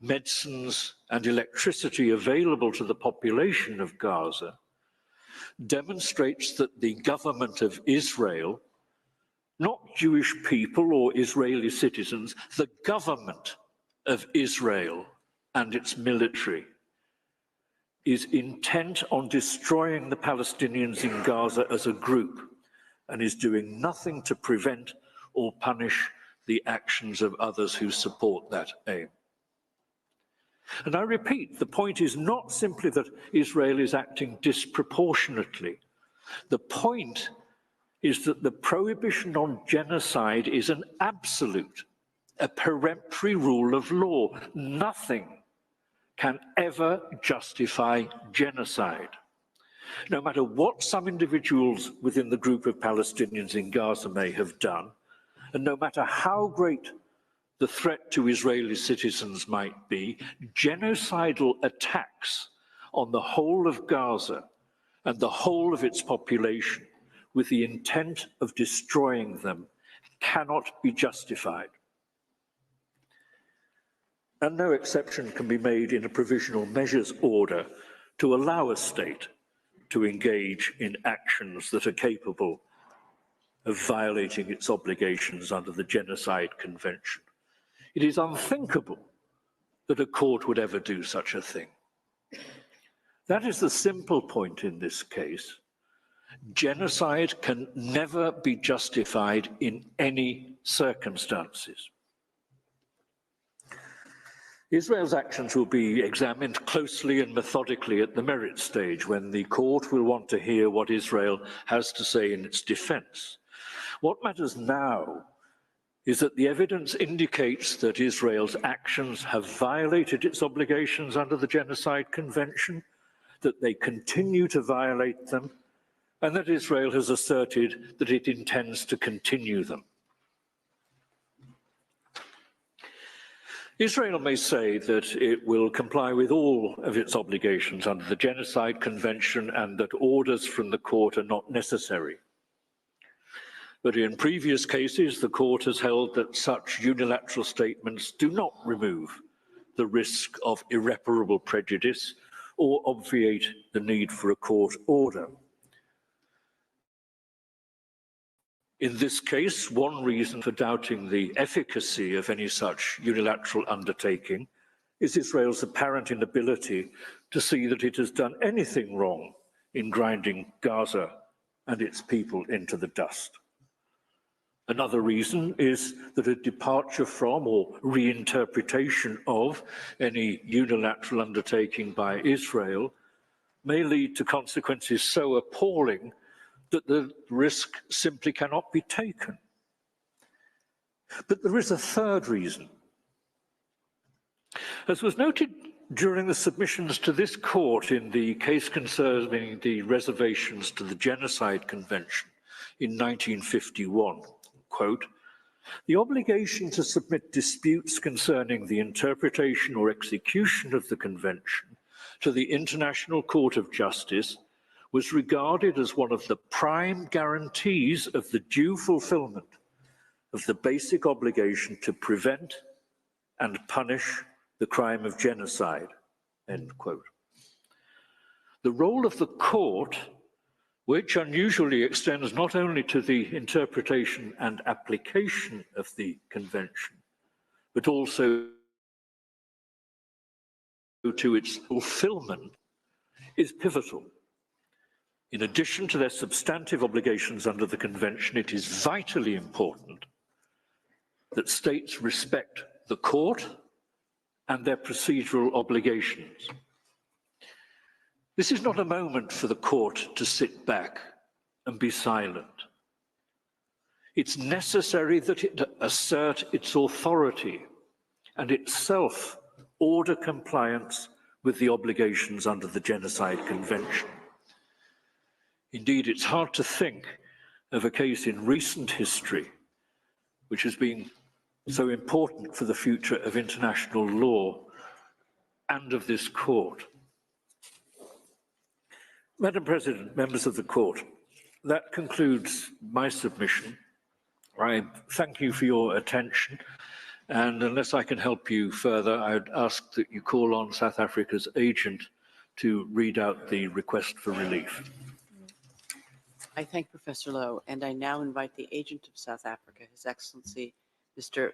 medicines, and electricity available to the population of Gaza demonstrates that the government of Israel, not Jewish people or Israeli citizens, the government of Israel and its military is intent on destroying the Palestinians in Gaza as a group and is doing nothing to prevent or punish the actions of others who support that aim. And I repeat, the point is not simply that Israel is acting disproportionately. The point is that the prohibition on genocide is an absolute, a peremptory rule of law. Nothing can ever justify genocide. No matter what some individuals within the group of Palestinians in Gaza may have done, and no matter how great the threat to Israeli citizens might be, genocidal attacks on the whole of Gaza and the whole of its population with the intent of destroying them cannot be justified. And no exception can be made in a provisional measures order to allow a state to engage in actions that are capable of violating its obligations under the Genocide Convention. It is unthinkable that a court would ever do such a thing. That is the simple point in this case. Genocide can never be justified in any circumstances. Israel's actions will be examined closely and methodically at the merit stage, when the court will want to hear what Israel has to say in its defense. What matters now is that the evidence indicates that Israel's actions have violated its obligations under the Genocide Convention, that they continue to violate them, and that Israel has asserted that it intends to continue them. Israel may say that it will comply with all of its obligations under the Genocide Convention and that orders from the court are not necessary. But in previous cases, the court has held that such unilateral statements do not remove the risk of irreparable prejudice or obviate the need for a court order. In this case, one reason for doubting the efficacy of any such unilateral undertaking is Israel's apparent inability to see that it has done anything wrong in grinding Gaza and its people into the dust. Another reason is that a departure from or reinterpretation of any unilateral undertaking by Israel may lead to consequences so appalling that the risk simply cannot be taken. But there is a third reason. As was noted during the submissions to this court in the case concerning the reservations to the Genocide Convention in 1951, quote, "The obligation to submit disputes concerning the interpretation or execution of the Convention to the International Court of Justice was regarded as one of the prime guarantees of the due fulfillment of the basic obligation to prevent and punish the crime of genocide," end quote. The role of the court, which unusually extends not only to the interpretation and application of the convention, but also to its fulfillment, is pivotal. In addition to their substantive obligations under the Convention, it is vitally important that states respect the court and their procedural obligations. This is not a moment for the court to sit back and be silent. It's necessary that it assert its authority and itself order compliance with the obligations under the Genocide Convention. Indeed, it's hard to think of a case in recent history which has been so important for the future of international law and of this court. Madam President, members of the court, that concludes my submission. I thank you for your attention, and unless I can help you further, I would ask that you call on South Africa's agent to read out the request for relief. I thank Professor Lowe, and I now invite the agent of South Africa, His Excellency, Mr.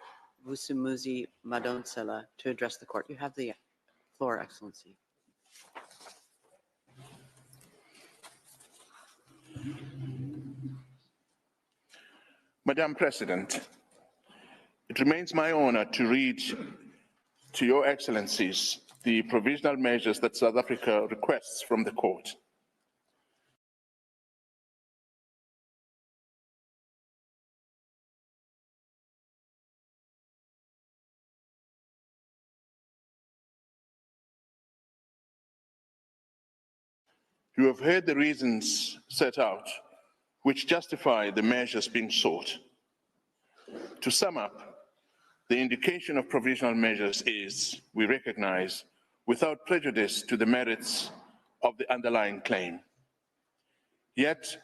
Vusumuzi Madonsela, to address the court. You have the floor, Excellency. Madam President, it remains my honor to read to Your Excellencies the provisional measures that South Africa requests from the court. You have heard the reasons set out which justify the measures being sought. To sum up, the indication of provisional measures is, we recognize, without prejudice to the merits of the underlying claim. Yet,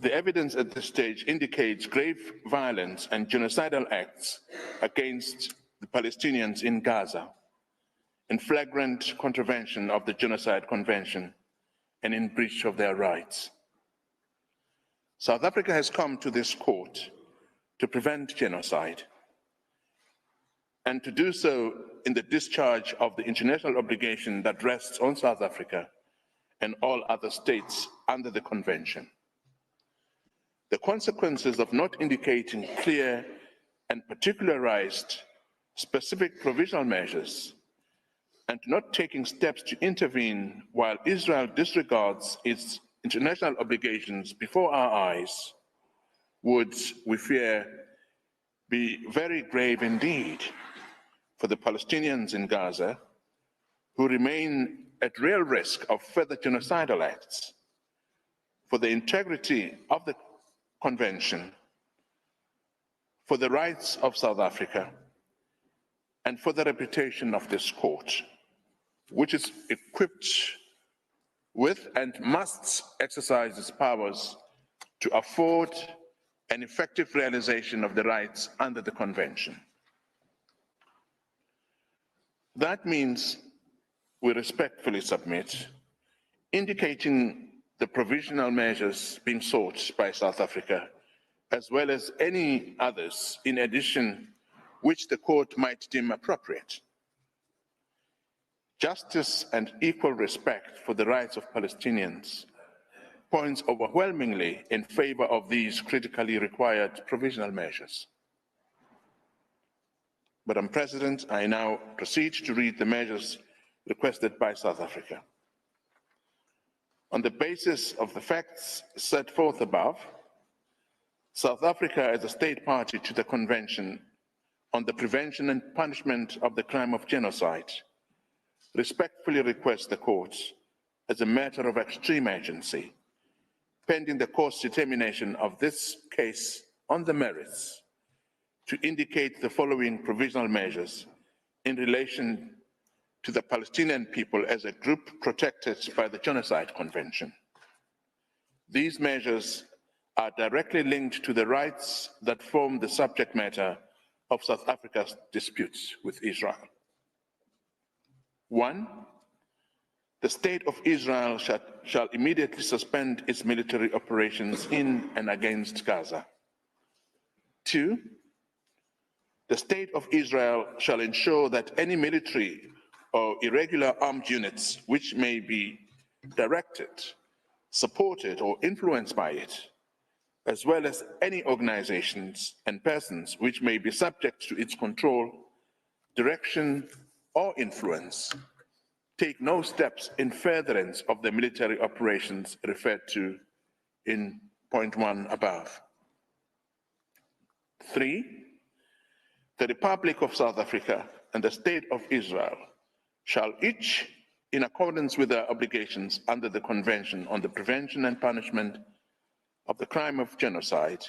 the evidence at this stage indicates grave violence and genocidal acts against the Palestinians in Gaza, in flagrant contravention of the Genocide Convention and in breach of their rights. South Africa has come to this court to prevent genocide and to do so in the discharge of the international obligation that rests on South Africa and all other states under the convention. The consequences of not indicating clear and particularized specific provisional measures and not taking steps to intervene while Israel disregards its international obligations before our eyes would, we fear, be very grave indeed for the Palestinians in Gaza, who remain at real risk of further genocidal acts, for the integrity of the convention, for the rights of South Africa, and for the reputation of this court, which is equipped with and must exercise its powers to afford an effective realization of the rights under the convention. That means we respectfully submit, indicating the provisional measures being sought by South Africa, as well as any others in addition which the court might deem appropriate. Justice and equal respect for the rights of Palestinians points overwhelmingly in favor of these critically required provisional measures. Madam President, I now proceed to read the measures requested by South Africa. On the basis of the facts set forth above, South Africa, as a state party to the Convention on the Prevention and Punishment of the Crime of Genocide, respectfully request the courts, as a matter of extreme urgency, pending the court's determination of this case on the merits, to indicate the following provisional measures in relation to the Palestinian people as a group protected by the Genocide Convention. These measures are directly linked to the rights that form the subject matter of South Africa's disputes with Israel. 1, the state of Israel shall immediately suspend its military operations in and against Gaza. 2, the state of Israel shall ensure that any military or irregular armed units which may be directed supported or influenced by it, as well as any organizations and persons which may be subject to its control, direction, or influence, take no steps in furtherance of the military operations referred to in point 1 above. 3, the Republic of South Africa and the State of Israel shall each, in accordance with their obligations under the Convention on the Prevention and Punishment of the Crime of Genocide,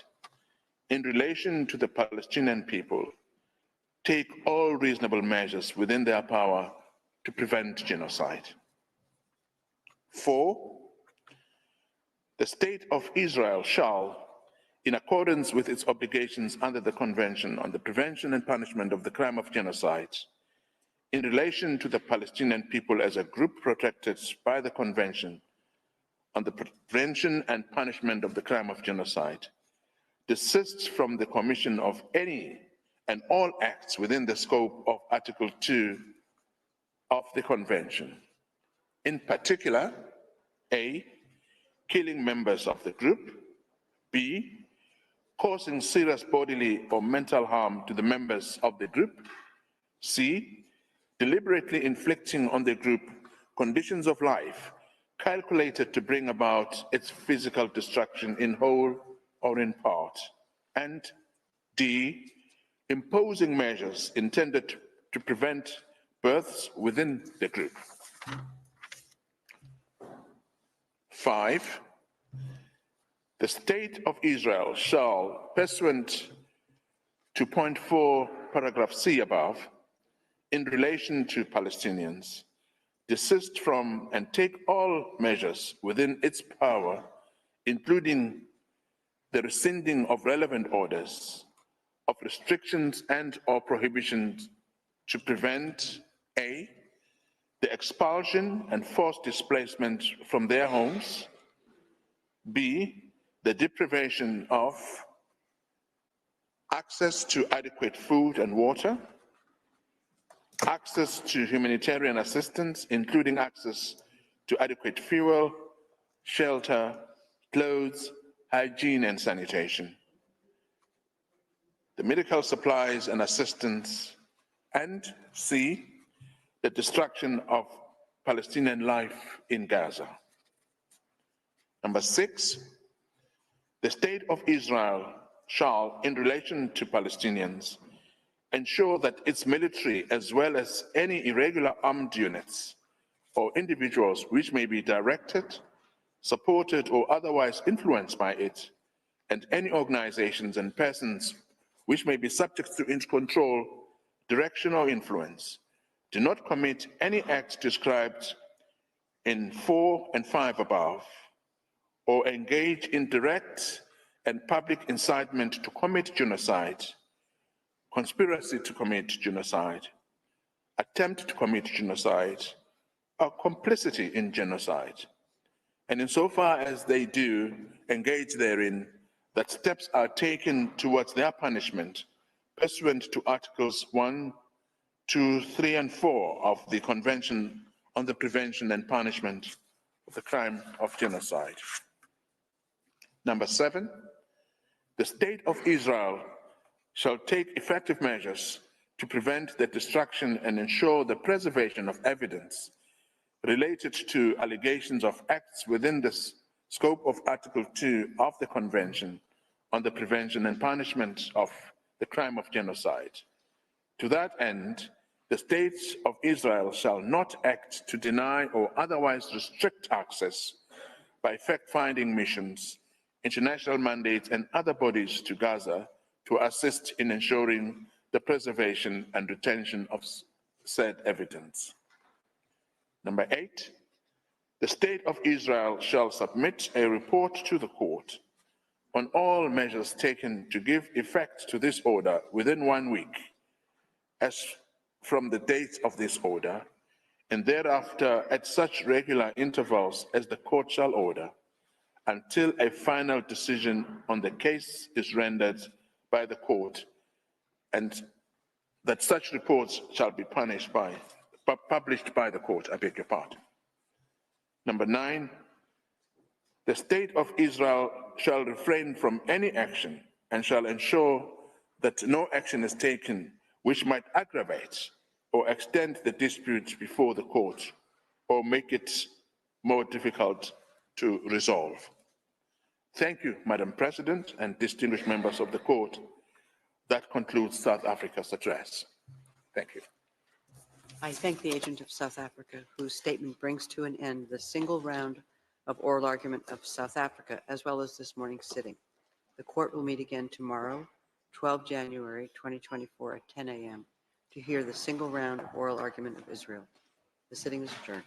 in relation to the Palestinian people, take all reasonable measures within their power to prevent genocide. 4, the State of Israel shall, in accordance with its obligations under the Convention on the Prevention and Punishment of the Crime of Genocide, in relation to the Palestinian people as a group protected by the Convention on the Prevention and Punishment of the Crime of Genocide, desists from the commission of any and all acts within the scope of Article 2 of the Convention. In particular, A, killing members of the group, B, causing serious bodily or mental harm to the members of the group, C, deliberately inflicting on the group conditions of life calculated to bring about its physical destruction in whole or in part, and D, imposing measures intended to prevent births within the group. 5, the State of Israel shall, pursuant to point 4, paragraph C above, in relation to Palestinians, desist from and take all measures within its power, including the rescinding of relevant orders, of restrictions and or prohibitions to prevent A, the expulsion and forced displacement from their homes, B, the deprivation of access to adequate food and water, access to humanitarian assistance, including access to adequate fuel, shelter, clothes, hygiene, and sanitation, the medical supplies and assistance, and C, the destruction of Palestinian life in Gaza. Number 6, the State of Israel shall, in relation to Palestinians, ensure that its military, as well as any irregular armed units or individuals which may be directed, supported, or otherwise influenced by it, and any organizations and persons which may be subject to its control, direction, or influence, do not commit any acts described in 4 and 5 above, or engage in direct and public incitement to commit genocide, conspiracy to commit genocide, attempt to commit genocide, or complicity in genocide. And insofar as they do engage therein, that steps are taken towards their punishment pursuant to Articles 1, 2, 3, and 4 of the Convention on the Prevention and Punishment of the Crime of Genocide. Number 7, the State of Israel shall take effective measures to prevent the destruction and ensure the preservation of evidence related to allegations of acts within the scope of Article 2 of the Convention on the Prevention and Punishment of the Crime of Genocide. To that end, the State of Israel shall not act to deny or otherwise restrict access by fact-finding missions, international mandates, and other bodies to Gaza to assist in ensuring the preservation and retention of said evidence. Number 8, the State of Israel shall submit a report to the court on all measures taken to give effect to this order within 1 week, as from the date of this order, and thereafter at such regular intervals as the court shall order, until a final decision on the case is rendered by the court, and that such reports shall be published by the court, I beg your pardon. Number 9, The state of Israel shall refrain from any action and shall ensure that no action is taken which might aggravate or extend the dispute before the court or make it more difficult to resolve. Thank you, Madam President and distinguished members of the court. That concludes South Africa's address. Thank you. I thank the agent of South Africa, whose statement brings to an end the single round of oral argument of South Africa, as well as this morning's sitting. The court will meet again tomorrow, 12 January 2024 at 10 a.m. to hear the single round oral argument of Israel. The sitting is adjourned.